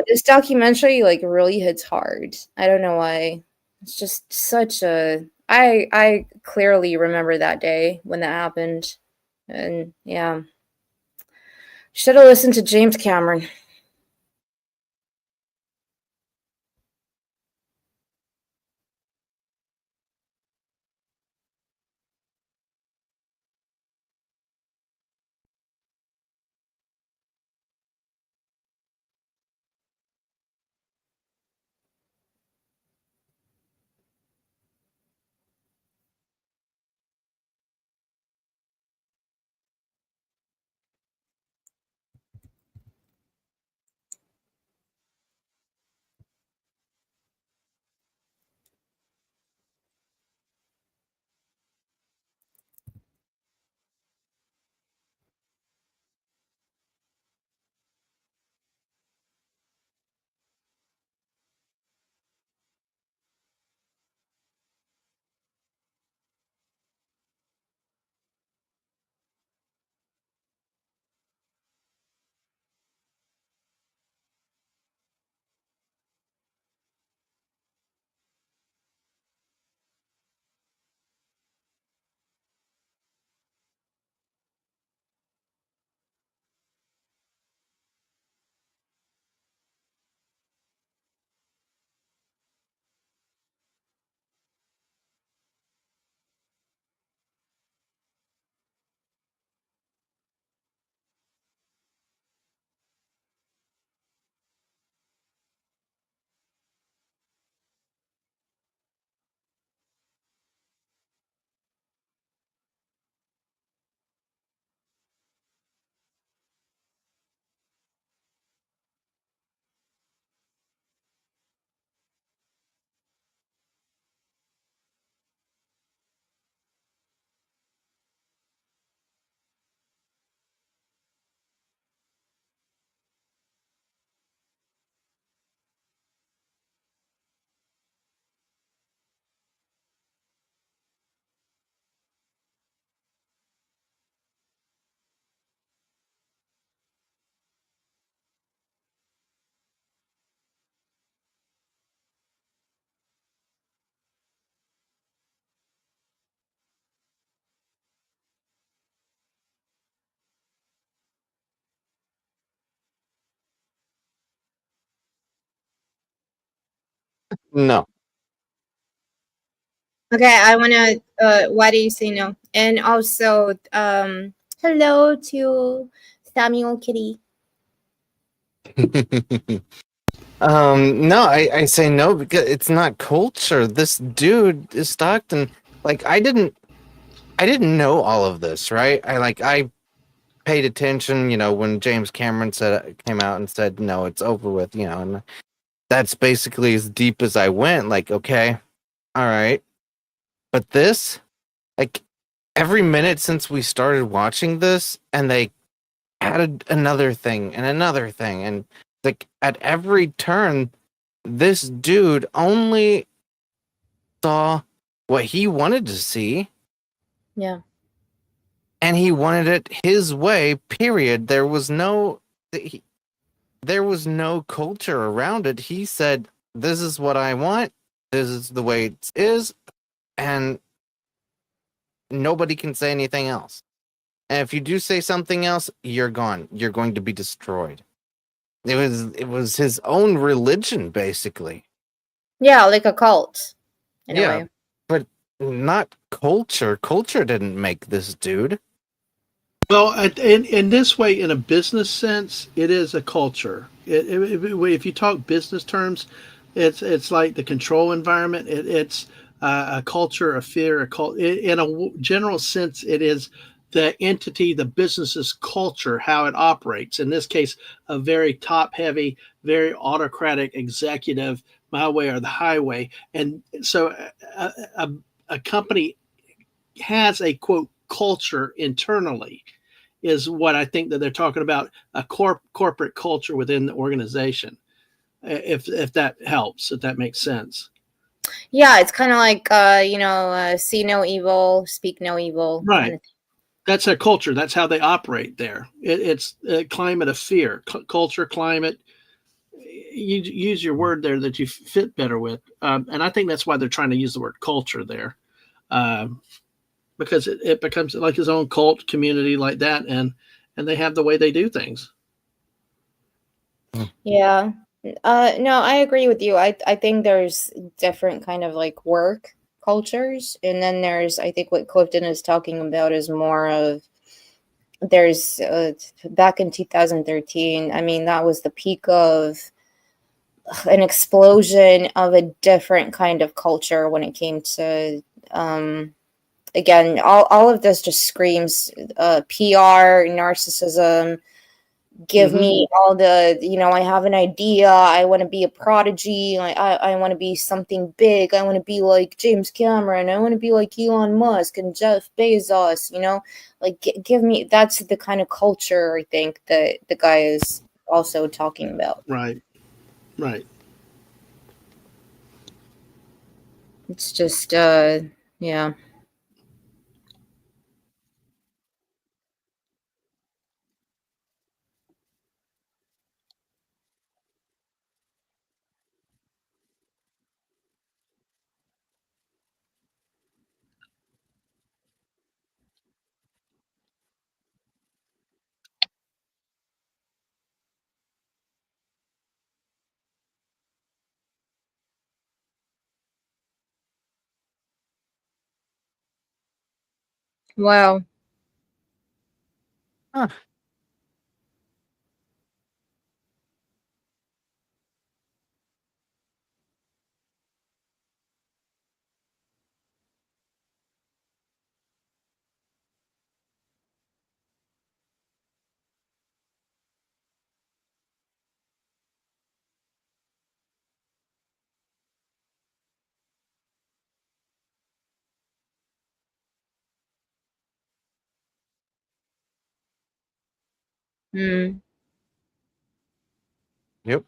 this documentary like really hits hard. I don't know why. It's just such a I clearly remember that day when that happened. And yeah. Should have listened to James Cameron. No. Okay, I wanna. Why do you say no? And also, hello to Samuel Kitty. No, I say no because it's not culture. This dude is Stockton. Like I didn't know all of this, right? I paid attention, when James Cameron came out and said, no, it's over with, and that's basically as deep as I went. Like, okay, all right. But this, like every minute since we started watching this, and they added another thing and another thing, and like at every turn, this dude only saw what he wanted to see, Yeah. and he wanted it his way, period. There was no culture around it. He said, this is what I want, this is the way it is, and nobody can say anything else. And if you do say something else, you're gone, you're going to be destroyed. It was his own religion, basically. Yeah, like a cult, in a Yeah, way. but not culture. Culture didn't make this dude. Well, in this way, in a business sense, it is a culture. If you talk business terms, it's like the control environment. It's a culture, a fear, in a general sense, it is the entity, the business's culture, how it operates. In this case, a very top-heavy, very autocratic executive, my way or the highway. And so, a, a company has a quote culture internally is what I think that they're talking about, a corporate culture within the organization. If that helps, if that makes sense. Yeah, it's kind of like see no evil, speak no evil kind Right. of thing. That's a culture. That's how they operate there. It's a climate of fear, culture, climate. You use your word there that you fit better with, and I think that's why they're trying to use the word culture there, um, because it becomes like his own cult community like that, and they have the way they do things. Yeah. No, I agree with you. I think there's different kind of like work cultures, and then there's I think what Clifton is talking about is more of there's back in 2013. I mean, that was the peak of an explosion of a different kind of culture when it came to again all of this just screams PR narcissism. Give Mm-hmm. me all the, I have an idea, I want to be a prodigy, like I want to be something big, I want to be like James Cameron, I want to be like Elon Musk and Jeff Bezos, like give me, that's the kind of culture I think that the guy is also talking about. Right. Right. It's just yeah. Wow. Huh. Hmm. Yep.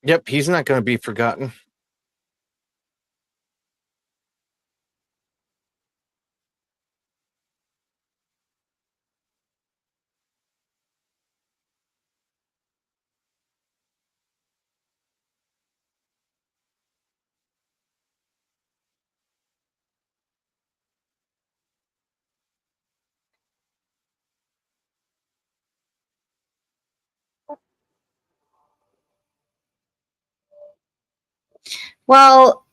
Yep, he's not going to be forgotten. Well,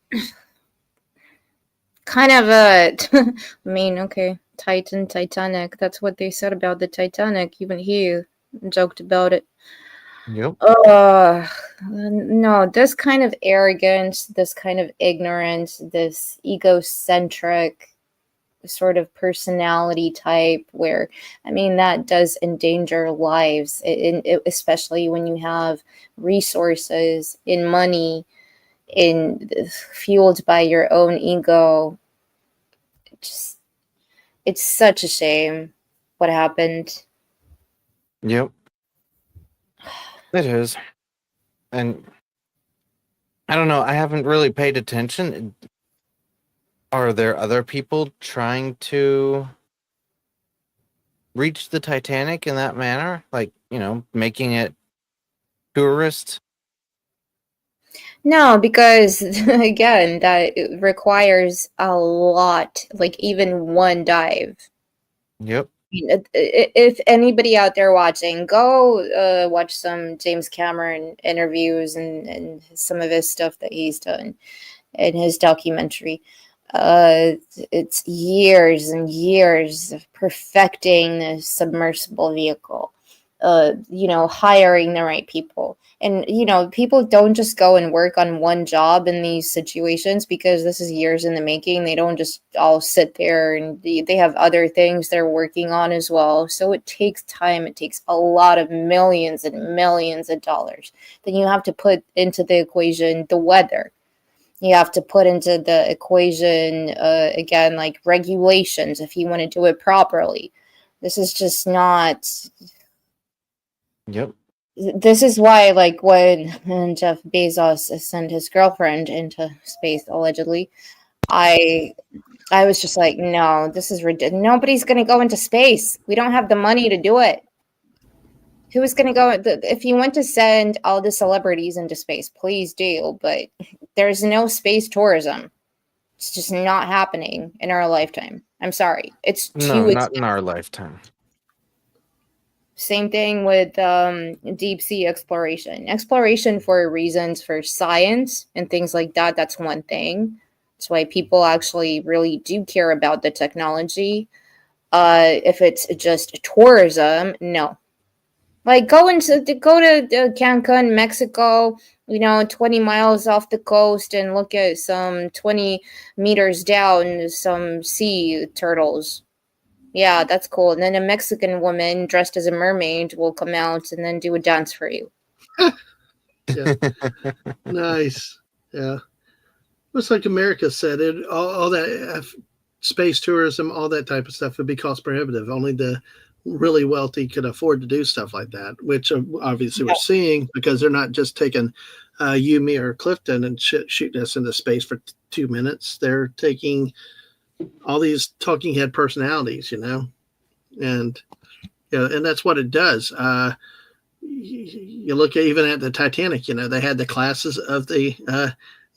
kind of a. I mean, okay, Titanic. That's what they said about the Titanic. Even he joked about it. Yep. No, this kind of arrogance, this kind of ignorance, this egocentric sort of personality type where, I mean, that does endanger lives, especially when you have resources in money in fueled by your own ego. It's such a shame what happened. Yep. It is. And I don't know, I haven't really paid attention. Are there other people trying to reach the Titanic in that manner? Like, making it tourist? No, because again, that requires a lot, like even one dive. Yep. If anybody out there watching, go watch some James Cameron interviews and some of his stuff that he's done in his documentary. It's years and years of perfecting the submersible vehicle. Hiring the right people. And, people don't just go and work on one job in these situations because this is years in the making. They don't just all sit there, and they have other things they're working on as well. So it takes time. It takes a lot of millions and millions of dollars. Then you have to put into the equation the weather. You have to put into the equation, again, like regulations if you want to do it properly. This is just not... Yep. This is why, like, when Jeff Bezos sent his girlfriend into space, allegedly, I was just like, no, this is ridiculous. Nobody's going to go into space. We don't have the money to do it. Who is going to go? If you want to send all the celebrities into space, please do. But there's no space tourism. It's just not happening in our lifetime. I'm sorry. It's too No, not expensive. in our lifetime. Same thing with deep sea exploration. Exploration for reasons for science and things like that, that's one thing. That's why people actually really do care about the technology. If it's just tourism, no. Like go to Cancun, Mexico, 20 miles off the coast and look at some 20 meters down, some sea turtles. Yeah, that's cool. And then a Mexican woman dressed as a mermaid will come out and then do a dance for you. Yeah. Nice. Yeah. Looks like America said it. All that space tourism, all that type of stuff would be cost prohibitive. Only the really wealthy could afford to do stuff like that, which obviously we're seeing because they're not just taking you, me, or Clifton and shooting us into space for 2 minutes. They're taking all these talking head personalities, and and that's what it does. You look even at the Titanic, they had the classes of the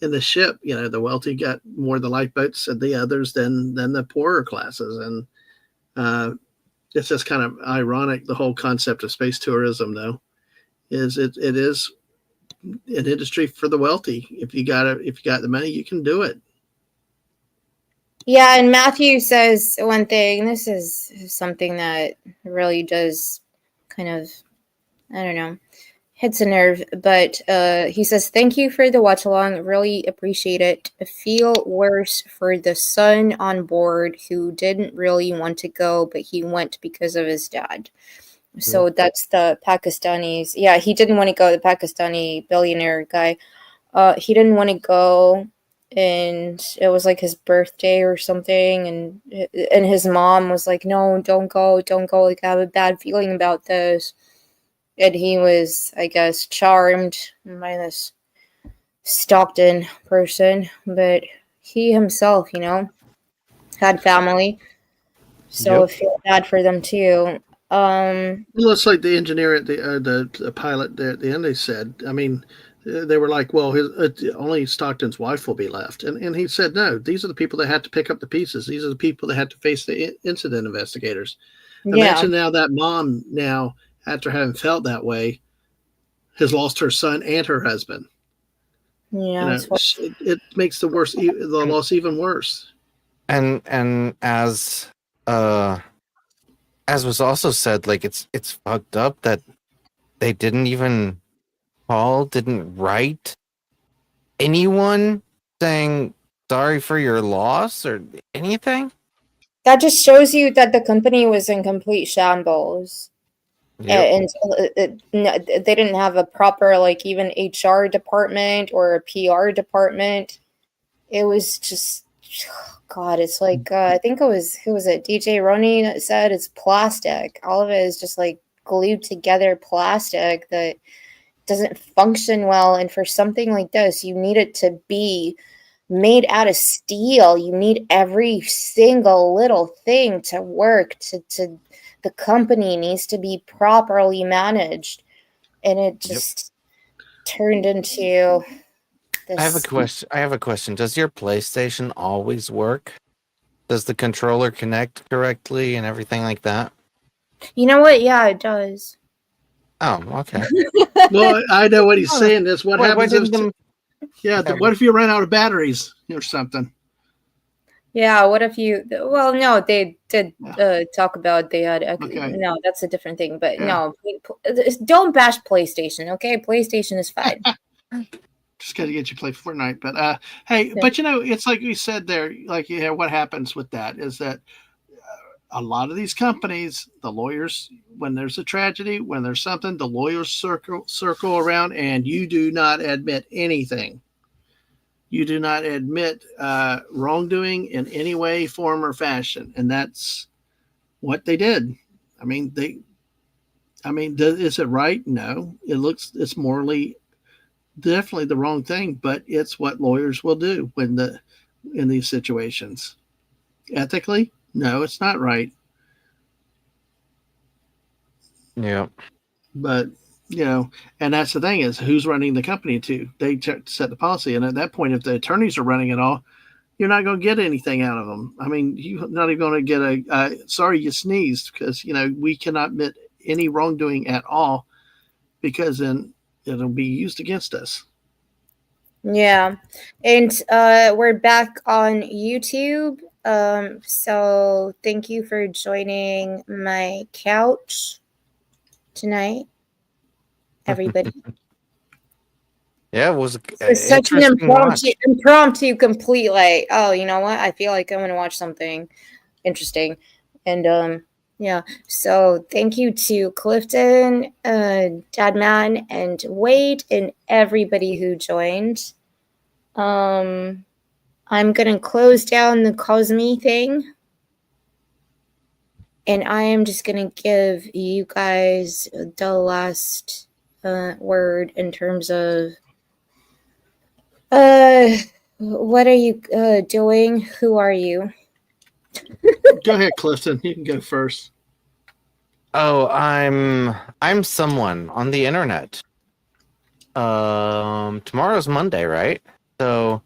in the ship. The wealthy got more of the lifeboats and the others than the poorer classes, and it's just kind of ironic. The whole concept of space tourism, though, is it is an industry for the wealthy. If you got the money, you can do it. Yeah, and Matthew says one thing. This is something that really does kind of, I don't know, hits a nerve. But he says, thank you for the watch along. Really appreciate it. I feel worse for the son on board who didn't really want to go, but he went because of his dad. So that's the Pakistanis. Yeah, he didn't want to go, the Pakistani billionaire guy. He didn't want to go. And it was like his birthday or something, and his mom was like, no, don't go, like I have a bad feeling about this. And he was, I guess, charmed by this Stockton person, but he himself, had family, so I feel bad for them too. Well, it's like the engineer at the pilot there at the end. They said, I mean, they were like, well, only Stockton's wife will be left. And he said, no, these are the people that had to pick up the pieces. These are the people that had to face the incident investigators. Imagine now that mom, now, after having felt that way, has lost her son and her husband. Yeah, it makes the loss even worse. And as was also said, like it's fucked up that they didn't write anyone saying sorry for your loss or anything. that just shows you that the company was in complete shambles. Yep. And they didn't have a proper, like, even HR department or a PR department. It was just, God, it's like, I think it was, who was it? DJ Roney that said it's plastic. All of it is just like glued together plastic that doesn't function well. And for something like this, you need it to be made out of steel. You need every single little thing to work. To the company needs to be properly managed, and it just turned into this. I have a question. Does your PlayStation always work? Does the controller connect correctly and everything like that? You know what? Yeah, it does. Oh, okay. Well, I know what he's saying. Is what happens if what if you run out of batteries or something? Yeah, what if you? Well, no, they did talk about they had. No, that's a different thing. But no, don't bash PlayStation. Okay, PlayStation is fine. Just got to get you to play Fortnite. But hey, but it's like we said there. Like, what happens with that is that a lot of these companies, the lawyers, when there's a tragedy, when there's something, the lawyers circle around, and you do not admit anything. You do not admit wrongdoing in any way, form, or fashion, and that's what they did. I mean, is it right? No. It's morally definitely the wrong thing, but it's what lawyers will do in these situations. Ethically, no, it's not right. Yeah. But and that's the thing is who's running the company too. They set the policy, and at that point, if the attorneys are running it all, you're not going to get anything out of them. I mean, you're not even going to get a sorry you sneezed, because we cannot admit any wrongdoing at all, because then it'll be used against us. Yeah, and we're back on YouTube. So thank you for joining my couch tonight, everybody. Yeah, it was Such an impromptu complete, like, oh, you know what? I feel like I'm gonna watch something interesting. And yeah, so thank you to Clifton, Dadman, and Wade, and everybody who joined. I'm gonna close down the Cosme thing, and I am just gonna give you guys the last word in terms of what are you doing? Who are you? Go ahead, Clifton. You can go first. Oh, I'm someone on the internet. Tomorrow's Monday, right? So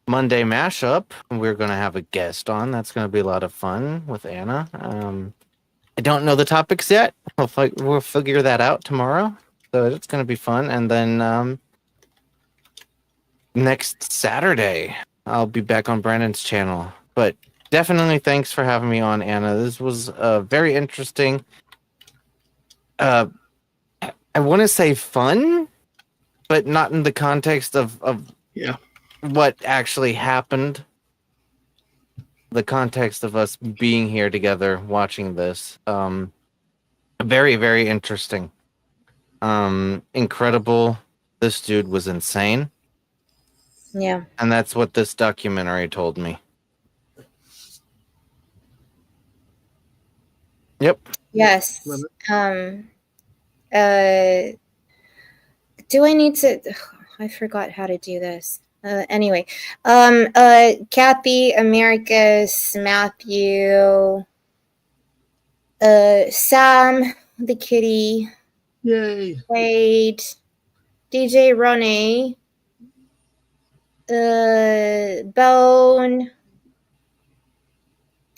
Monday mashup. We're gonna have a guest on. That's gonna be a lot of fun with Anna. I don't know the topics yet. We'll figure that out tomorrow. So it's gonna be fun. And then next Saturday, I'll be back on Brandon's channel. But definitely thanks for having me on, Anna. This was very interesting. I want to say fun, but not in the context of what actually happened. The context of us being here together watching this. Very, very interesting. Incredible. This dude was insane. Yeah. And that's what this documentary told me. Yep. Yes. Do I need to? I forgot how to do this. Anyway, Kathy, Americus, Matthew, Sam, the kitty, yay, Wade, DJ Ronnie, Bone,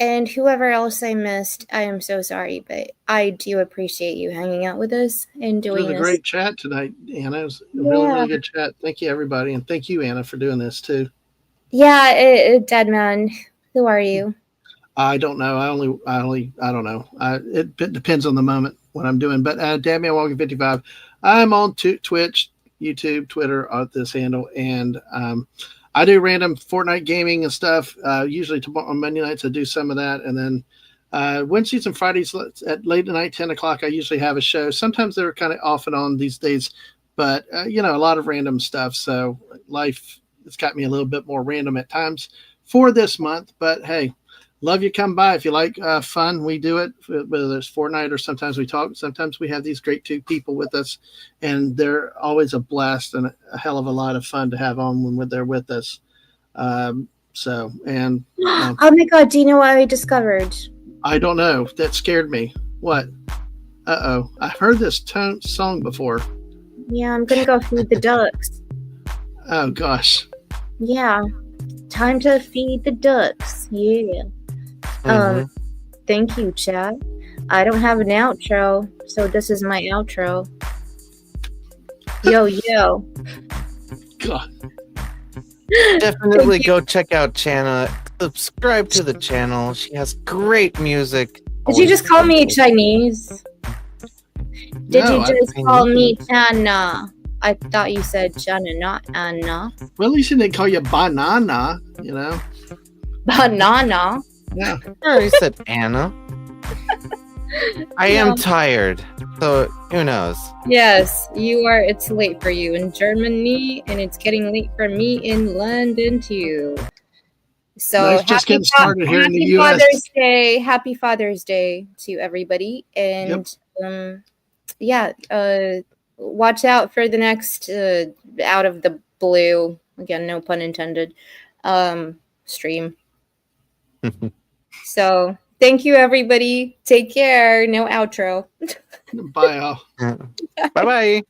And whoever else I missed, I am so sorry, but I do appreciate you hanging out with us and It doing was a this. great chat tonight, Anna. It was a really good chat. Thank you, everybody, and thank you, Anna, for doing this too. Yeah, Dead Man. Who are you? I don't know. I don't know. It depends on the moment what I'm doing. But Deadman Walking 55, I'm on Twitch, YouTube, Twitter at this handle, and I do random Fortnite gaming and stuff. Usually tomorrow on Monday nights I do some of that, and then Wednesdays and Fridays at late at night, 10 o'clock, I usually have a show. Sometimes they're kind of off and on these days, but a lot of random stuff. So life has got me a little bit more random at times for this month. But hey. Love you. Come by if you like fun. We do it, whether it's Fortnite or sometimes we talk. Sometimes we have these great two people with us, and they're always a blast and a hell of a lot of fun to have on when they're with us. Oh my God, do you know what I discovered? I don't know. That scared me. What? Uh-oh. I've heard this song before. Yeah, I'm going to go feed the ducks. Oh, gosh. Yeah. Time to feed the ducks. Yeah. Thank you, chat. I don't have an outro, so this is my outro. Yo. God. Definitely go check out Chana. Subscribe to the channel. She has great music. Did you just call me Chinese? Did you just call me Chana? I thought you said Chana, not Anna. Well, at least he didn't call you banana, Banana? Yeah. I already said Anna. I am tired, so who knows? Yes, you are. It's late for you in Germany, and it's getting late for me in London too. So just getting started here in the US. Happy Father's Day to everybody, and watch out for the next out of the blue, again, no pun intended, stream. So thank you, everybody. Take care. No outro. Bye, all. Bye-bye.